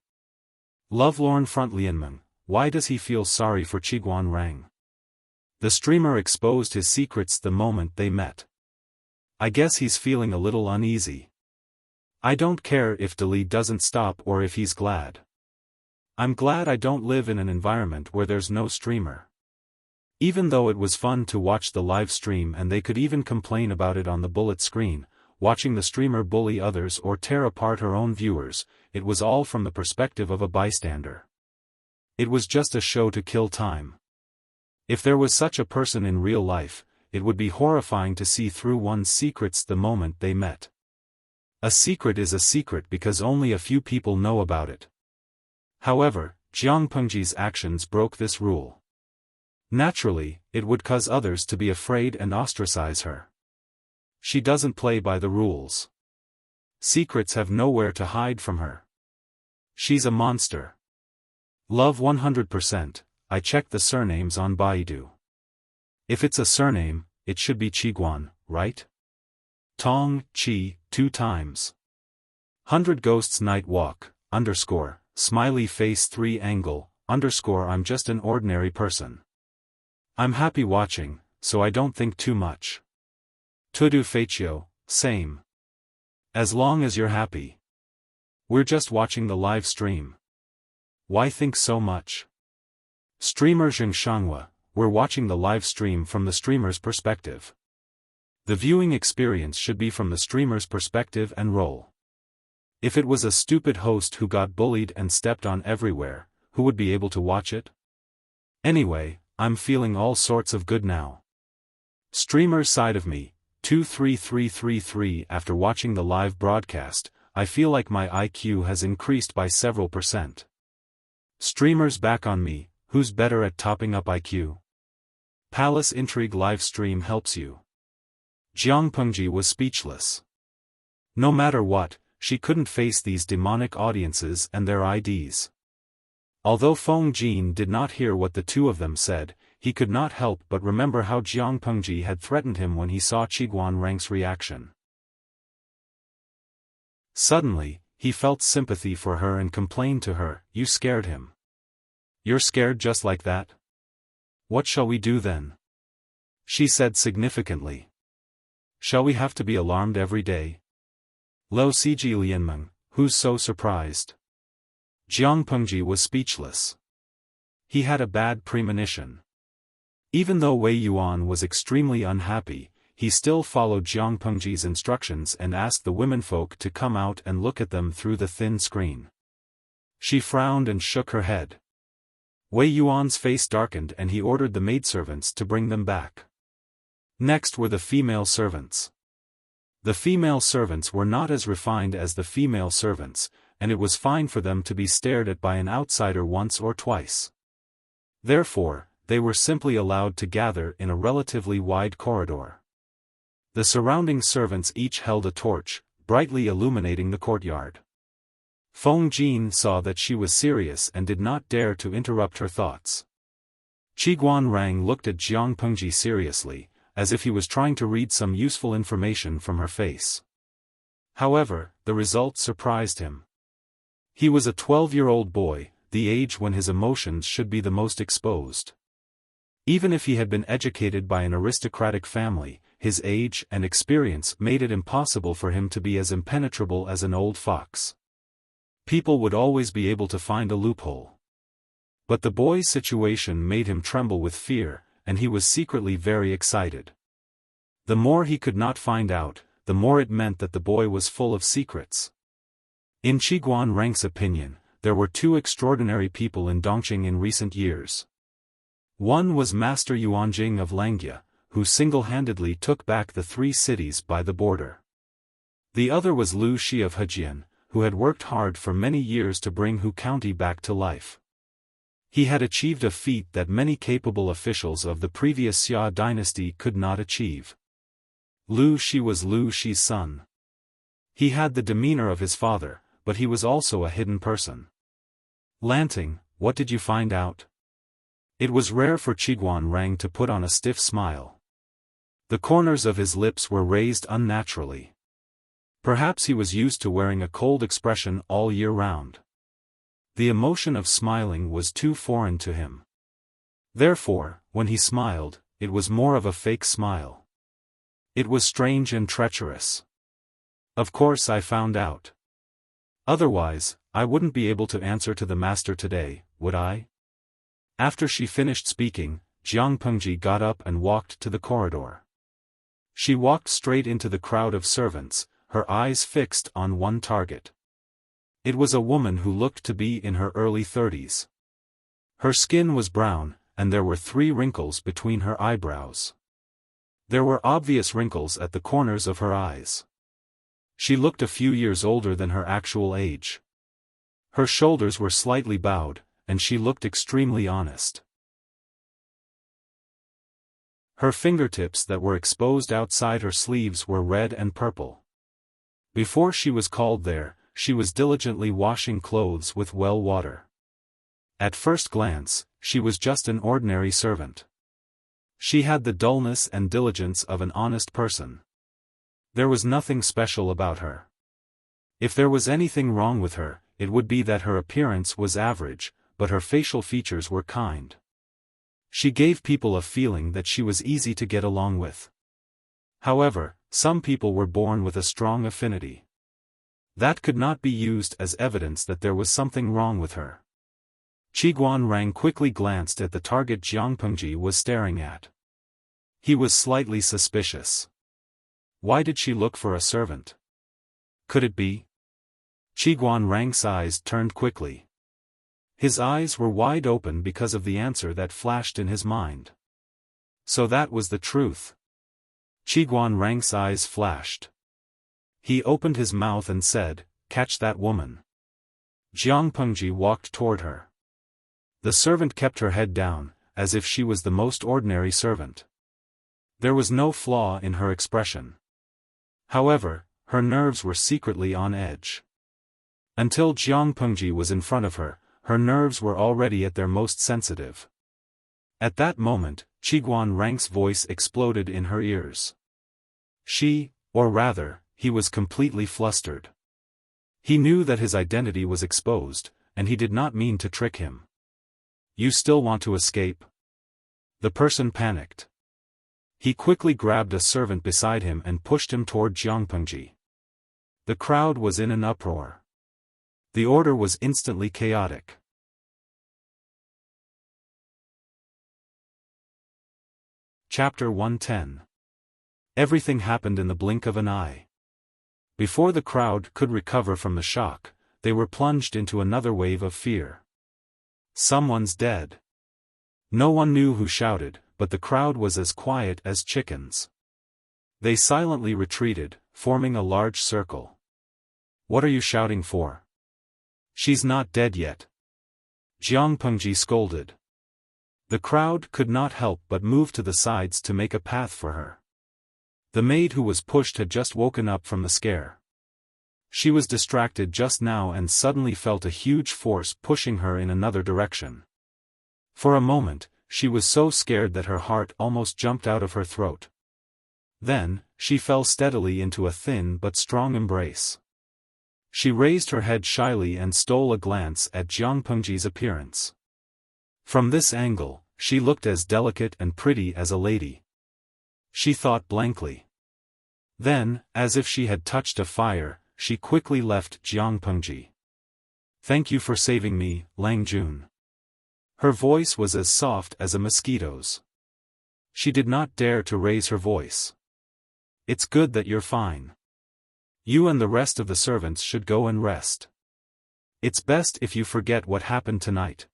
Lovelorn Front Lianmeng, why does he feel sorry for Qiguan Rang? The streamer exposed his secrets the moment they met. I guess he's feeling a little uneasy. I don't care if Dali doesn't stop or if he's glad. I'm glad I don't live in an environment where there's no streamer. Even though it was fun to watch the live stream and they could even complain about it on the bullet screen, watching the streamer bully others or tear apart her own viewers, it was all from the perspective of a bystander. It was just a show to kill time. If there was such a person in real life, it would be horrifying to see through one's secrets the moment they met. A secret is a secret because only a few people know about it. However, Jiang Pengji's actions broke this rule. Naturally, it would cause others to be afraid and ostracize her. She doesn't play by the rules. Secrets have nowhere to hide from her. She's a monster. Love 100%, I checked the surnames on Baidu. If it's a surname, it should be Qiguan, right? Tong, Qi, 2 times. 100 Ghosts Night Walk, _ smiley face 3 angle, _ I'm just an ordinary person. I'm happy watching, so I don't think too much. Tudu Feichio, same. As long as you're happy. We're just watching the live stream. Why think so much? Streamer Zheng Shanghua, we're watching the live stream from the streamer's perspective. The viewing experience should be from the streamer's perspective and role. If it was a stupid host who got bullied and stepped on everywhere, who would be able to watch it? Anyway, I'm feeling all sorts of good now. Streamer side of me, 23333. After watching the live broadcast, I feel like my IQ has increased by several %. Streamers back on me, who's better at topping up IQ? Palace Intrigue live stream helps you. Jiang Pengji was speechless. No matter what, she couldn't face these demonic audiences and their IDs. Although Feng Jin did not hear what the two of them said, he could not help but remember how Jiang Pengji had threatened him when he saw Qiguan Rang's reaction. Suddenly, he felt sympathy for her and complained to her, "You scared him. You're scared just like that? What shall we do then?" She said significantly. "Shall we have to be alarmed every day?" Lo Siji Lianmeng, who's so surprised? Jiang Pengji was speechless. He had a bad premonition. Even though Wei Yuan was extremely unhappy, he still followed Jiang Pengji's instructions and asked the womenfolk to come out and look at them through the thin screen. She frowned and shook her head. Wei Yuan's face darkened and he ordered the maidservants to bring them back. Next were the female servants. The female servants were not as refined as the female servants, and it was fine for them to be stared at by an outsider once or twice. Therefore, they were simply allowed to gather in a relatively wide corridor. The surrounding servants each held a torch, brightly illuminating the courtyard. Feng Jin saw that she was serious and did not dare to interrupt her thoughts. Qiguan Rang looked at Jiang Pengji seriously, as if he was trying to read some useful information from her face. However, the result surprised him. He was a 12-year-old boy, the age when his emotions should be the most exposed. Even if he had been educated by an aristocratic family, his age and experience made it impossible for him to be as impenetrable as an old fox. People would always be able to find a loophole. But the boy's situation made him tremble with fear, and he was secretly very excited. The more he could not find out, the more it meant that the boy was full of secrets. In Qiguan Rang's opinion, there were two extraordinary people in Dongqing in recent years. One was Master Yuanjing of Langjia, who single-handedly took back the 3 cities by the border. The other was Lu Shi of Hejian, who had worked hard for many years to bring Hu County back to life. He had achieved a feat that many capable officials of the previous Xia dynasty could not achieve. Lu Shi was Lu Shi's son. He had the demeanor of his father, but he was also a hidden person. Lanting, what did you find out? It was rare for Qiguan Rang to put on a stiff smile. The corners of his lips were raised unnaturally. Perhaps he was used to wearing a cold expression all year round. The emotion of smiling was too foreign to him. Therefore, when he smiled, it was more of a fake smile. It was strange and treacherous. Of course I found out. Otherwise, I wouldn't be able to answer to the master today, would I? After she finished speaking, Jiang Pengji got up and walked to the corridor. She walked straight into the crowd of servants, her eyes fixed on one target. It was a woman who looked to be in her early 30s. Her skin was brown, and there were 3 wrinkles between her eyebrows. There were obvious wrinkles at the corners of her eyes. She looked a few years older than her actual age. Her shoulders were slightly bowed, and she looked extremely honest. Her fingertips that were exposed outside her sleeves were red and purple. Before she was called there, she was diligently washing clothes with well water. At first glance, she was just an ordinary servant. She had the dullness and diligence of an honest person. There was nothing special about her. If there was anything wrong with her, it would be that her appearance was average, but her facial features were kind. She gave people a feeling that she was easy to get along with. However, some people were born with a strong affinity. That could not be used as evidence that there was something wrong with her. Qiguan Rang quickly glanced at the target Jiang Pengji was staring at. He was slightly suspicious. Why did she look for a servant? Could it be? Qiguan Rang's eyes turned quickly. His eyes were wide open because of the answer that flashed in his mind. So that was the truth. Qiguan Rang's eyes flashed. He opened his mouth and said, "Catch that woman." Jiang Pengji walked toward her. The servant kept her head down, as if she was the most ordinary servant. There was no flaw in her expression. However, her nerves were secretly on edge. Until Jiang Pengji was in front of her, her nerves were already at their most sensitive. At that moment, Qiguan Rang's voice exploded in her ears. Or rather, he was completely flustered. He knew that his identity was exposed, and he did not mean to trick him. "You still want to escape?" The person panicked. He quickly grabbed a servant beside him and pushed him toward Jiang Pengji. The crowd was in an uproar. The order was instantly chaotic. Chapter 110. Everything happened in the blink of an eye. Before the crowd could recover from the shock, they were plunged into another wave of fear. Someone's dead. No one knew who shouted, but the crowd was as quiet as chickens. They silently retreated, forming a large circle. "What are you shouting for? She's not dead yet," Jiang Pengji scolded. The crowd could not help but move to the sides to make a path for her. The maid who was pushed had just woken up from the scare. She was distracted just now and suddenly felt a huge force pushing her in another direction. For a moment, she was so scared that her heart almost jumped out of her throat. Then, she fell steadily into a thin but strong embrace. She raised her head shyly and stole a glance at Jiang Pengji's appearance. From this angle, she looked as delicate and pretty as a lady. She thought blankly. Then, as if she had touched a fire, she quickly left Jiang Pengji. "Thank you for saving me, Lang Jun." Her voice was as soft as a mosquito's. She did not dare to raise her voice. It's good that you're fine. You and the rest of the servants should go and rest. It's best if you forget what happened tonight.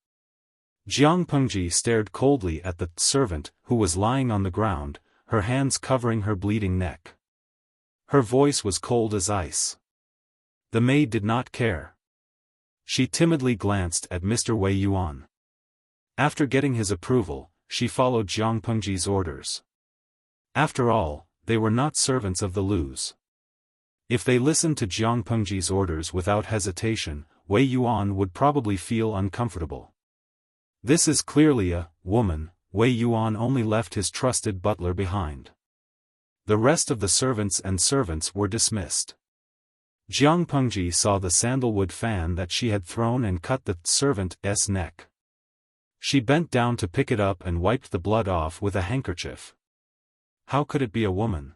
Jiang Pengji stared coldly at the servant who was lying on the ground, her hands covering her bleeding neck. Her voice was cold as ice. The maid did not care. She timidly glanced at Mr. Wei Yuan. After getting his approval, she followed Jiang Pengji's orders. After all, they were not servants of the Lu's. If they listened to Jiang Pengji's orders without hesitation, Wei Yuan would probably feel uncomfortable. This is clearly a woman. Wei Yuan only left his trusted butler behind. The rest of the servants were dismissed. Jiang Pengji saw the sandalwood fan that she had thrown and cut the servant's neck. She bent down to pick it up and wiped the blood off with a handkerchief. How could it be a woman?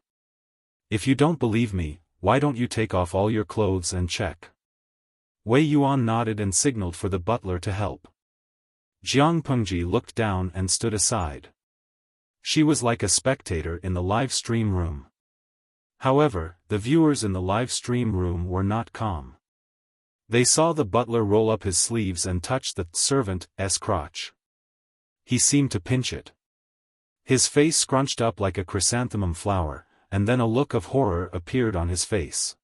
If you don't believe me, why don't you take off all your clothes and check? Wei Yuan nodded and signaled for the butler to help. Jiang Pengji looked down and stood aside. She was like a spectator in the live stream room. However, the viewers in the live stream room were not calm. They saw the butler roll up his sleeves and touch the servant's crotch. He seemed to pinch it. His face scrunched up like a chrysanthemum flower, and then a look of horror appeared on his face.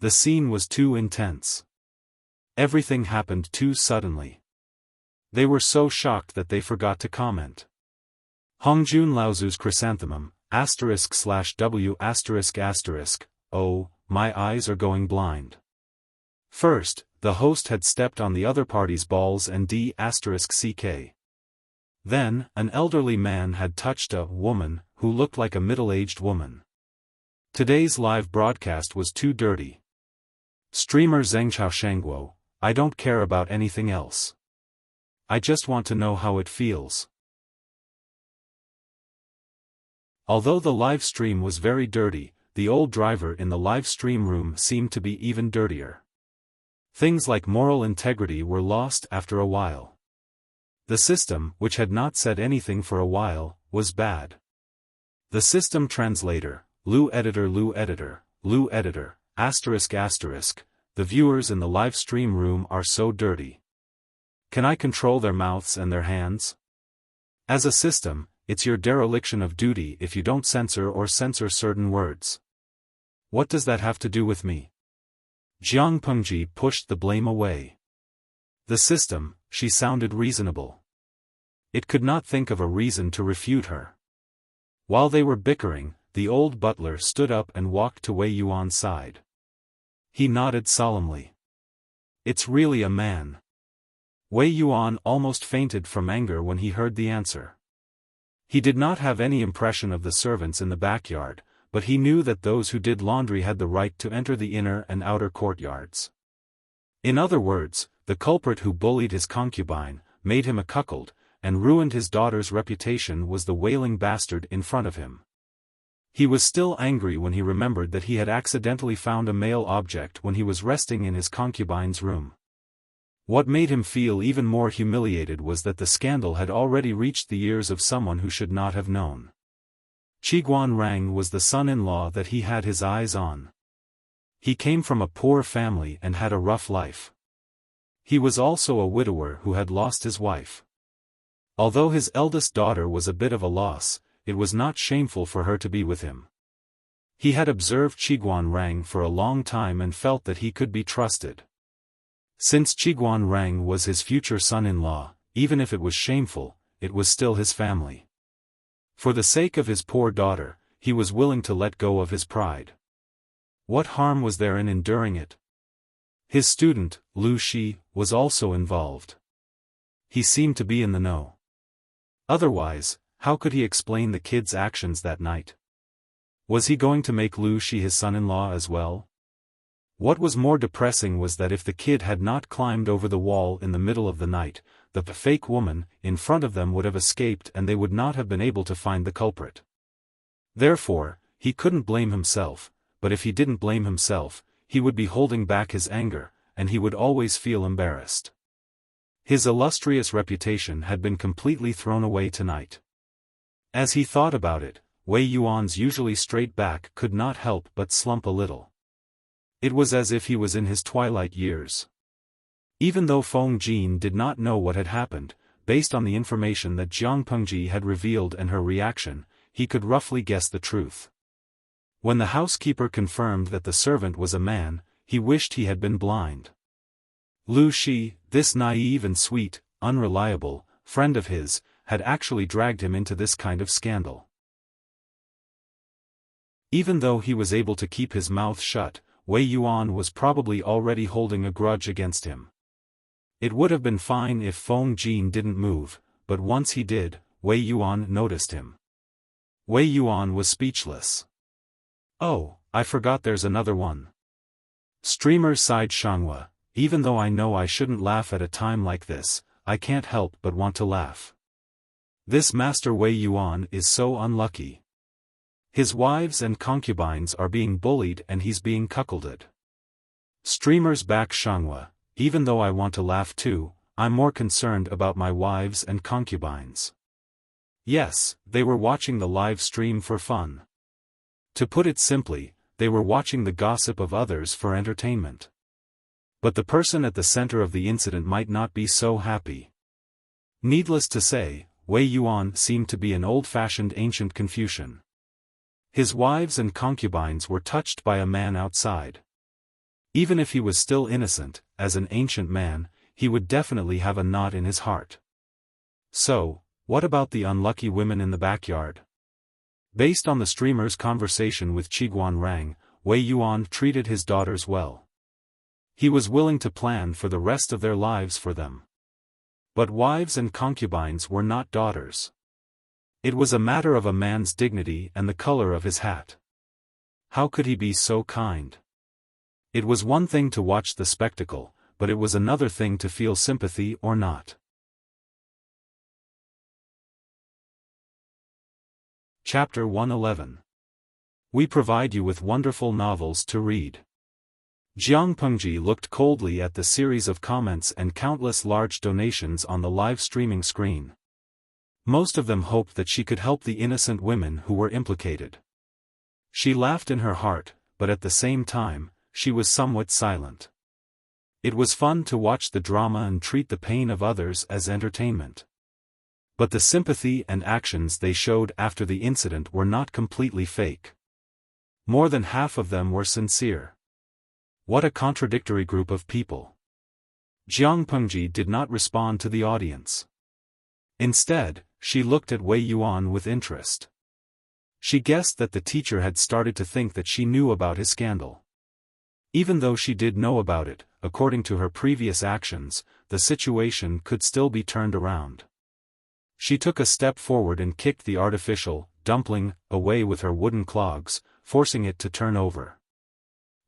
The scene was too intense. Everything happened too suddenly. They were so shocked that they forgot to comment. Hongjun Laozu's chrysanthemum, */w***, oh, my eyes are going blind. First, the host had stepped on the other party's balls and **ck. Then, an elderly man had touched a woman who looked like a middle-aged woman. Today's live broadcast was too dirty. Streamer Zhengchao Shangguo, I don't care about anything else. I just want to know how it feels. Although the live stream was very dirty, the old driver in the live stream room seemed to be even dirtier. Things like moral integrity were lost after a while. The system, which had not said anything for a while, was bad. The system translator, Lu editor, ***, the viewers in the live stream room are so dirty. Can I control their mouths and their hands? As a system, it's your dereliction of duty if you don't censor certain words. What does that have to do with me? Jiang Pengji pushed the blame away. The system, she sounded reasonable. It could not think of a reason to refute her. While they were bickering, the old butler stood up and walked to Wei Yuan's side. He nodded solemnly. It's really a man. Wei Yuan almost fainted from anger when he heard the answer. He did not have any impression of the servants in the backyard, but he knew that those who did laundry had the right to enter the inner and outer courtyards. In other words, the culprit who bullied his concubine, made him a cuckold, and ruined his daughter's reputation was the wailing bastard in front of him. He was still angry when he remembered that he had accidentally found a male object when he was resting in his concubine's room. What made him feel even more humiliated was that the scandal had already reached the ears of someone who should not have known. Qiguan Rang was the son-in-law that he had his eyes on. He came from a poor family and had a rough life. He was also a widower who had lost his wife. Although his eldest daughter was a bit of a loss, it was not shameful for her to be with him. He had observed Qiguan Rang for a long time and felt that he could be trusted. Since Qiguan Rang was his future son-in-law, even if it was shameful, it was still his family. For the sake of his poor daughter, he was willing to let go of his pride. What harm was there in enduring it? His student, Lu Shi, was also involved. He seemed to be in the know. Otherwise, how could he explain the kid's actions that night? Was he going to make Lu Shi his son-in-law as well? What was more depressing was that if the kid had not climbed over the wall in the middle of the night, the fake woman in front of them would have escaped and they would not have been able to find the culprit. Therefore, he couldn't blame himself, but if he didn't blame himself, he would be holding back his anger, and he would always feel embarrassed. His illustrious reputation had been completely thrown away tonight. As he thought about it, Wei Yuan's usually straight back could not help but slump a little. It was as if he was in his twilight years. Even though Feng Jin did not know what had happened, based on the information that Jiang Pengji had revealed and her reaction, he could roughly guess the truth. When the housekeeper confirmed that the servant was a man, he wished he had been blind. Lu Shi, this naive and sweet, unreliable, friend of his, had actually dragged him into this kind of scandal. Even though he was able to keep his mouth shut, Wei Yuan was probably already holding a grudge against him. It would have been fine if Feng Jin didn't move, but once he did, Wei Yuan noticed him. Wei Yuan was speechless. "Oh, I forgot there's another one." Streamer sighed Shanghua, "Even though I know I shouldn't laugh at a time like this, I can't help but want to laugh. This Master Wei Yuan is so unlucky. His wives and concubines are being bullied and he's being cuckolded." Streamer's back Shanghua, "Even though I want to laugh too, I'm more concerned about my wives and concubines." Yes, they were watching the live stream for fun. To put it simply, they were watching the gossip of others for entertainment. But the person at the center of the incident might not be so happy. Needless to say, Wei Yuan seemed to be an old-fashioned ancient Confucian. His wives and concubines were touched by a man outside. Even if he was still innocent, as an ancient man, he would definitely have a knot in his heart. So, what about the unlucky women in the backyard? Based on the streamer's conversation with Qiguan Rang, Wei Yuan treated his daughters well. He was willing to plan for the rest of their lives for them. But wives and concubines were not daughters. It was a matter of a man's dignity and the color of his hat. How could he be so kind? It was one thing to watch the spectacle, but it was another thing to feel sympathy or not. Chapter 111. We provide you with wonderful novels to read. Jiang Pengji looked coldly at the series of comments and countless large donations on the live streaming screen. Most of them hoped that she could help the innocent women who were implicated. She laughed in her heart, but at the same time, she was somewhat silent. It was fun to watch the drama and treat the pain of others as entertainment. But the sympathy and actions they showed after the incident were not completely fake. More than half of them were sincere. What a contradictory group of people. Jiang Pengji did not respond to the audience. Instead, she looked at Wei Yuan with interest. She guessed that the teacher had started to think that she knew about his scandal. Even though she did know about it, according to her previous actions, the situation could still be turned around. She took a step forward and kicked the artificial dumpling away with her wooden clogs, forcing it to turn over.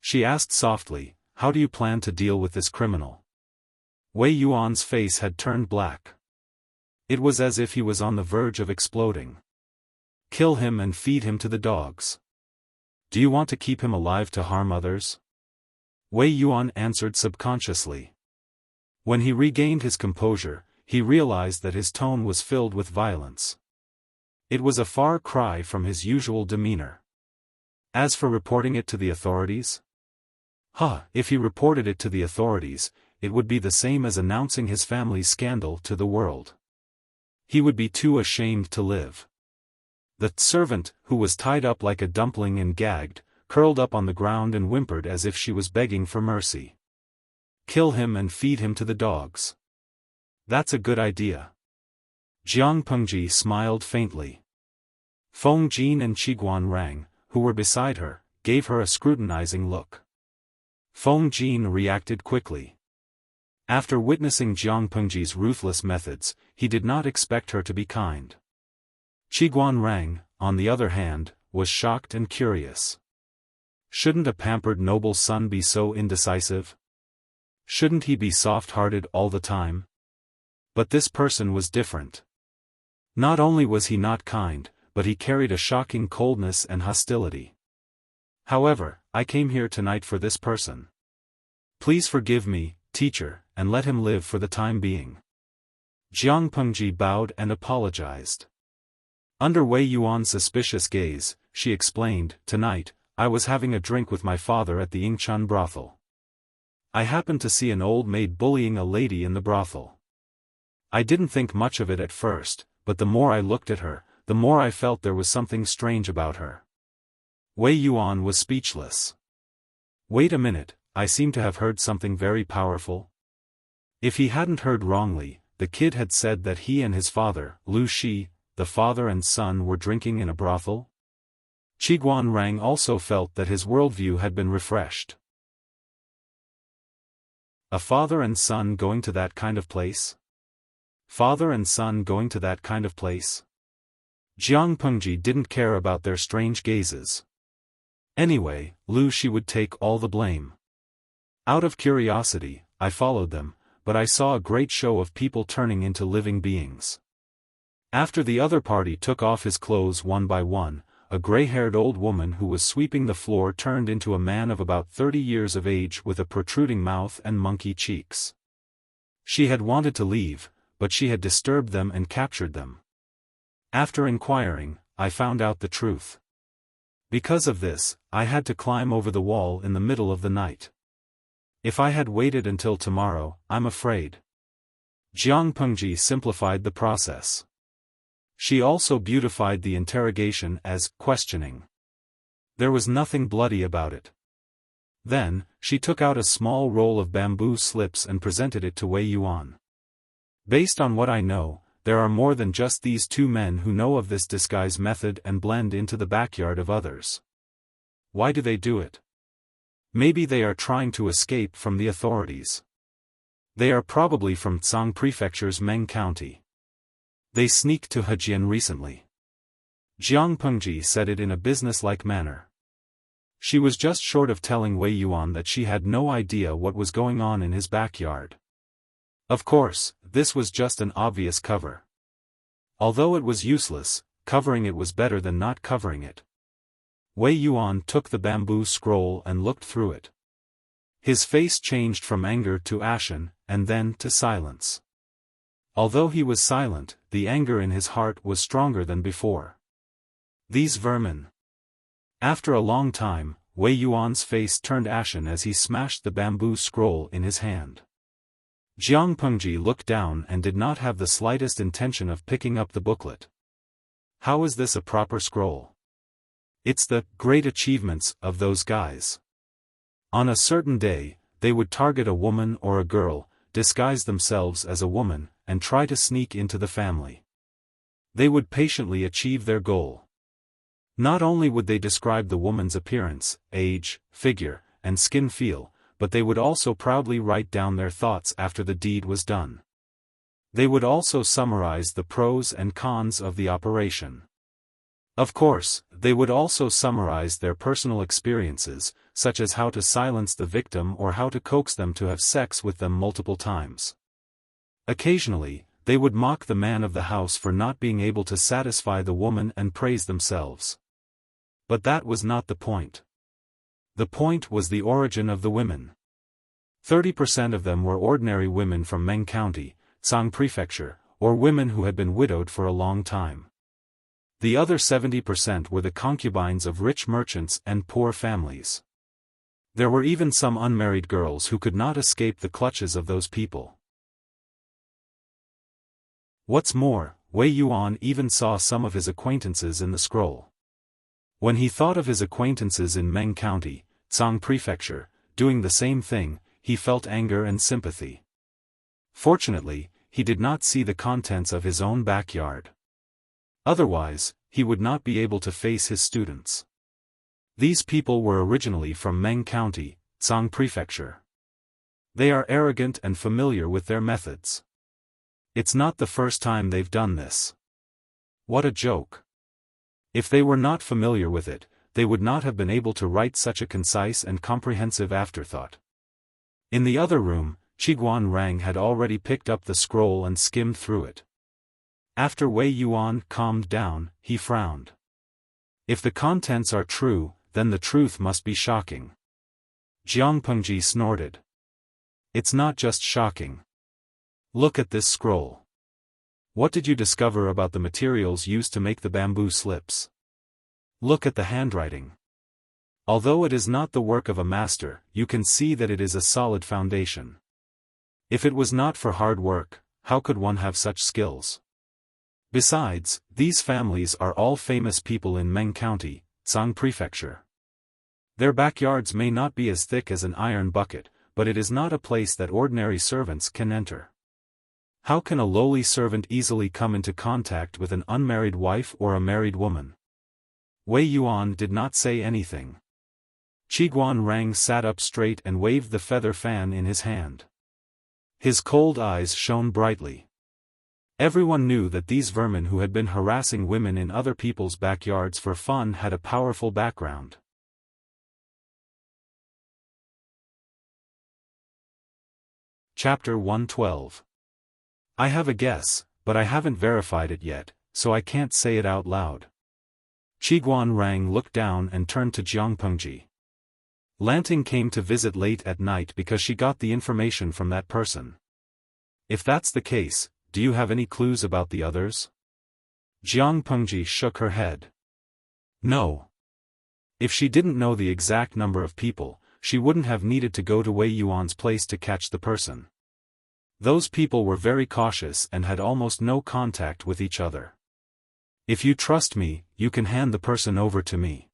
She asked softly, "How do you plan to deal with this criminal?" Wei Yuan's face had turned black. It was as if he was on the verge of exploding. "Kill him and feed him to the dogs." "Do you want to keep him alive to harm others?" Wei Yuan answered subconsciously. When he regained his composure, he realized that his tone was filled with violence. It was a far cry from his usual demeanor. As for reporting it to the authorities? If he reported it to the authorities, it would be the same as announcing his family's scandal to the world. He would be too ashamed to live. The servant, who was tied up like a dumpling and gagged, curled up on the ground and whimpered as if she was begging for mercy. "Kill him and feed him to the dogs. That's a good idea." Jiang Pengji smiled faintly. Feng Jin and Qiguan Rang, who were beside her, gave her a scrutinizing look. Feng Jin reacted quickly. After witnessing Jiang Pengji's ruthless methods, he did not expect her to be kind. Qiguan Rang, on the other hand, was shocked and curious. Shouldn't a pampered noble son be so indecisive? Shouldn't he be soft-hearted all the time? But this person was different. Not only was he not kind, but he carried a shocking coldness and hostility. "However, I came here tonight for this person. Please forgive me, teacher, and let him live for the time being." Jiang Pengji bowed and apologized. Under Wei Yuan's suspicious gaze, she explained, "Tonight, I was having a drink with my father at the Yingchun brothel. I happened to see an old maid bullying a lady in the brothel. I didn't think much of it at first, but the more I looked at her, the more I felt there was something strange about her." Wei Yuan was speechless. Wait a minute, I seem to have heard something very powerful. If he hadn't heard wrongly, the kid had said that he and his father, Lu Shi, the father and son, were drinking in a brothel? Qiguan Rang also felt that his worldview had been refreshed. A father and son going to that kind of place? Father and son going to that kind of place? Jiang Pengji didn't care about their strange gazes. Anyway, Lu Shi would take all the blame. Out of curiosity, I followed them, but I saw a great show of people turning into living beings. After the other party took off his clothes one by one, a gray-haired old woman who was sweeping the floor turned into a man of about 30 years of age with a protruding mouth and monkey cheeks. She had wanted to leave, but she had disturbed them and captured them. After inquiring, I found out the truth. Because of this, I had to climb over the wall in the middle of the night. If I had waited until tomorrow, I'm afraid. Jiang Pengji simplified the process. She also beautified the interrogation as questioning. There was nothing bloody about it. Then, she took out a small roll of bamboo slips and presented it to Wei Yuan. Based on what I know, there are more than just these two men who know of this disguise method and blend into the backyard of others. Why do they do it? Maybe they are trying to escape from the authorities. They are probably from Tsang Prefecture's Meng County. They sneaked to Hejian recently. Jiang Pengji said it in a business-like manner. She was just short of telling Wei Yuan that she had no idea what was going on in his backyard. Of course, this was just an obvious cover. Although it was useless, covering it was better than not covering it. Wei Yuan took the bamboo scroll and looked through it. His face changed from anger to ashen, and then to silence. Although he was silent, the anger in his heart was stronger than before. These vermin. After a long time, Wei Yuan's face turned ashen as he smashed the bamboo scroll in his hand. Jiang Pengji looked down and did not have the slightest intention of picking up the booklet. How is this a proper scroll? It's the great achievements of those guys. On a certain day, they would target a woman or a girl, disguise themselves as a woman, and try to sneak into the family. They would patiently achieve their goal. Not only would they describe the woman's appearance, age, figure, and skin feel, but they would also proudly write down their thoughts after the deed was done. They would also summarize the pros and cons of the operation. Of course, they would also summarize their personal experiences, such as how to silence the victim or how to coax them to have sex with them multiple times. Occasionally, they would mock the man of the house for not being able to satisfy the woman and praise themselves. But that was not the point. The point was the origin of the women. 30% of them were ordinary women from Meng County, Tsang Prefecture, or women who had been widowed for a long time. The other 70% were the concubines of rich merchants and poor families. There were even some unmarried girls who could not escape the clutches of those people. What's more, Wei Yuan even saw some of his acquaintances in the scroll. When he thought of his acquaintances in Meng County, Tsang Prefecture, doing the same thing, he felt anger and sympathy. Fortunately, he did not see the contents of his own backyard. Otherwise, he would not be able to face his students. These people were originally from Meng County, Tsang Prefecture. They are arrogant and familiar with their methods. It's not the first time they've done this. What a joke. If they were not familiar with it, they would not have been able to write such a concise and comprehensive afterthought. In the other room, Qiguan Rang had already picked up the scroll and skimmed through it. After Wei Yuan calmed down, he frowned. If the contents are true, then the truth must be shocking. Jiang Pengji snorted. It's not just shocking. Look at this scroll. What did you discover about the materials used to make the bamboo slips? Look at the handwriting. Although it is not the work of a master, you can see that it is a solid foundation. If it was not for hard work, how could one have such skills? Besides, these families are all famous people in Meng County, Sang Prefecture. Their backyards may not be as thick as an iron bucket, but it is not a place that ordinary servants can enter. How can a lowly servant easily come into contact with an unmarried wife or a married woman? Wei Yuan did not say anything. Qiguan Rang sat up straight and waved the feather fan in his hand. His cold eyes shone brightly. Everyone knew that these vermin who had been harassing women in other people's backyards for fun had a powerful background. Chapter 112. I have a guess, but I haven't verified it yet, so I can't say it out loud. Qiguan Rang looked down and turned to Jiang Pengji. Lanting came to visit late at night because she got the information from that person. If that's the case, do you have any clues about the others? Jiang Pengji shook her head. No. If she didn't know the exact number of people, she wouldn't have needed to go to Wei Yuan's place to catch the person. Those people were very cautious and had almost no contact with each other. If you trust me, you can hand the person over to me.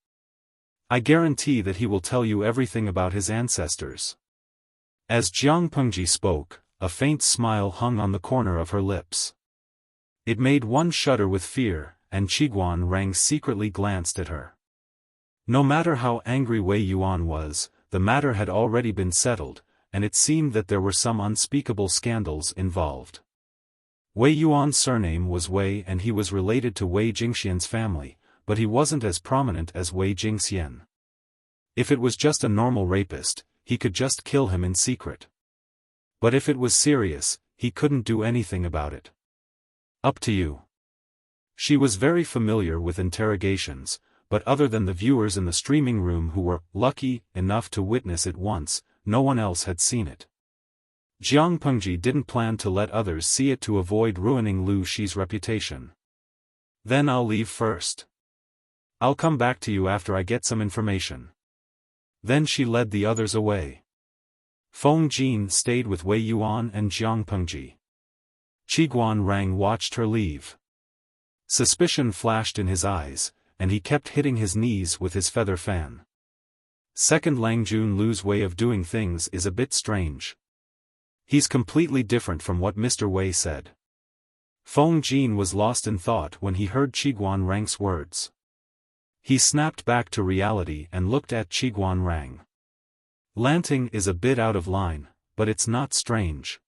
I guarantee that he will tell you everything about his ancestors. As Jiang Pengji spoke, a faint smile hung on the corner of her lips. It made one shudder with fear, and Qiguan Rang secretly glanced at her. No matter how angry Wei Yuan was, the matter had already been settled, and it seemed that there were some unspeakable scandals involved. Wei Yuan's surname was Wei and he was related to Wei Jingxian's family, but he wasn't as prominent as Wei Jingxian. If it was just a normal rapist, he could just kill him in secret. But if it was serious, he couldn't do anything about it. Up to you. She was very familiar with interrogations, but other than the viewers in the streaming room who were lucky enough to witness it once, no one else had seen it. Jiang Pengji didn't plan to let others see it to avoid ruining Lu Shi's reputation. Then I'll leave first. I'll come back to you after I get some information. Then she led the others away. Feng Jin stayed with Wei Yuan and Jiang Pengji. Qiguan Rang watched her leave. Suspicion flashed in his eyes, and he kept hitting his knees with his feather fan. Second Lang Junlu's way of doing things is a bit strange. He's completely different from what Mr. Wei said. Feng Jin was lost in thought when he heard Qiguan Rang's words. He snapped back to reality and looked at Qiguan Rang. Lanting is a bit out of line, but it's not strange.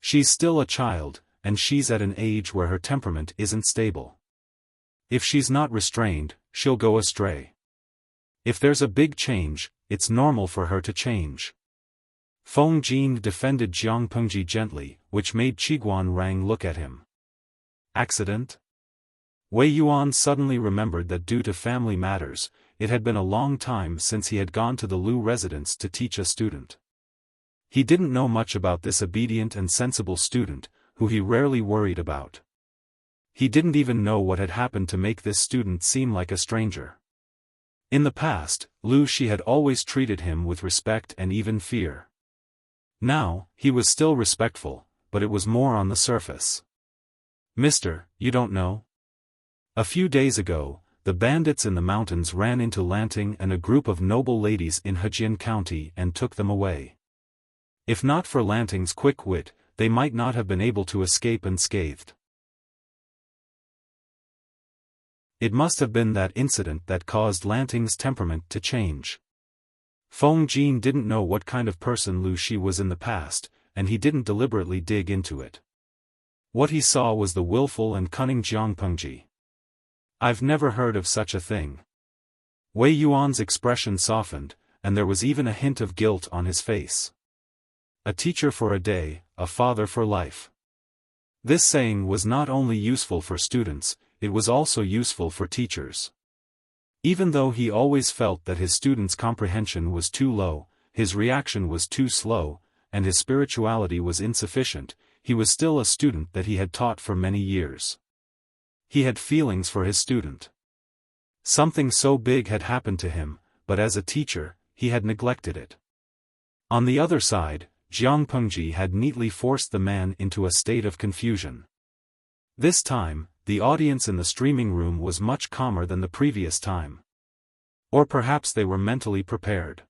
She's still a child, and she's at an age where her temperament isn't stable. If she's not restrained, she'll go astray. If there's a big change, it's normal for her to change. Feng Jin defended Jiang Pengji gently, which made Qiguan Rang look at him. Accident? Wei Yuan suddenly remembered that due to family matters, it had been a long time since he had gone to the Lu residence to teach a student. He didn't know much about this obedient and sensible student, who he rarely worried about. He didn't even know what had happened to make this student seem like a stranger. In the past, Lu Shi had always treated him with respect and even fear. Now, he was still respectful, but it was more on the surface. Mister, you don't know? A few days ago, the bandits in the mountains ran into Lanting and a group of noble ladies in Hejian County and took them away. If not for Lanting's quick wit, they might not have been able to escape unscathed. It must have been that incident that caused Lanting's temperament to change. Feng Jin didn't know what kind of person Lu Shi was in the past, and he didn't deliberately dig into it. What he saw was the willful and cunning Jiang Pengji. I've never heard of such a thing. Wei Yuan's expression softened, and there was even a hint of guilt on his face. A teacher for a day, a father for life. This saying was not only useful for students, it was also useful for teachers. Even though he always felt that his students' comprehension was too low, his reaction was too slow, and his spirituality was insufficient, he was still a student that he had taught for many years. He had feelings for his student. Something so big had happened to him, but as a teacher, he had neglected it. On the other side, Jiang Pengji had neatly forced the man into a state of confusion. This time, the audience in the streaming room was much calmer than the previous time. Or perhaps they were mentally prepared.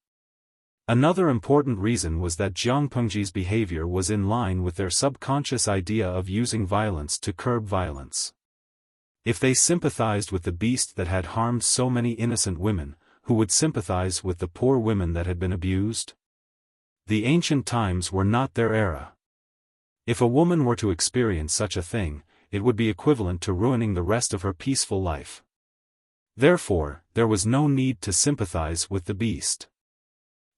Another important reason was that Jiang Pengji's behavior was in line with their subconscious idea of using violence to curb violence. If they sympathized with the beast that had harmed so many innocent women, who would sympathize with the poor women that had been abused? The ancient times were not their era. If a woman were to experience such a thing, it would be equivalent to ruining the rest of her peaceful life. Therefore, there was no need to sympathize with the beast.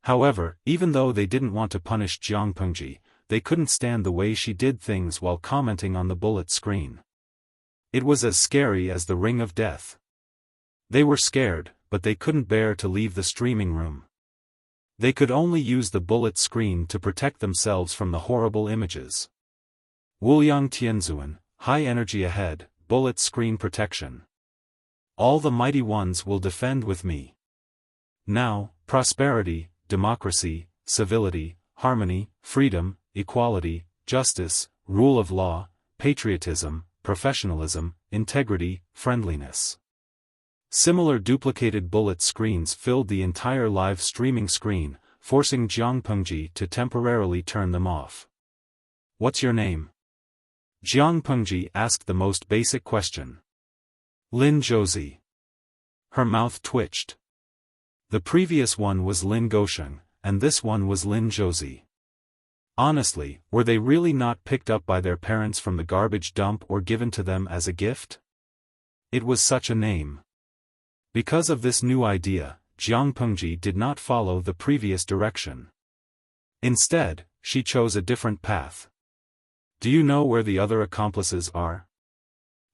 However, even though they didn't want to punish Jiang Pengji, they couldn't stand the way she did things while commenting on the bullet screen. It was as scary as the ring of death. They were scared, but they couldn't bear to leave the streaming room. They could only use the bullet screen to protect themselves from the horrible images. Wuliang Tianzuan, high energy ahead, bullet screen protection. All the mighty ones will defend with me. Now, prosperity, democracy, civility, harmony, freedom, equality, justice, rule of law, patriotism, professionalism, integrity, friendliness. Similar duplicated bullet screens filled the entire live streaming screen, forcing Jiang Pengji to temporarily turn them off. "What's your name?" Jiang Pengji asked the most basic question. "Lin Zhouzi." Her mouth twitched. The previous one was Lin Gosheng, and this one was Lin Zhouzi. Honestly, were they really not picked up by their parents from the garbage dump or given to them as a gift? It was such a name. Because of this new idea, Jiang Pengji did not follow the previous direction. Instead, she chose a different path. "Do you know where the other accomplices are?"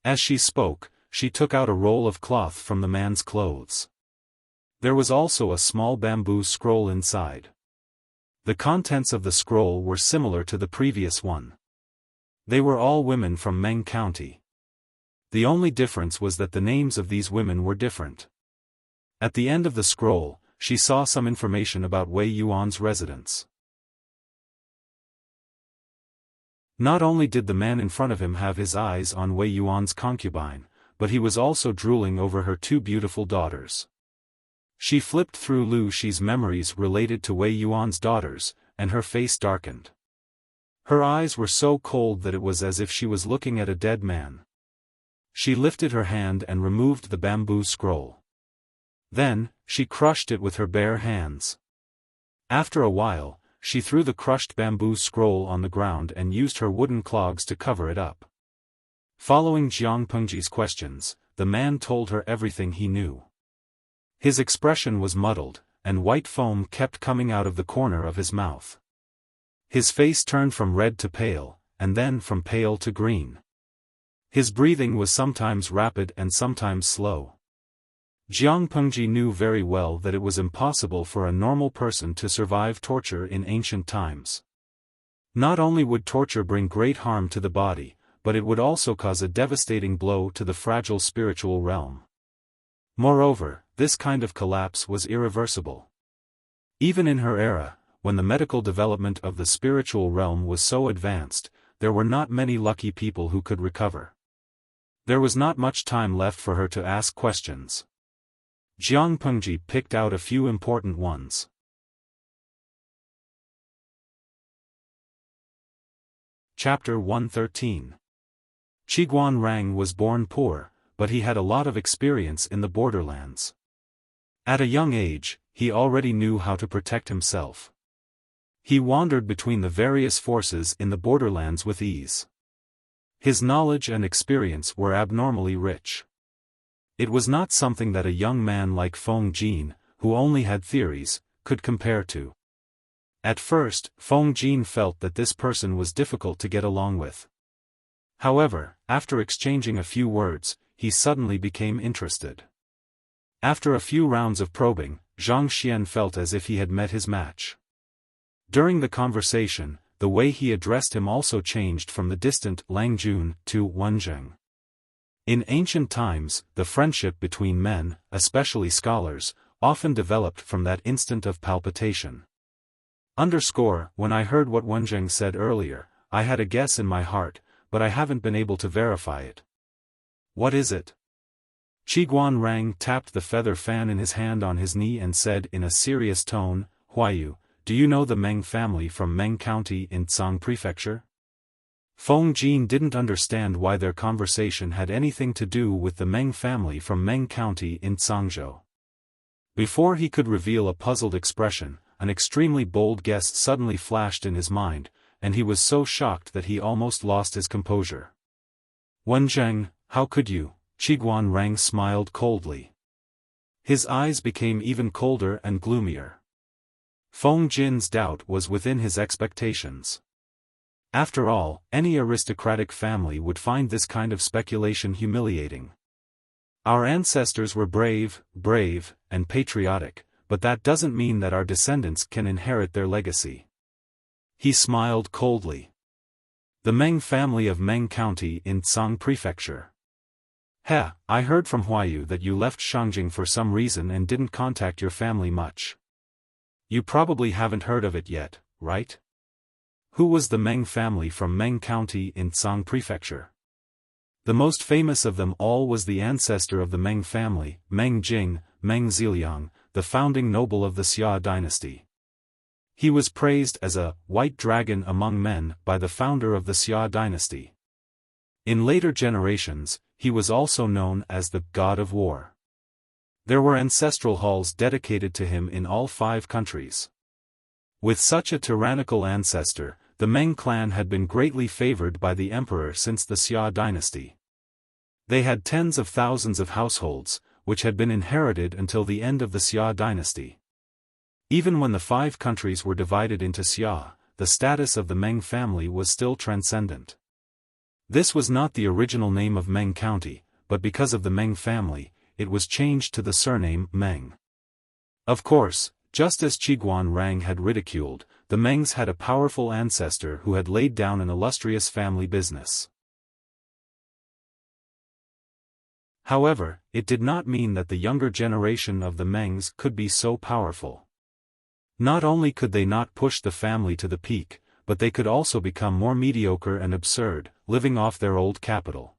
As she spoke, she took out a roll of cloth from the man's clothes. There was also a small bamboo scroll inside. The contents of the scroll were similar to the previous one. They were all women from Meng County. The only difference was that the names of these women were different. At the end of the scroll, she saw some information about Wei Yuan's residence. Not only did the man in front of him have his eyes on Wei Yuan's concubine, but he was also drooling over her two beautiful daughters. She flipped through Lu Shi's memories related to Wei Yuan's daughters, and her face darkened. Her eyes were so cold that it was as if she was looking at a dead man. She lifted her hand and removed the bamboo scroll. Then, she crushed it with her bare hands. After a while, she threw the crushed bamboo scroll on the ground and used her wooden clogs to cover it up. Following Jiang Pengji's questions, the man told her everything he knew. His expression was muddled, and white foam kept coming out of the corner of his mouth. His face turned from red to pale, and then from pale to green. His breathing was sometimes rapid and sometimes slow. Jiang Pengji knew very well that it was impossible for a normal person to survive torture in ancient times. Not only would torture bring great harm to the body, but it would also cause a devastating blow to the fragile spiritual realm. Moreover, this kind of collapse was irreversible. Even in her era, when the medical development of the spiritual realm was so advanced, there were not many lucky people who could recover. There was not much time left for her to ask questions. Jiang Pengji picked out a few important ones. Chapter 113. Qiguan Rang was born poor, but he had a lot of experience in the borderlands. At a young age, he already knew how to protect himself. He wandered between the various forces in the borderlands with ease. His knowledge and experience were abnormally rich. It was not something that a young man like Feng Jin, who only had theories, could compare to. At first, Feng Jin felt that this person was difficult to get along with. However, after exchanging a few words, he suddenly became interested. After a few rounds of probing, Zhang Xian felt as if he had met his match. During the conversation, the way he addressed him also changed from the distant Langjun to Wenjing. In ancient times, the friendship between men, especially scholars, often developed from that instant of palpitation. When I heard what Wenjing said earlier, I had a guess in my heart, but I haven't been able to verify it. What is it? Qiguan Rang tapped the feather fan in his hand on his knee and said in a serious tone, Huayu, do you know the Meng family from Meng County in Tsang Prefecture? Feng Jin didn't understand why their conversation had anything to do with the Meng family from Meng County in Tsangzhou. Before he could reveal a puzzled expression, an extremely bold guess suddenly flashed in his mind, and he was so shocked that he almost lost his composure. Wenjing, how could you? Qiguan Rang smiled coldly. His eyes became even colder and gloomier. Feng Jin's doubt was within his expectations. After all, any aristocratic family would find this kind of speculation humiliating. Our ancestors were brave, and patriotic, but that doesn't mean that our descendants can inherit their legacy. He smiled coldly. The Meng family of Meng County in Tsang Prefecture. I heard from Huayu that you left Shangjing for some reason and didn't contact your family much. You probably haven't heard of it yet, right? Who was the Meng family from Meng County in Tsang Prefecture? The most famous of them all was the ancestor of the Meng family, Meng Jing, Meng Ziliang, the founding noble of the Xia dynasty. He was praised as a white dragon among men by the founder of the Xia dynasty. In later generations, he was also known as the God of War. There were ancestral halls dedicated to him in all 5 countries. With such a tyrannical ancestor, the Meng clan had been greatly favored by the emperor since the Xia dynasty. They had tens of thousands of households, which had been inherited until the end of the Xia dynasty. Even when the 5 countries were divided into Xia, the status of the Meng family was still transcendent. This was not the original name of Meng County, but because of the Meng family, it was changed to the surname Meng. Of course, just as Qiguan Rang had ridiculed, the Mengs had a powerful ancestor who had laid down an illustrious family business. However, it did not mean that the younger generation of the Mengs could be so powerful. Not only could they not push the family to the peak, but they could also become more mediocre and absurd, living off their old capital.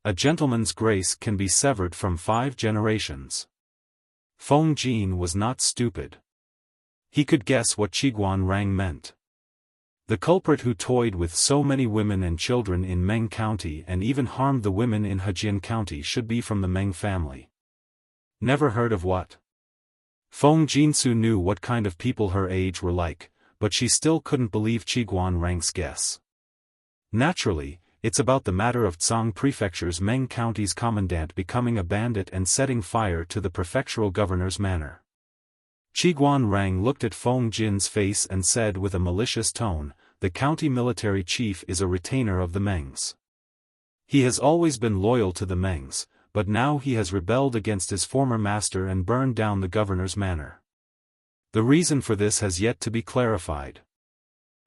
A gentleman's grace can be severed from 5 generations. Feng Jin was not stupid. He could guess what Qiguan Rang meant. The culprit who toyed with so many women and children in Meng County and even harmed the women in Hejian County should be from the Meng family. Never heard of what? Feng Jinsu knew what kind of people her age were like, but she still couldn't believe Qiguan Rang's guess. Naturally, it's about the matter of Tsang Prefecture's Meng County's commandant becoming a bandit and setting fire to the prefectural governor's manor. Qiguan Rang looked at Feng Jin's face and said with a malicious tone, the county military chief is a retainer of the Mengs. He has always been loyal to the Mengs, but now he has rebelled against his former master and burned down the governor's manor. The reason for this has yet to be clarified.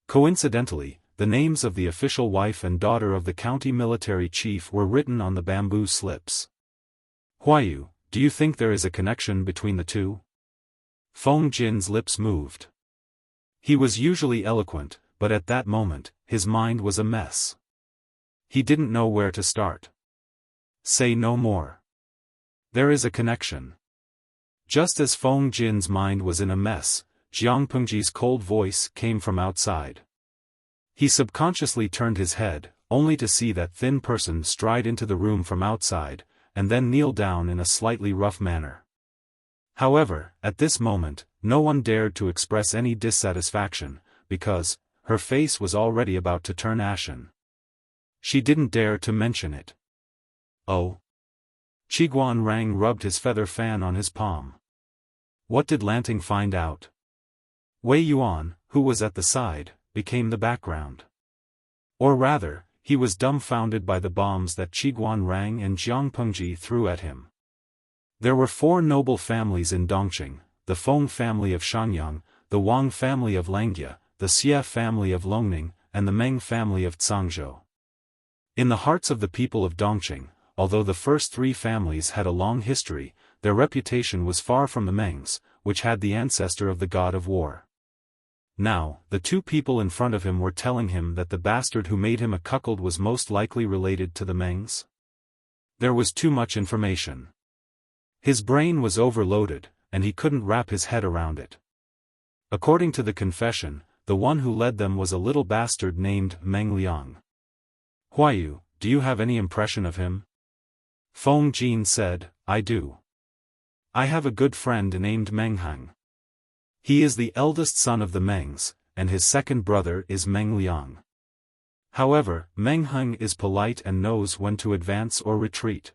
Coincidentally, the names of the official wife and daughter of the county military chief were written on the bamboo slips. Huayu, do you think there is a connection between the two? Feng Jin's lips moved. He was usually eloquent, but at that moment, his mind was a mess. He didn't know where to start. Say no more. There is a connection. Just as Feng Jin's mind was in a mess, Jiang Pengji's cold voice came from outside. He subconsciously turned his head, only to see that thin person stride into the room from outside, and then kneel down in a slightly rough manner. However, at this moment, no one dared to express any dissatisfaction, because her face was already about to turn ashen. She didn't dare to mention it. Oh. Qiguan Rang rubbed his feather fan on his palm. What did Lanting find out? Wei Yuan, who was at the side, became the background. Or rather, he was dumbfounded by the bombs that Qiguan Rang and Jiang Pengji threw at him. There were 4 noble families in Dongqing, the Feng family of Shanyang, the Wang family of Langya, the Xia family of Longning, and the Meng family of Cangzhou. In the hearts of the people of Dongqing, although the first three families had a long history, their reputation was far from the Mengs, which had the ancestor of the god of war. Now, the two people in front of him were telling him that the bastard who made him a cuckold was most likely related to the Mengs. There was too much information. His brain was overloaded, and he couldn't wrap his head around it. According to the confession, the one who led them was a little bastard named Meng Liang. "Huayu, do you have any impression of him?" Feng Jin said, "I do. I have a good friend named Meng Heng. He is the eldest son of the Mengs, and his second brother is Meng Liang. However, Meng Heng is polite and knows when to advance or retreat.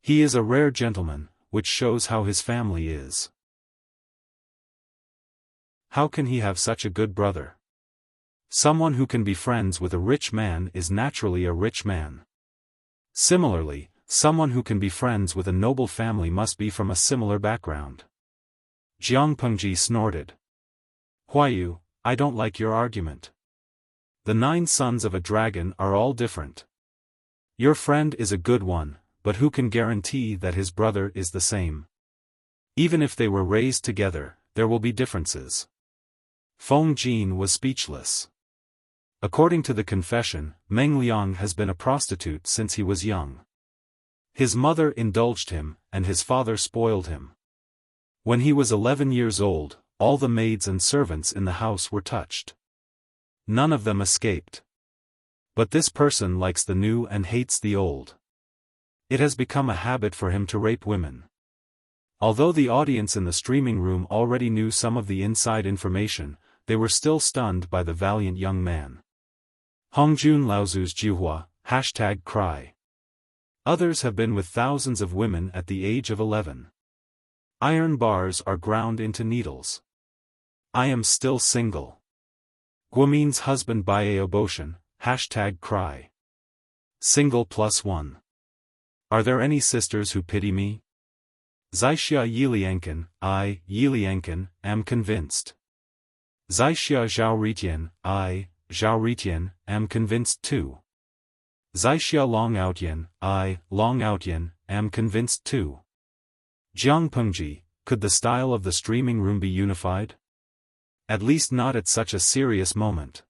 He is a rare gentleman, which shows how his family is. How can he have such a good brother? Someone who can be friends with a rich man is naturally a rich man. Similarly, someone who can be friends with a noble family must be from a similar background." Jiang Pengji snorted. "Huayu, I don't like your argument. The 9 sons of a dragon are all different. Your friend is a good one, but who can guarantee that his brother is the same? Even if they were raised together, there will be differences." Feng Jin was speechless. According to the confession, Meng Liang has been a prostitute since he was young. His mother indulged him, and his father spoiled him. When he was 11 years old, all the maids and servants in the house were touched. None of them escaped. But this person likes the new and hates the old. It has become a habit for him to rape women. Although the audience in the streaming room already knew some of the inside information, they were still stunned by the valiant young man. Hongjun Laozu's Jiuhua, #cry. Others have been with thousands of women at the age of 11. Iron bars are ground into needles. I am still single. Guomin's husband Baiao Boshan, #cry. Single +1. Are there any sisters who pity me? Zixia Yilianken, I, Yilianken, am convinced. Zixia Zhao Ritian, I, Zhao Ritian, am convinced too. Zixia Long Outyan, I, Long Outyan, am convinced too. Jiang Pengji, could the style of the streaming room be unified? At least not at such a serious moment.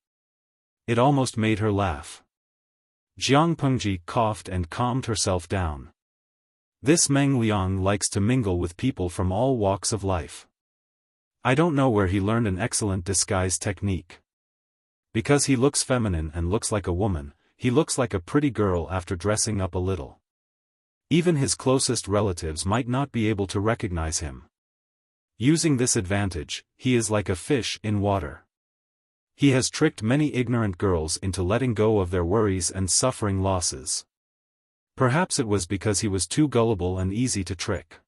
It almost made her laugh. Jiang Pengji coughed and calmed herself down. This Meng Liang likes to mingle with people from all walks of life. I don't know where he learned an excellent disguise technique. Because he looks feminine and looks like a woman, he looks like a pretty girl after dressing up a little. Even his closest relatives might not be able to recognize him. Using this advantage, he is like a fish in water. He has tricked many ignorant girls into letting go of their worries and suffering losses. Perhaps it was because he was too gullible and easy to trick.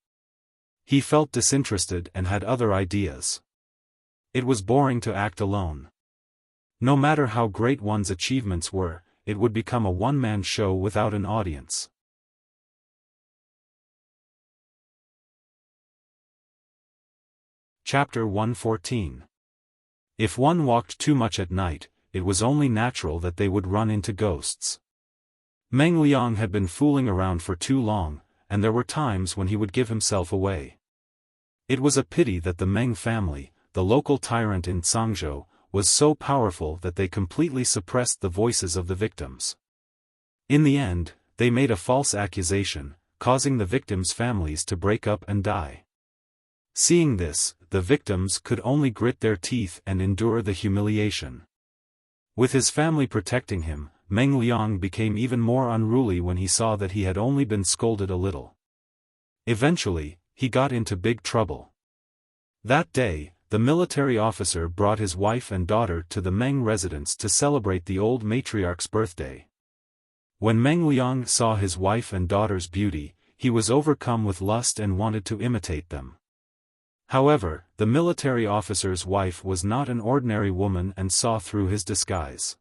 He felt disinterested and had other ideas. It was boring to act alone. No matter how great one's achievements were, it would become a one-man show without an audience. Chapter 114. If one walked too much at night, it was only natural that they would run into ghosts. Meng Liang had been fooling around for too long, and there were times when he would give himself away. It was a pity that the Meng family, the local tyrant in Cangzhou, was so powerful that they completely suppressed the voices of the victims. In the end, they made a false accusation, causing the victims' families to break up and die. Seeing this, the victims could only grit their teeth and endure the humiliation. With his family protecting him, Meng Liang became even more unruly when he saw that he had only been scolded a little. Eventually, he got into big trouble. That day, the military officer brought his wife and daughter to the Meng residence to celebrate the old matriarch's birthday. When Meng Liang saw his wife and daughter's beauty, he was overcome with lust and wanted to imitate them. However, the military officer's wife was not an ordinary woman and saw through his disguise.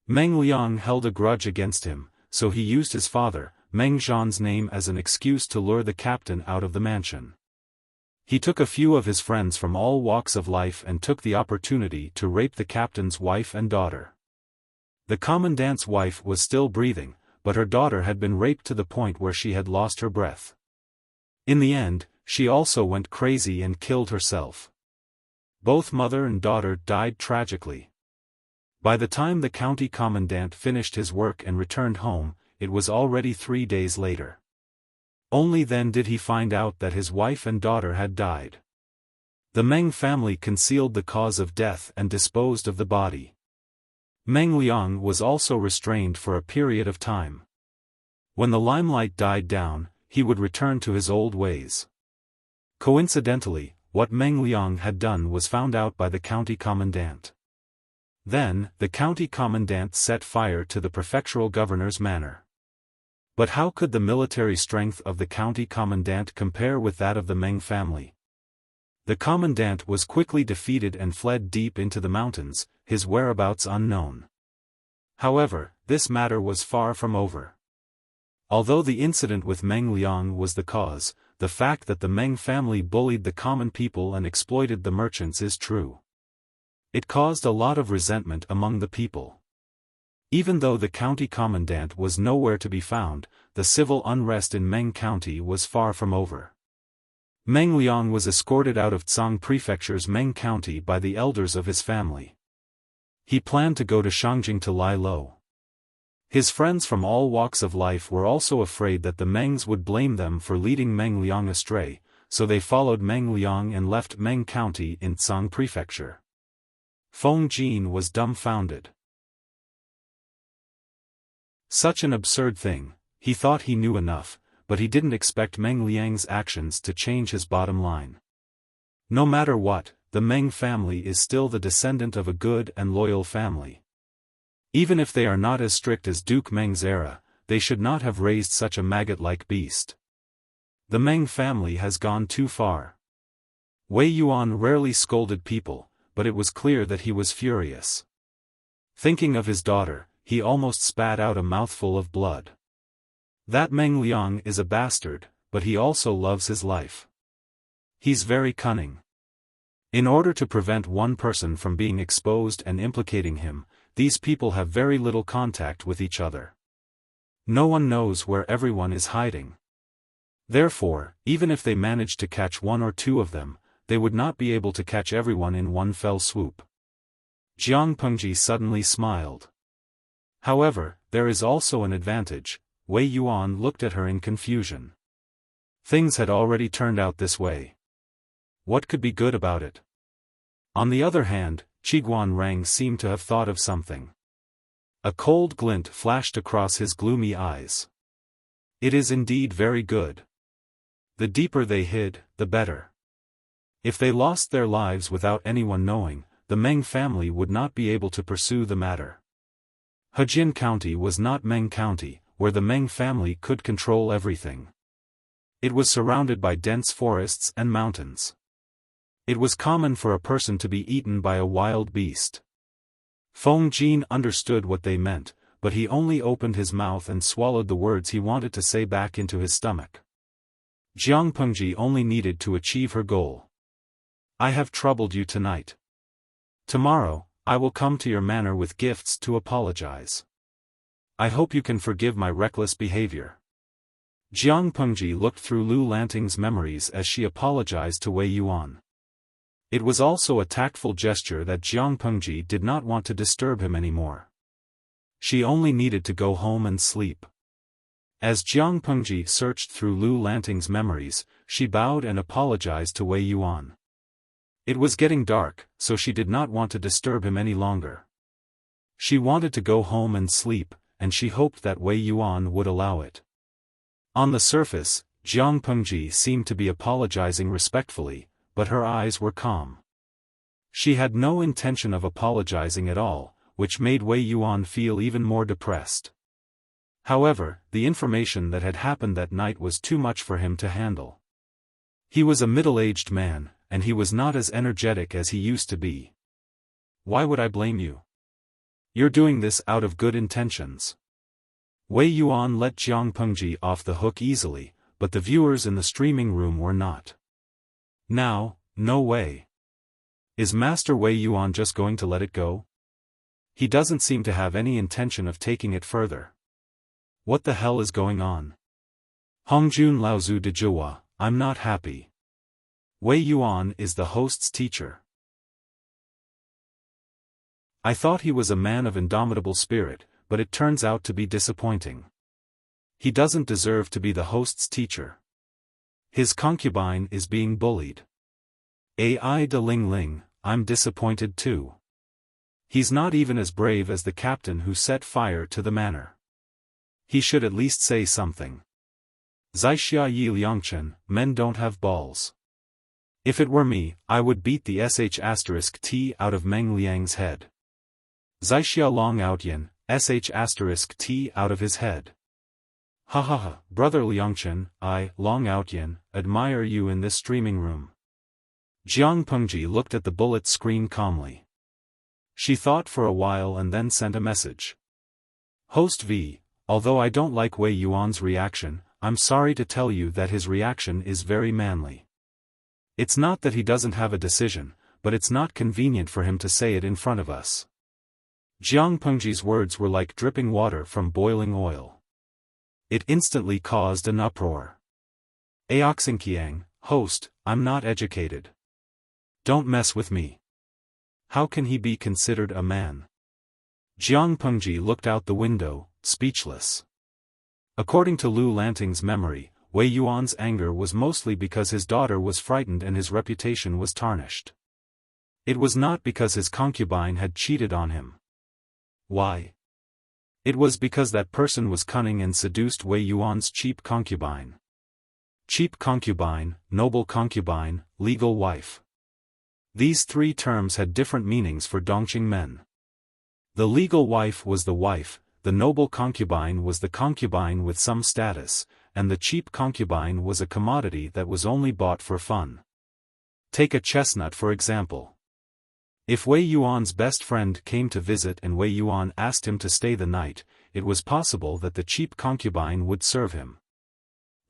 Meng Liang held a grudge against him, so he used his father, Meng Zhan's name as an excuse to lure the captain out of the mansion. He took a few of his friends from all walks of life and took the opportunity to rape the captain's wife and daughter. The commandant's wife was still breathing, but her daughter had been raped to the point where she had lost her breath. In the end, she also went crazy and killed herself. Both mother and daughter died tragically. By the time the county commandant finished his work and returned home, it was already 3 days later. Only then did he find out that his wife and daughter had died. The Meng family concealed the cause of death and disposed of the body. Meng Liang was also restrained for a period of time. When the limelight died down, he would return to his old ways. Coincidentally, what Meng Liang had done was found out by the county commandant. Then, the county commandant set fire to the prefectural governor's manor. But how could the military strength of the county commandant compare with that of the Meng family? The commandant was quickly defeated and fled deep into the mountains, his whereabouts unknown. However, this matter was far from over. Although the incident with Meng Liang was the cause, the fact that the Meng family bullied the common people and exploited the merchants is true. It caused a lot of resentment among the people. Even though the county commandant was nowhere to be found, the civil unrest in Meng County was far from over. Meng Liang was escorted out of Tsang Prefecture's Meng County by the elders of his family. He planned to go to Shangjing to lie low. His friends from all walks of life were also afraid that the Mengs would blame them for leading Meng Liang astray, so they followed Meng Liang and left Meng County in Tsang Prefecture. Feng Jin was dumbfounded. Such an absurd thing, he thought he knew enough, but he didn't expect Meng Liang's actions to change his bottom line. No matter what, the Meng family is still the descendant of a good and loyal family. Even if they are not as strict as Duke Meng's era, they should not have raised such a maggot-like beast. The Meng family has gone too far. Wei Yuan rarely scolded people, but it was clear that he was furious. Thinking of his daughter, he almost spat out a mouthful of blood. That Meng Liang is a bastard, but he also loves his life. He's very cunning. In order to prevent one person from being exposed and implicating him, these people have very little contact with each other. No one knows where everyone is hiding. Therefore, even if they managed to catch one or two of them, they would not be able to catch everyone in one fell swoop. Jiang Pengji suddenly smiled. However, there is also an advantage. Wei Yuan looked at her in confusion. Things had already turned out this way. What could be good about it? On the other hand, Qiguan Rang seemed to have thought of something. A cold glint flashed across his gloomy eyes. It is indeed very good. The deeper they hid, the better. If they lost their lives without anyone knowing, the Meng family would not be able to pursue the matter. Hejin County was not Meng County, where the Meng family could control everything. It was surrounded by dense forests and mountains. It was common for a person to be eaten by a wild beast. Feng Jin understood what they meant, but he only opened his mouth and swallowed the words he wanted to say back into his stomach. Jiang Pengji only needed to achieve her goal. I have troubled you tonight. Tomorrow, I will come to your manor with gifts to apologize. I hope you can forgive my reckless behavior. Jiang Pengji looked through Lu Lanting's memories as she apologized to Wei Yuan. It was also a tactful gesture that Jiang Pengji did not want to disturb him anymore. She only needed to go home and sleep. As Jiang Pengji searched through Lu Lanting's memories, she bowed and apologized to Wei Yuan. It was getting dark, so she did not want to disturb him any longer. She wanted to go home and sleep, and she hoped that Wei Yuan would allow it. On the surface, Jiang Pengji seemed to be apologizing respectfully, but her eyes were calm. She had no intention of apologizing at all, which made Wei Yuan feel even more depressed. However, the information that had happened that night was too much for him to handle. He was a middle-aged man, and he was not as energetic as he used to be. Why would I blame you? You're doing this out of good intentions. Wei Yuan let Jiang Pengji off the hook easily, but the viewers in the streaming room were not. Now, no way. Is Master Wei Yuan just going to let it go? He doesn't seem to have any intention of taking it further. What the hell is going on? Hongjun Laozu de Jiwa, I'm not happy. Wei Yuan is the host's teacher. I thought he was a man of indomitable spirit, but it turns out to be disappointing. He doesn't deserve to be the host's teacher. His concubine is being bullied. Ai de Ling Ling, I'm disappointed too. He's not even as brave as the captain who set fire to the manor. He should at least say something. Zixia Yi Liangchen, men don't have balls. If it were me, I would beat the sh*t out of Meng Liang's head. Zixia Long Outyin, sh*t out of his head. Ha ha ha, brother Liangchen, I, Long Outyin, admire you in this streaming room. Jiang Pengji looked at the bullet screen calmly. She thought for a while and then sent a message. Host V, although I don't like Wei Yuan's reaction, I'm sorry to tell you that his reaction is very manly. It's not that he doesn't have a decision, but it's not convenient for him to say it in front of us. Jiang Pengji's words were like dripping water from boiling oil. It instantly caused an uproar. Aoxingqiang, host, I'm not educated. Don't mess with me. How can he be considered a man? Jiang Pengji looked out the window, speechless. According to Lu Lanting's memory, Wei Yuan's anger was mostly because his daughter was frightened and his reputation was tarnished. It was not because his concubine had cheated on him. Why? It was because that person was cunning and seduced Wei Yuan's cheap concubine. Cheap concubine, noble concubine, legal wife. These three terms had different meanings for Dongqing men. The legal wife was the wife, the noble concubine was the concubine with some status, and the cheap concubine was a commodity that was only bought for fun. Take a chestnut for example. If Wei Yuan's best friend came to visit and Wei Yuan asked him to stay the night, it was possible that the cheap concubine would serve him.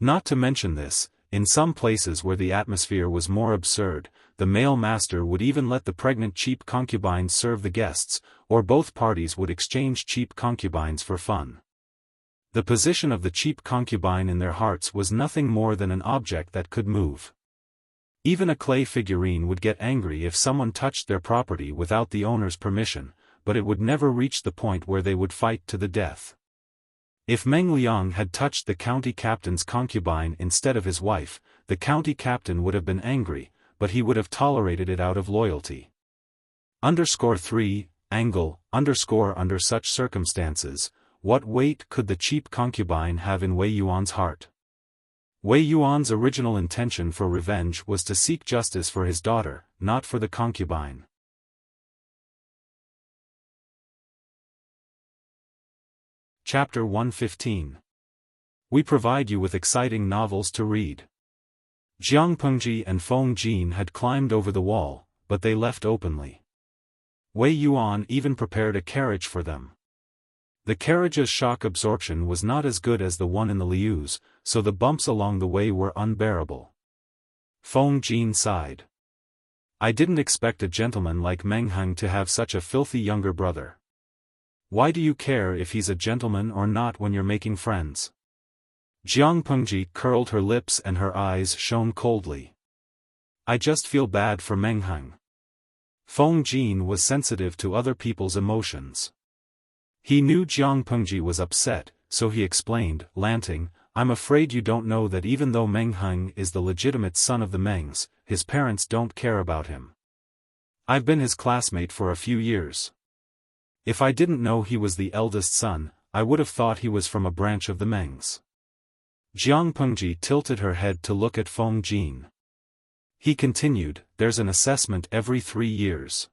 Not to mention this, in some places where the atmosphere was more absurd, the male master would even let the pregnant cheap concubine serve the guests, or both parties would exchange cheap concubines for fun. The position of the cheap concubine in their hearts was nothing more than an object that could move. Even a clay figurine would get angry if someone touched their property without the owner's permission, but it would never reach the point where they would fight to the death. If Meng Liang had touched the county captain's concubine instead of his wife, the county captain would have been angry, but he would have tolerated it out of loyalty. _3, angle, under such circumstances, what weight could the cheap concubine have in Wei Yuan's heart? Wei Yuan's original intention for revenge was to seek justice for his daughter, not for the concubine. Chapter 115. We provide you with exciting novels to read. Jiang Pengji and Feng Jin had climbed over the wall, but they left openly. Wei Yuan even prepared a carriage for them. The carriage's shock absorption was not as good as the one in the Lius, so the bumps along the way were unbearable. Feng Jin sighed. I didn't expect a gentleman like Meng Heng to have such a filthy younger brother. Why do you care if he's a gentleman or not when you're making friends? Jiang Pengji curled her lips and her eyes shone coldly. I just feel bad for Meng Heng. Feng Jin was sensitive to other people's emotions. He knew Jiang Pengji was upset, so he explained, Lanting, I'm afraid you don't know that even though Meng Heng is the legitimate son of the Mengs, his parents don't care about him. I've been his classmate for a few years. If I didn't know he was the eldest son, I would have thought he was from a branch of the Mengs. Jiang Pengji tilted her head to look at Feng Jin. He continued, there's an assessment every 3 years.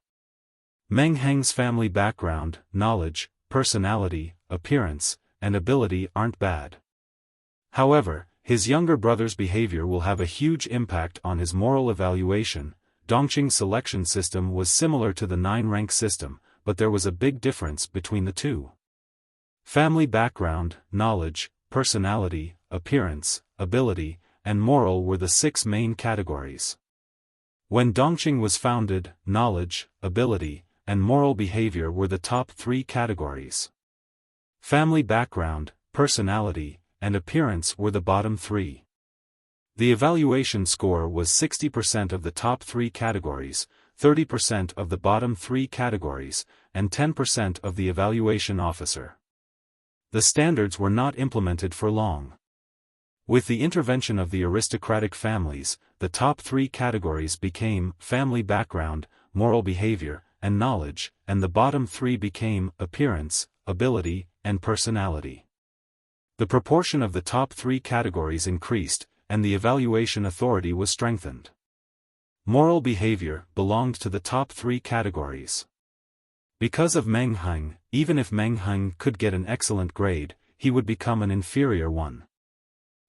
Meng Heng's family background, knowledge, personality, appearance, and ability aren't bad. However, his younger brother's behavior will have a huge impact on his moral evaluation. Dongqing's selection system was similar to the 9-rank system, but there was a big difference between the two. Family background, knowledge, personality, appearance, ability, and moral were the 6 main categories. When Dongqing was founded, knowledge, ability, and moral behavior were the top 3 categories. Family background, personality, and appearance were the bottom 3. The evaluation score was 60% of the top 3 categories, 30% of the bottom 3 categories, and 10% of the evaluation officer. The standards were not implemented for long. With the intervention of the aristocratic families, the top 3 categories became family background, moral behavior, and knowledge, and the bottom 3 became appearance, ability, and personality. The proportion of the top 3 categories increased, and the evaluation authority was strengthened. Moral behavior belonged to the top 3 categories. Because of Meng Heng, even if Meng Heng could get an excellent grade, he would become an inferior one.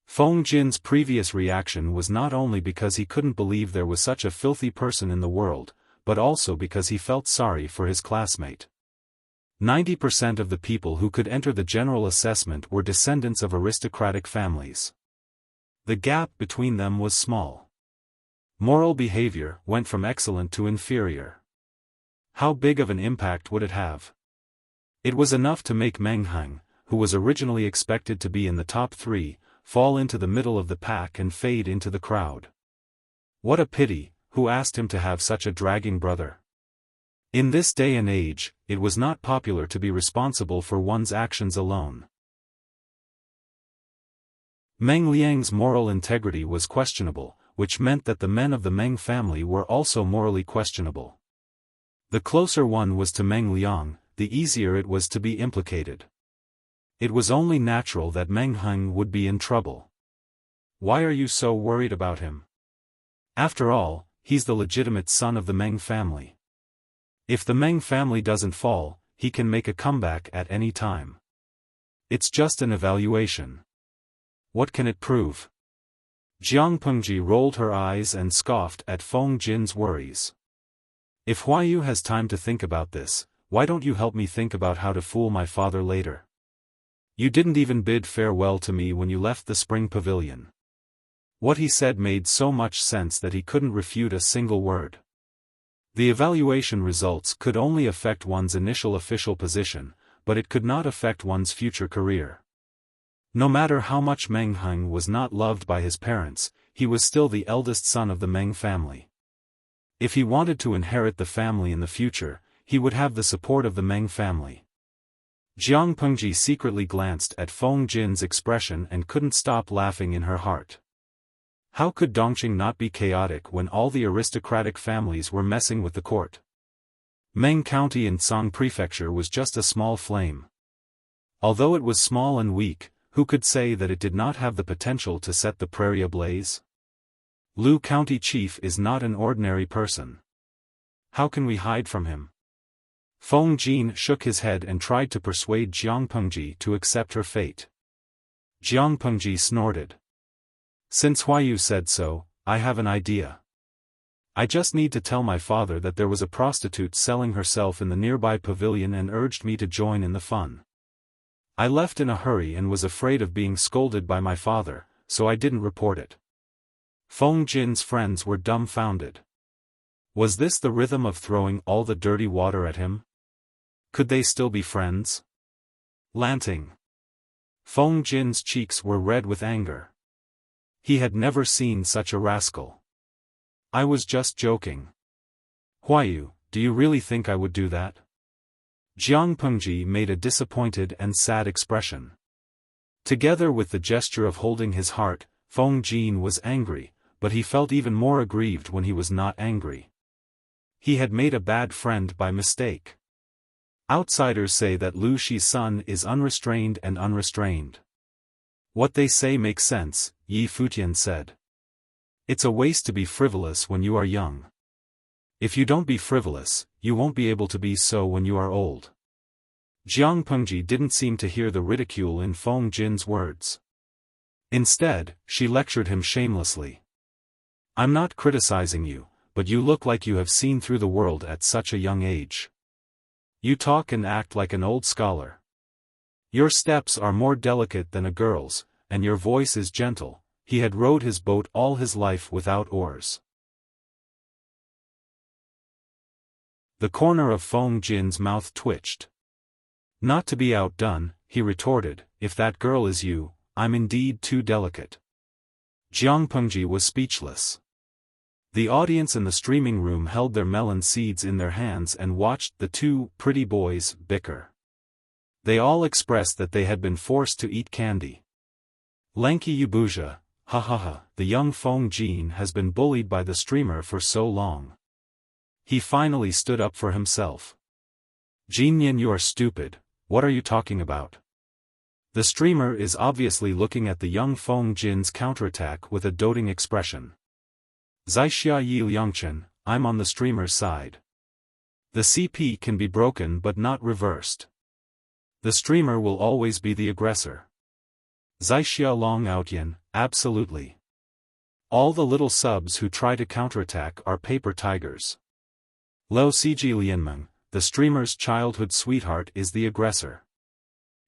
Feng Jin's previous reaction was not only because he couldn't believe there was such a filthy person in the world, but also because he felt sorry for his classmate. 90% of the people who could enter the general assessment were descendants of aristocratic families. The gap between them was small. Moral behavior went from excellent to inferior. How big of an impact would it have? It was enough to make Meng Heng, who was originally expected to be in the top 3, fall into the middle of the pack and fade into the crowd. What a pity, who asked him to have such a dragging brother? In this day and age, it was not popular to be responsible for one's actions alone. Meng Liang's moral integrity was questionable, which meant that the men of the Meng family were also morally questionable. The closer one was to Meng Liang, the easier it was to be implicated. It was only natural that Meng Heng would be in trouble. Why are you so worried about him? After all, he's the legitimate son of the Meng family. If the Meng family doesn't fall, he can make a comeback at any time. It's just an evaluation. What can it prove? Jiang Pengji rolled her eyes and scoffed at Feng Jin's worries. If Huayu has time to think about this, why don't you help me think about how to fool my father later? You didn't even bid farewell to me when you left the spring pavilion. What he said made so much sense that he couldn't refute a single word. The evaluation results could only affect one's initial official position, but it could not affect one's future career. No matter how much Meng Heng was not loved by his parents, he was still the eldest son of the Meng family. If he wanted to inherit the family in the future, he would have the support of the Meng family. Jiang Pengji secretly glanced at Feng Jin's expression and couldn't stop laughing in her heart. How could Dongqing not be chaotic when all the aristocratic families were messing with the court? Meng County in Song Prefecture was just a small flame. Although it was small and weak, who could say that it did not have the potential to set the prairie ablaze? Lu County Chief is not an ordinary person. How can we hide from him? Feng Jin shook his head and tried to persuade Jiang Pengji to accept her fate. Jiang Pengji snorted. Since Huayu said so, I have an idea. I just need to tell my father that there was a prostitute selling herself in the nearby pavilion and urged me to join in the fun. I left in a hurry and was afraid of being scolded by my father, so I didn't report it. Feng Jin's friends were dumbfounded. Was this the rhythm of throwing all the dirty water at him? Could they still be friends? Lanting. Feng Jin's cheeks were red with anger. He had never seen such a rascal. I was just joking. Huayu, do you really think I would do that? Jiang Pengji made a disappointed and sad expression. Together with the gesture of holding his heart, Feng Jin was angry, but he felt even more aggrieved when he was not angry. He had made a bad friend by mistake. Outsiders say that Lu Shi's son is unrestrained and unrestrained. What they say makes sense, Yi Futian said. It's a waste to be frivolous when you are young. If you don't be frivolous, you won't be able to be so when you are old. Jiang Pengji didn't seem to hear the ridicule in Feng Jin's words. Instead, she lectured him shamelessly. I'm not criticizing you, but you look like you have seen through the world at such a young age. You talk and act like an old scholar. Your steps are more delicate than a girl's, and your voice is gentle. He had rowed his boat all his life without oars. The corner of Feng Jin's mouth twitched. Not to be outdone, he retorted, if that girl is you, I'm indeed too delicate. Jiang Pengji was speechless. The audience in the streaming room held their melon seeds in their hands and watched the two pretty boys bicker. They all expressed that they had been forced to eat candy. Lanky Yubuja, ha ha ha, the young Feng Jin has been bullied by the streamer for so long. He finally stood up for himself. Jinyan, you are stupid, what are you talking about? The streamer is obviously looking at the young Feng Jin's counterattack with a doting expression. Zixia Yi Liangchen, I'm on the streamer's side. The CP can be broken but not reversed. The streamer will always be the aggressor. Zixia Long Outyan, absolutely. All the little subs who try to counterattack are paper tigers. Lo Ciji Lianmeng, the streamer's childhood sweetheart, is the aggressor.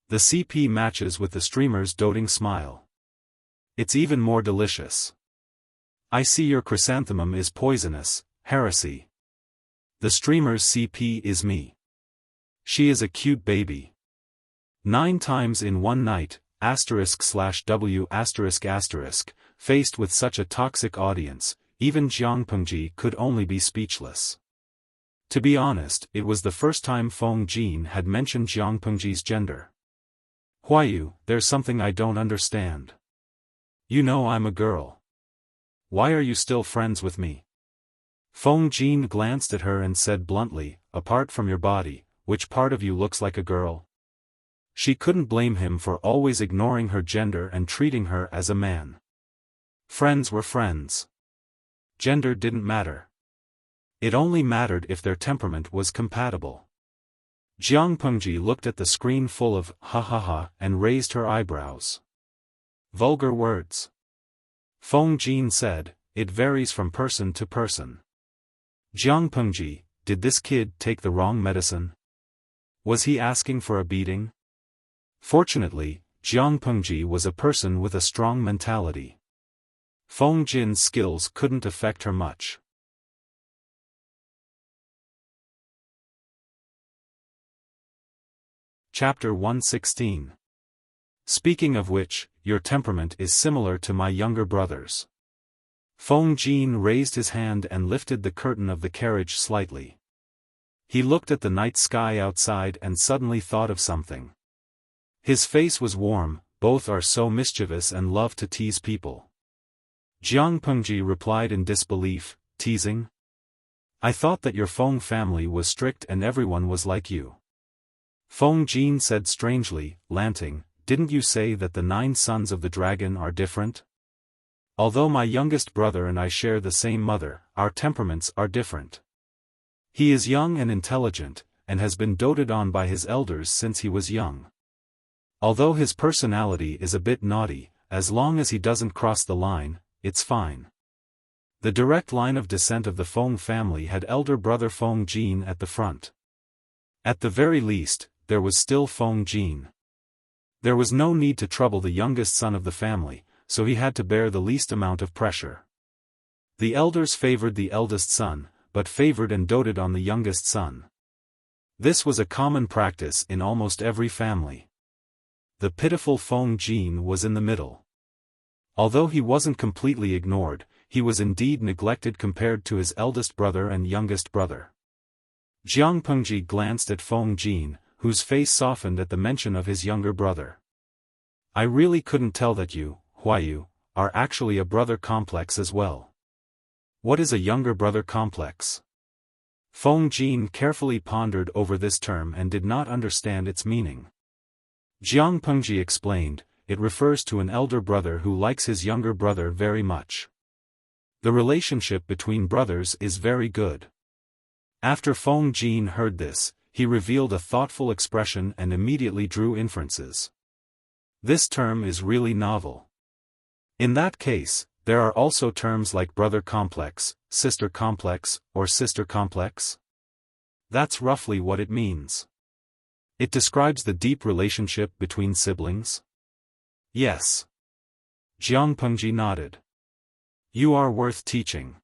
The CP matches with the streamer's doting smile. It's even more delicious. I see your chrysanthemum is poisonous, heresy. The streamer's CP is me. She is a cute baby. 9 times in one night, */w***, faced with such a toxic audience, even Jiang Pengji could only be speechless. To be honest, it was the first time Feng Jin had mentioned Jiang Pengji's gender. Huayu, there's something I don't understand. You know I'm a girl. Why are you still friends with me? Feng Jin glanced at her and said bluntly, apart from your body, which part of you looks like a girl? She couldn't blame him for always ignoring her gender and treating her as a man. Friends were friends. Gender didn't matter. It only mattered if their temperament was compatible. Jiang Pengji looked at the screen full of ha ha ha and raised her eyebrows. Vulgar words. Feng Jin said, it varies from person to person. Jiang Pengji, did this kid take the wrong medicine? Was he asking for a beating? Fortunately, Jiang Pengji was a person with a strong mentality. Feng Jin's skills couldn't affect her much. Chapter 116. Speaking of which, your temperament is similar to my younger brother's. Feng Jin raised his hand and lifted the curtain of the carriage slightly. He looked at the night sky outside and suddenly thought of something. His face was warm, both are so mischievous and love to tease people. Jiang Pengji replied in disbelief, teasing? I thought that your Feng family was strict and everyone was like you. Feng Jin said strangely, Lanting, didn't you say that the 9 sons of the dragon are different? Although my youngest brother and I share the same mother, our temperaments are different. He is young and intelligent, and has been doted on by his elders since he was young. Although his personality is a bit naughty, as long as he doesn't cross the line, it's fine. The direct line of descent of the Feng family had elder brother Feng Jin at the front. At the very least, there was still Feng Jin. There was no need to trouble the youngest son of the family, so he had to bear the least amount of pressure. The elders favored the eldest son, but favored and doted on the youngest son. This was a common practice in almost every family. The pitiful Feng Jin was in the middle. Although he wasn't completely ignored, he was indeed neglected compared to his eldest brother and youngest brother. Jiang Pengji glanced at Feng Jin, whose face softened at the mention of his younger brother. I really couldn't tell that you, Huayu, are actually a brother complex as well. What is a younger brother complex? Feng Jin carefully pondered over this term and did not understand its meaning. Jiang Pengji explained, it refers to an elder brother who likes his younger brother very much. The relationship between brothers is very good. After Feng Jin heard this, he revealed a thoughtful expression and immediately drew inferences. This term is really novel. In that case, there are also terms like brother complex, sister complex, or sister complex. That's roughly what it means. It describes the deep relationship between siblings. Yes. Jiang Pengji nodded. You are worth teaching.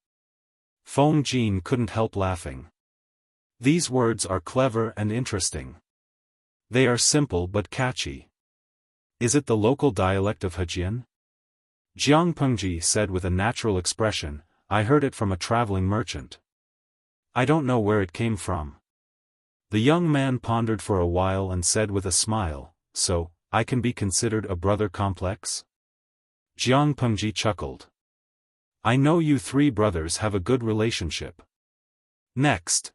Feng Jin couldn't help laughing. These words are clever and interesting. They are simple but catchy. Is it the local dialect of Hejian? Jiang Pengji said with a natural expression, I heard it from a traveling merchant. I don't know where it came from. The young man pondered for a while and said with a smile, so, I can be considered a brother complex? Jiang Pengji chuckled. I know you three brothers have a good relationship. Next.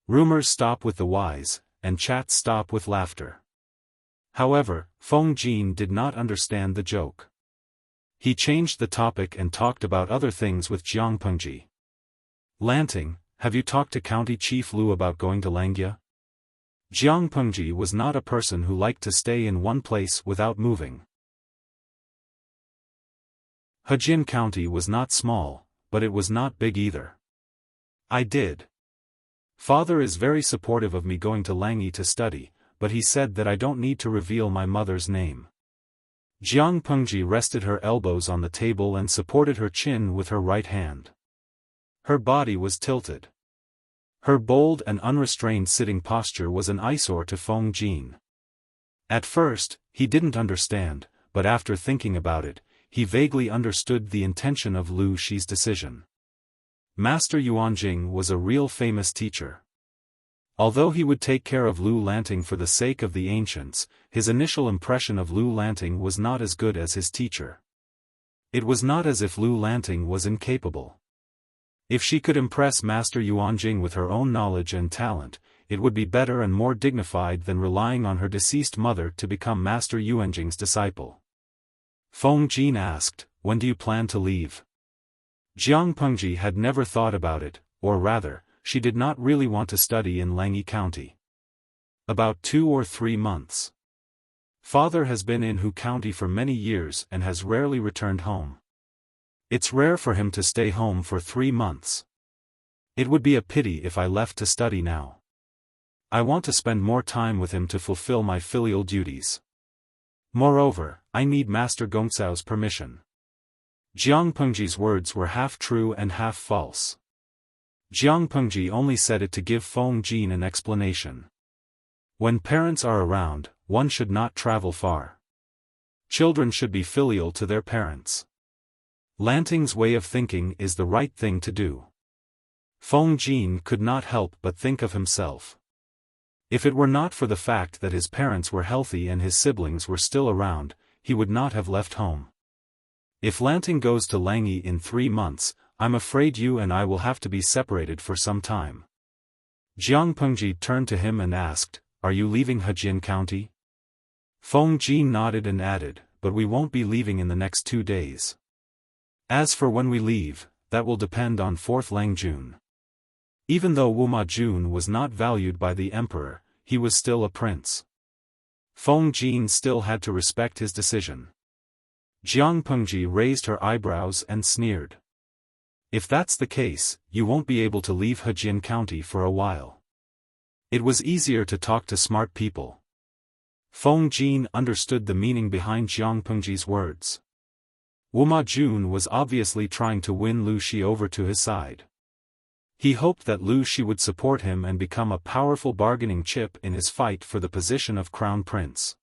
Rumors stop with the wise, and chats stop with laughter. However, Feng Jin did not understand the joke. He changed the topic and talked about other things with Jiang Pengji. Lanting, have you talked to County Chief Lu about going to Langya? Jiang Pengji was not a person who liked to stay in one place without moving. Hejian County was not small, but it was not big either. I did. Father is very supportive of me going to Langyi to study, but he said that I don't need to reveal my mother's name. Jiang Pengji rested her elbows on the table and supported her chin with her right hand. Her body was tilted. Her bold and unrestrained sitting posture was an eyesore to Feng Jin. At first, he didn't understand, but after thinking about it, he vaguely understood the intention of Lu Shi's decision. Master Yuanjing was a real famous teacher. Although he would take care of Lu Lanting for the sake of the ancients, his initial impression of Lu Lanting was not as good as his teacher. It was not as if Lu Lanting was incapable. If she could impress Master Yuanjing with her own knowledge and talent, it would be better and more dignified than relying on her deceased mother to become Master Yuanjing's disciple. Feng Jin asked, when do you plan to leave? Jiang Pengji had never thought about it, or rather, she did not really want to study in Langyi County. About 2 or 3 months. Father has been in Hu County for many years and has rarely returned home. It's rare for him to stay home for 3 months. It would be a pity if I left to study now. I want to spend more time with him to fulfill my filial duties. Moreover, I need Master Gongcao's permission. Jiang Pengji's words were half true and half false. Jiang Pengji only said it to give Feng Jin an explanation. When parents are around, one should not travel far. Children should be filial to their parents. Lanting's way of thinking is the right thing to do. Feng Jin could not help but think of himself. If it were not for the fact that his parents were healthy and his siblings were still around, he would not have left home. If Lanting goes to Langyi in 3 months, I'm afraid you and I will have to be separated for some time. Jiang Pengji turned to him and asked, are you leaving Hejian County? Feng Jin nodded and added, but we won't be leaving in the next 2 days. As for when we leave, that will depend on 4th Langjun. Even though Wu Majun was not valued by the emperor, he was still a prince. Feng Jin still had to respect his decision. Jiang Pengji raised her eyebrows and sneered. If that's the case, you won't be able to leave Hejian County for a while. It was easier to talk to smart people. Feng Jin understood the meaning behind Jiang Pengji's words. Wu Majun was obviously trying to win Lu Shi over to his side. He hoped that Lu Shi would support him and become a powerful bargaining chip in his fight for the position of crown prince.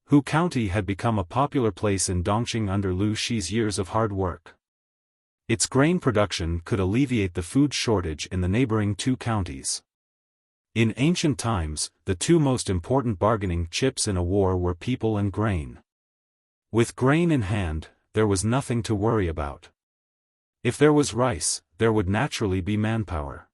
Hu County had become a popular place in Dongqing under Lu Shi's years of hard work. Its grain production could alleviate the food shortage in the neighboring 2 counties. In ancient times, the 2 most important bargaining chips in a war were people and grain. With grain in hand, there was nothing to worry about. If there was rice, there would naturally be manpower.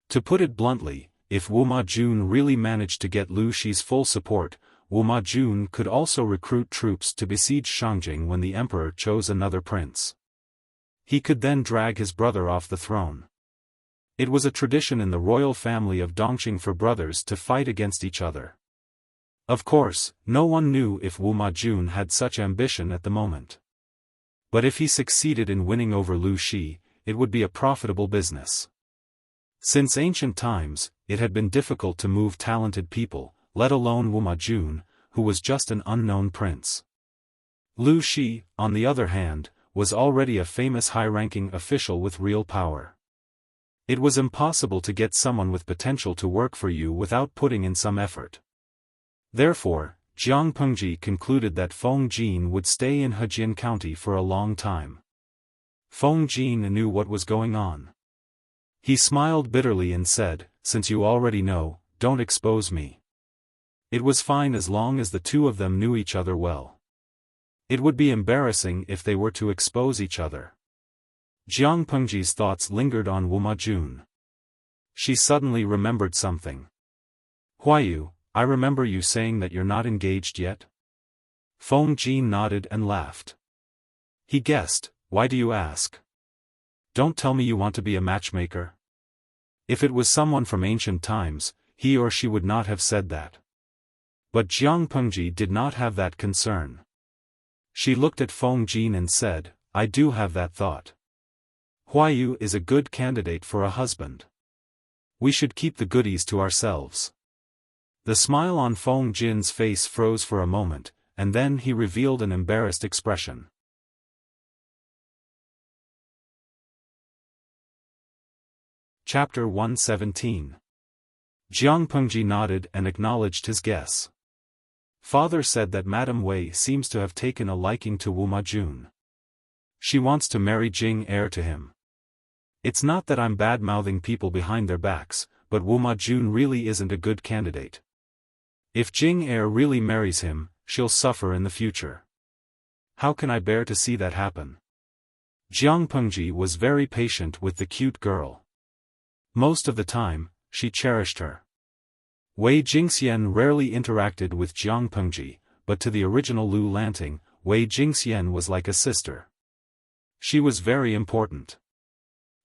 To put it bluntly, if Wu Majun really managed to get Lu Shi's full support, Wu Majun could also recruit troops to besiege Shangjing when the emperor chose another prince. He could then drag his brother off the throne. It was a tradition in the royal family of Dongqing for brothers to fight against each other. Of course, no one knew if Wu Majun had such ambition at the moment. But if he succeeded in winning over Lu Shi, it would be a profitable business. Since ancient times, it had been difficult to move talented people, let alone Wu Majun, who was just an unknown prince. Lu Shi, on the other hand, was already a famous high-ranking official with real power. It was impossible to get someone with potential to work for you without putting in some effort. Therefore, Jiang Pengji concluded that Feng Jin would stay in Hejian County for a long time. Feng Jin knew what was going on. He smiled bitterly and said, "Since you already know, don't expose me." It was fine as long as the two of them knew each other well. It would be embarrassing if they were to expose each other. Jiang Pengji's thoughts lingered on Wu Majun. She suddenly remembered something. "Huayu, I remember you saying that you're not engaged yet?" Feng Jin nodded and laughed. He guessed, "Why do you ask? Don't tell me you want to be a matchmaker." If it was someone from ancient times, he or she would not have said that. But Jiang Pengji did not have that concern. She looked at Feng Jin and said, "I do have that thought. Huayu is a good candidate for a husband. We should keep the goodies to ourselves." The smile on Feng Jin's face froze for a moment, and then he revealed an embarrassed expression. Chapter 117. Jiang Pengji nodded and acknowledged his guess. Father said that Madame Wei seems to have taken a liking to Wu Majun. She wants to marry Jing heir to him. It's not that I'm bad-mouthing people behind their backs, but Wu Majun really isn't a good candidate. If Jing heir really marries him, she'll suffer in the future. How can I bear to see that happen? Jiang Pengji was very patient with the cute girl. Most of the time, she cherished her. Wei Jingxian rarely interacted with Jiang Pengji, but to the original Lu Lanting, Wei Jingxian was like a sister. She was very important.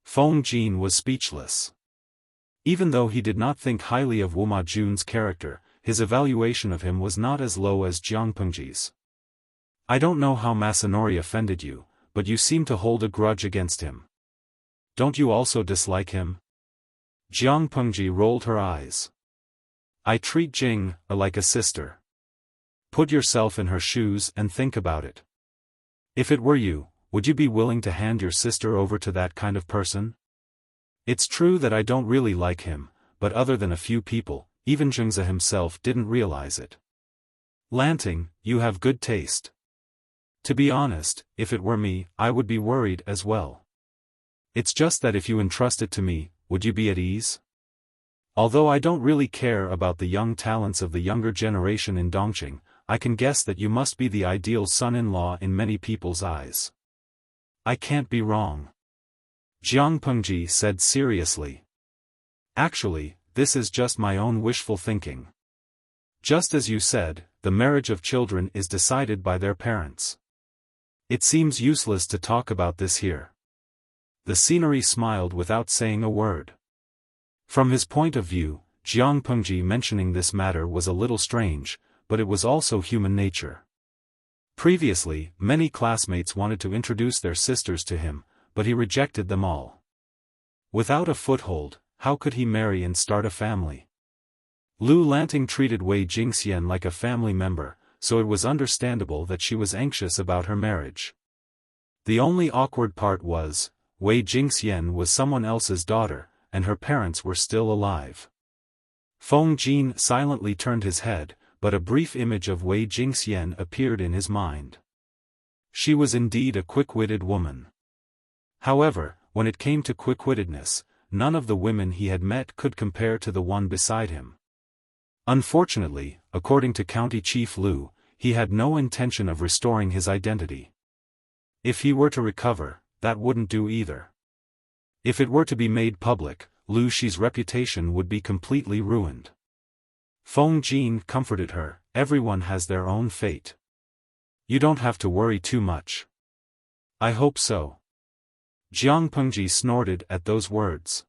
Feng Jin was speechless. Even though he did not think highly of Wu Majun's character, his evaluation of him was not as low as Jiang Pengji's. "I don't know how Masanori offended you, but you seem to hold a grudge against him. Don't you also dislike him?" Jiang Pengji rolled her eyes. "I treat Jing like a sister. Put yourself in her shoes and think about it. If it were you, would you be willing to hand your sister over to that kind of person? It's true that I don't really like him, but other than a few people, even Zhengzi himself didn't realize it. Lanting, you have good taste. To be honest, if it were me, I would be worried as well. It's just that if you entrust it to me, would you be at ease? Although I don't really care about the young talents of the younger generation in Dongqing, I can guess that you must be the ideal son-in-law in many people's eyes. I can't be wrong." Jiang Pengji said seriously. "Actually, this is just my own wishful thinking. Just as you said, the marriage of children is decided by their parents. It seems useless to talk about this here." The scenery smiled without saying a word. From his point of view, Jiang Pengji mentioning this matter was a little strange, but it was also human nature. Previously, many classmates wanted to introduce their sisters to him, but he rejected them all. Without a foothold, how could he marry and start a family? Lu Lanting treated Wei Jingxian like a family member, so it was understandable that she was anxious about her marriage. The only awkward part was, Wei Jingxian was someone else's daughter, and her parents were still alive. Feng Jin silently turned his head, but a brief image of Wei Jingxian appeared in his mind. She was indeed a quick-witted woman. However, when it came to quick-wittedness, none of the women he had met could compare to the one beside him. Unfortunately, according to County Chief Lu, he had no intention of restoring his identity. If he were to recover, that wouldn't do either. If it were to be made public, Lu Shi's reputation would be completely ruined. Feng Jin comforted her, "Everyone has their own fate. You don't have to worry too much." "I hope so." Jiang Pengji snorted at those words.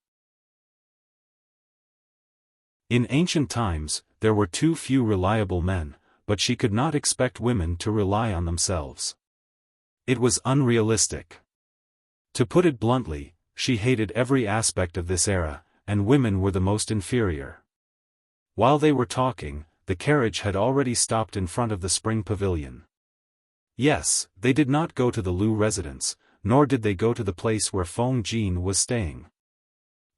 In ancient times, there were too few reliable men, but she could not expect women to rely on themselves. It was unrealistic. To put it bluntly, she hated every aspect of this era, and women were the most inferior. While they were talking, the carriage had already stopped in front of the spring pavilion. Yes, they did not go to the Lu residence, nor did they go to the place where Feng Jin was staying.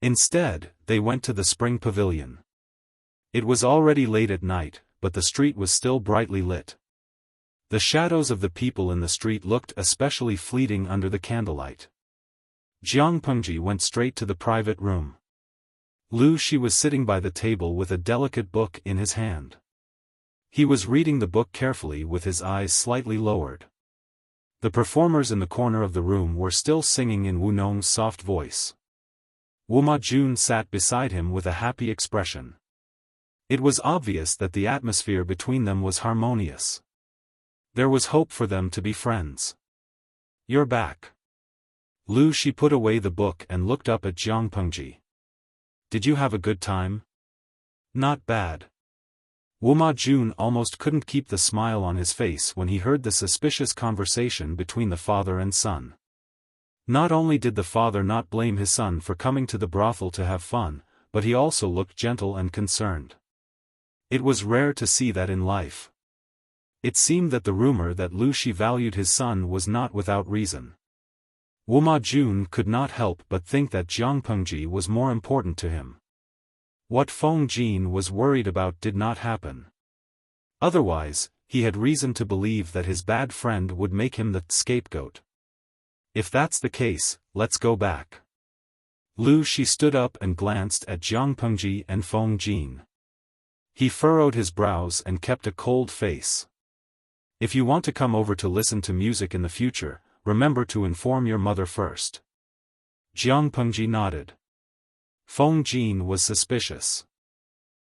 Instead, they went to the spring pavilion. It was already late at night, but the street was still brightly lit. The shadows of the people in the street looked especially fleeting under the candlelight. Jiang Pengji went straight to the private room. Lu Shi was sitting by the table with a delicate book in his hand. He was reading the book carefully with his eyes slightly lowered. The performers in the corner of the room were still singing in Wu Nong's soft voice. Wu Ma Jun sat beside him with a happy expression. It was obvious that the atmosphere between them was harmonious. There was hope for them to be friends. "You're back." Lu Shi put away the book and looked up at Jiang Pengji. "Did you have a good time?" "Not bad." Wu Ma Jun almost couldn't keep the smile on his face when he heard the suspicious conversation between the father and son. Not only did the father not blame his son for coming to the brothel to have fun, but he also looked gentle and concerned. It was rare to see that in life. It seemed that the rumor that Lu Shi valued his son was not without reason. Wu Ma Jun could not help but think that Jiang Pengji was more important to him. What Feng Jin was worried about did not happen. Otherwise, he had reason to believe that his bad friend would make him the scapegoat. If that's the case, let's go back. Lu Shi stood up and glanced at Jiang Pengji and Feng Jin. He furrowed his brows and kept a cold face. "If you want to come over to listen to music in the future, remember to inform your mother first." Jiang Pengji nodded. Feng Jin was suspicious.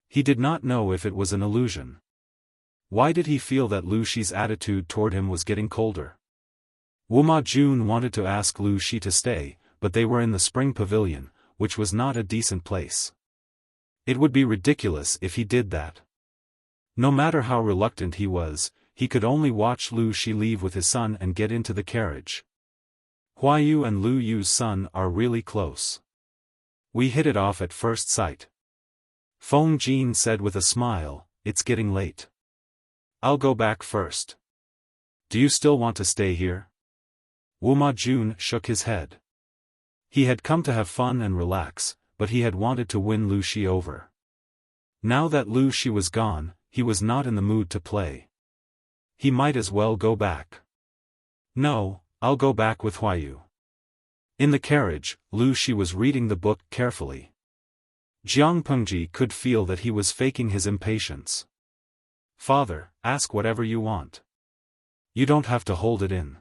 He did not know if it was an illusion. Why did he feel that Lu Shi's attitude toward him was getting colder? Wu Ma Jun wanted to ask Lu Shi to stay, but they were in the spring pavilion, which was not a decent place. It would be ridiculous if he did that. No matter how reluctant he was, he could only watch Lu Shi leave with his son and get into the carriage. "Huayu and Lu Yu's son are really close. We hit it off at first sight." Feng Jin said with a smile, "It's getting late. I'll go back first. Do you still want to stay here?" Wu Ma Jun shook his head. He had come to have fun and relax, but he had wanted to win Lu Shi over. Now that Lu Shi was gone, he was not in the mood to play. He might as well go back. "No, I'll go back with Huayu." In the carriage, Lu Shi was reading the book carefully. Jiang Pengji could feel that he was faking his impatience. "Father, ask whatever you want. You don't have to hold it in."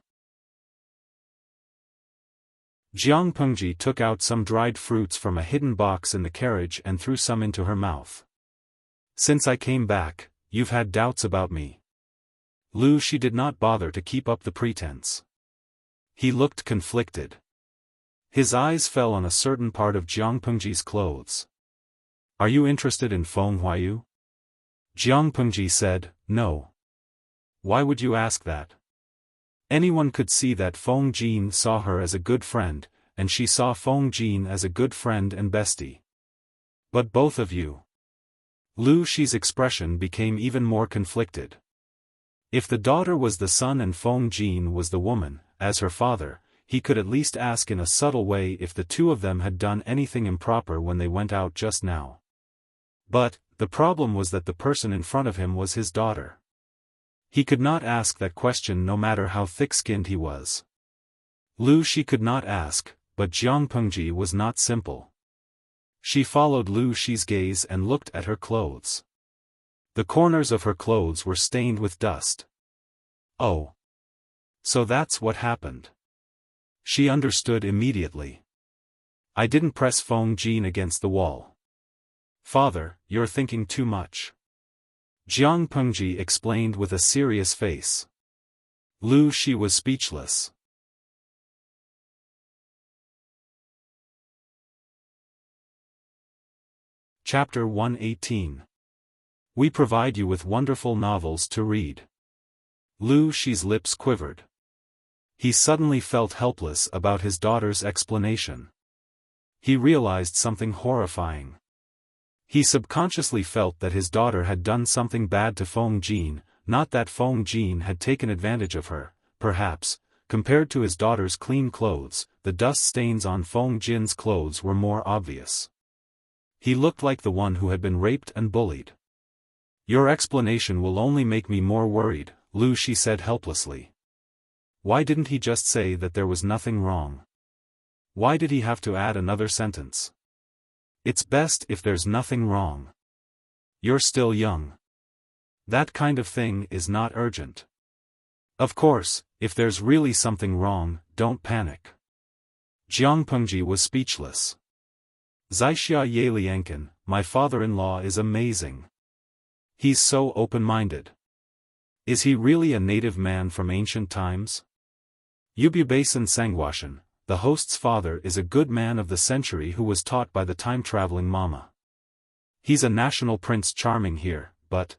Jiang Pengji took out some dried fruits from a hidden box in the carriage and threw some into her mouth. "Since I came back, you've had doubts about me." Lu Shi did not bother to keep up the pretense. He looked conflicted. His eyes fell on a certain part of Jiang Pengji's clothes. "Are you interested in Feng Huayu?" Jiang Pengji said, "No." "Why would you ask that?" Anyone could see that Feng Jin saw her as a good friend, and she saw Feng Jin as a good friend and bestie. "But both of you." Lu Shi's expression became even more conflicted. If the daughter was the son and Feng Jin was the woman, as her father, he could at least ask in a subtle way if the two of them had done anything improper when they went out just now. But, the problem was that the person in front of him was his daughter. He could not ask that question no matter how thick-skinned he was. Lu Shi could not ask, but Jiang Pengji was not simple. She followed Lu Shi's gaze and looked at her clothes. The corners of her clothes were stained with dust. "Oh. So that's what happened." She understood immediately. "I didn't press Feng Jin against the wall." "Father, you're thinking too much." Jiang Pengji explained with a serious face. Lu Shi was speechless. Chapter 118. We provide you with wonderful novels to read. Lu Shi's lips quivered. He suddenly felt helpless about his daughter's explanation. He realized something horrifying. He subconsciously felt that his daughter had done something bad to Feng Jin, not that Feng Jin had taken advantage of her, perhaps, compared to his daughter's clean clothes, the dust stains on Feng Jin's clothes were more obvious. He looked like the one who had been raped and bullied. "Your explanation will only make me more worried," Lu Shi said helplessly. Why didn't he just say that there was nothing wrong? Why did he have to add another sentence? It's best if there's nothing wrong. You're still young. That kind of thing is not urgent. Of course, if there's really something wrong, don't panic. Jiang Pengji was speechless. Zixia Yelianken, my father-in-law is amazing. He's so open-minded. Is he really a native man from ancient times? Yububasan Sangwashan, the host's father, is a good man of the century who was taught by the time-traveling mama. He's a national prince charming here, but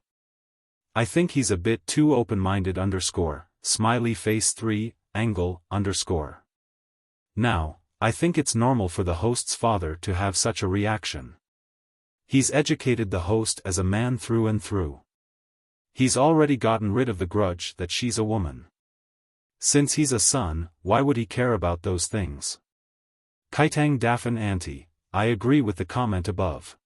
I think he's a bit too open-minded smiley face 3, angle, _. Now, I think it's normal for the host's father to have such a reaction. He's educated the host as a man through and through. He's already gotten rid of the grudge that she's a woman. Since he's a son, why would he care about those things? Kaitang Dafan Auntie, I agree with the comment above.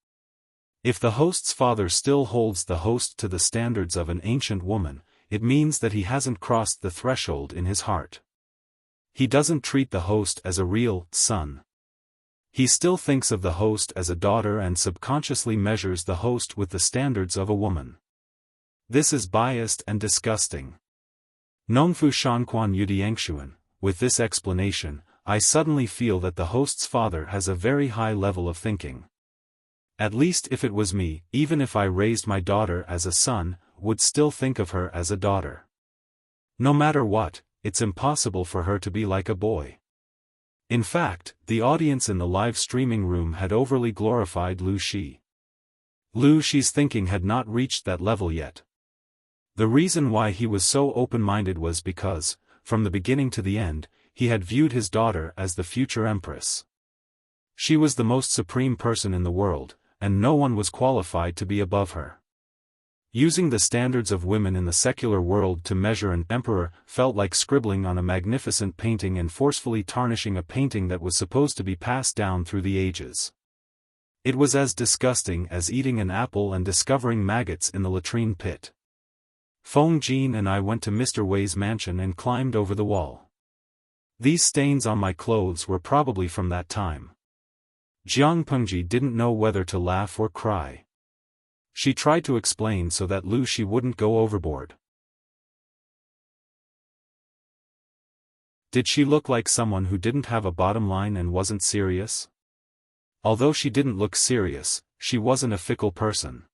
If the host's father still holds the host to the standards of an ancient woman, it means that he hasn't crossed the threshold in his heart. He doesn't treat the host as a real son. He still thinks of the host as a daughter and subconsciously measures the host with the standards of a woman. This is biased and disgusting. Nongfu Shanquan Yudiangshuan, with this explanation, I suddenly feel that the host's father has a very high level of thinking. At least if it was me, even if I raised my daughter as a son, would still think of her as a daughter. No matter what, it's impossible for her to be like a boy. In fact, the audience in the live streaming room had overly glorified Lu Shi. Lu Shi's thinking had not reached that level yet. The reason why he was so open-minded was because, from the beginning to the end, he had viewed his daughter as the future Empress. She was the most supreme person in the world, and no one was qualified to be above her. Using the standards of women in the secular world to measure an emperor felt like scribbling on a magnificent painting and forcefully tarnishing a painting that was supposed to be passed down through the ages. It was as disgusting as eating an apple and discovering maggots in the latrine pit. Feng Jin and I went to Mr. Wei's mansion and climbed over the wall. These stains on my clothes were probably from that time. Jiang Pengji didn't know whether to laugh or cry. She tried to explain so that Lu Shi wouldn't go overboard. Did she look like someone who didn't have a bottom line and wasn't serious? Although she didn't look serious, she wasn't a fickle person.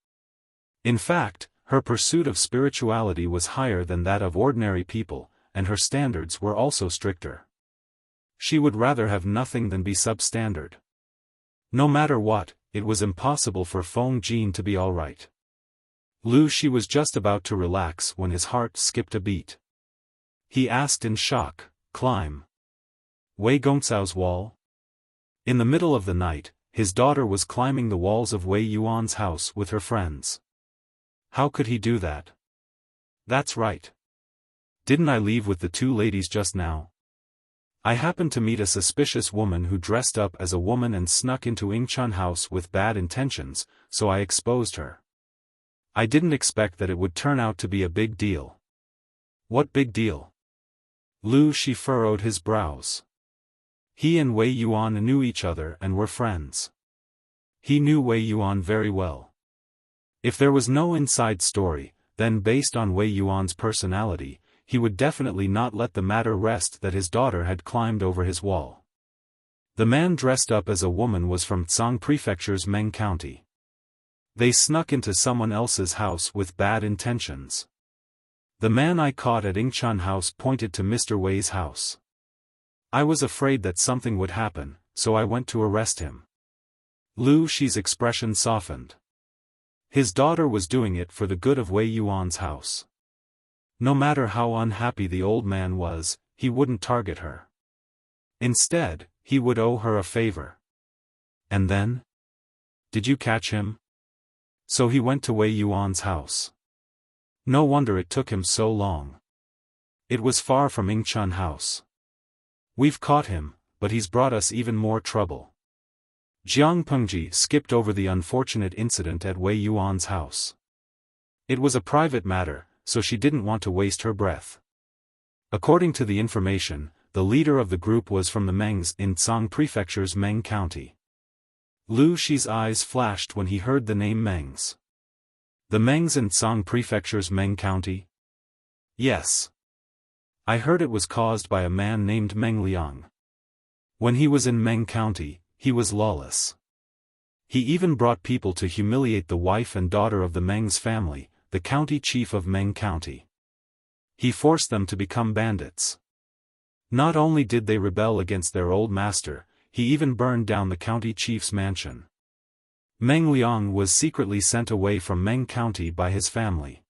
In fact, her pursuit of spirituality was higher than that of ordinary people, and her standards were also stricter. She would rather have nothing than be substandard. No matter what, it was impossible for Feng Jin to be alright. Lu Shi was just about to relax when his heart skipped a beat. He asked in shock, "Climb Wei Gongcao's wall?" In the middle of the night, his daughter was climbing the walls of Wei Yuan's house with her friends. How could he do that? That's right. Didn't I leave with the two ladies just now? I happened to meet a suspicious woman who dressed up as a woman and snuck into Ingchun house with bad intentions, so I exposed her. I didn't expect that it would turn out to be a big deal. What big deal? Lu Shi furrowed his brows. He and Wei Yuan knew each other and were friends. He knew Wei Yuan very well. If there was no inside story, then based on Wei Yuan's personality, he would definitely not let the matter rest that his daughter had climbed over his wall. The man dressed up as a woman was from Tsang Prefecture's Meng County. They snuck into someone else's house with bad intentions. The man I caught at Ingchun house pointed to Mr. Wei's house. I was afraid that something would happen, so I went to arrest him. Lu Shi's expression softened. His daughter was doing it for the good of Wei Yuan's house. No matter how unhappy the old man was, he wouldn't target her. Instead, he would owe her a favor. And then? Did you catch him? So he went to Wei Yuan's house. No wonder it took him so long. It was far from Yingchun House. We've caught him, but he's brought us even more trouble. Jiang Pengji skipped over the unfortunate incident at Wei Yuan's house. It was a private matter, so she didn't want to waste her breath. According to the information, the leader of the group was from the Mengs in Tsang Prefecture's Meng County. Lu Shi's eyes flashed when he heard the name Mengs. The Mengs in Tsang Prefecture's Meng County? Yes. I heard it was caused by a man named Meng Liang. When he was in Meng County, he was lawless. He even brought people to humiliate the wife and daughter of the Meng's family, the county chief of Meng County. He forced them to become bandits. Not only did they rebel against their old master, he even burned down the county chief's mansion. Meng Liang was secretly sent away from Meng County by his family.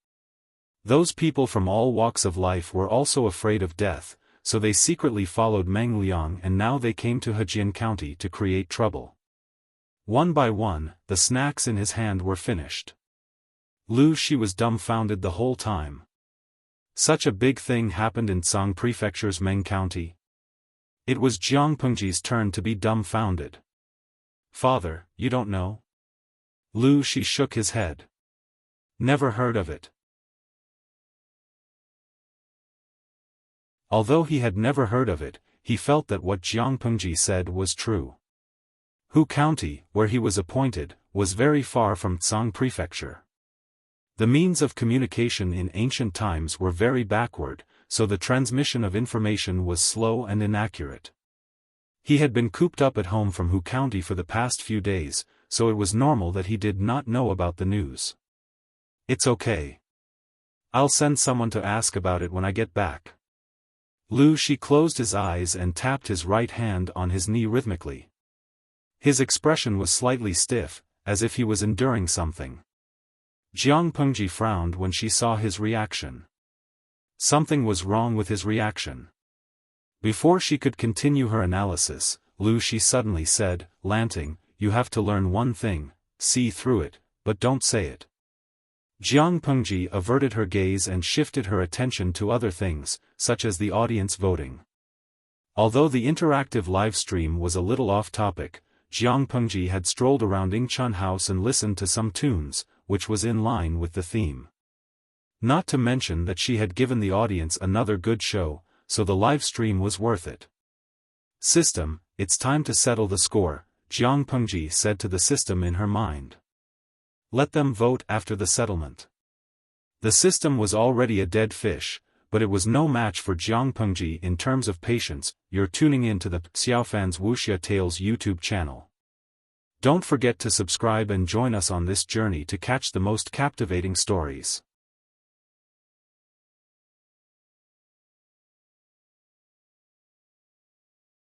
Those people from all walks of life were also afraid of death, so they secretly followed Meng Liang, and now they came to Hejian County to create trouble. One by one, the snacks in his hand were finished. Lu Shi was dumbfounded the whole time. Such a big thing happened in Tsang Prefecture's Meng County. It was Jiang Pengji's turn to be dumbfounded. Father, you don't know? Lu Shi shook his head. Never heard of it. Although he had never heard of it, he felt that what Jiang Pengji said was true. Hu County, where he was appointed, was very far from Tsang Prefecture. The means of communication in ancient times were very backward, so the transmission of information was slow and inaccurate. He had been cooped up at home from Hu County for the past few days, so it was normal that he did not know about the news. It's okay. I'll send someone to ask about it when I get back. Lu Shi closed his eyes and tapped his right hand on his knee rhythmically. His expression was slightly stiff, as if he was enduring something. Jiang Pengji frowned when she saw his reaction. Something was wrong with his reaction. Before she could continue her analysis, Lu Shi suddenly said, "Lanting, you have to learn one thing, see through it, but don't say it." Jiang Pengji averted her gaze and shifted her attention to other things, such as the audience voting. Although the interactive live stream was a little off-topic, Jiang Pengji had strolled around Yingchun House and listened to some tunes, which was in line with the theme. Not to mention that she had given the audience another good show, so the live stream was worth it. "System, it's time to settle the score," Jiang Pengji said to the system in her mind. "Let them vote after the settlement." The system was already a dead fish, but it was no match for Jiang Pengji in terms of patience. You're tuning in to the Xiaofan's Wuxia Tales YouTube channel. Don't forget to subscribe and join us on this journey to catch the most captivating stories.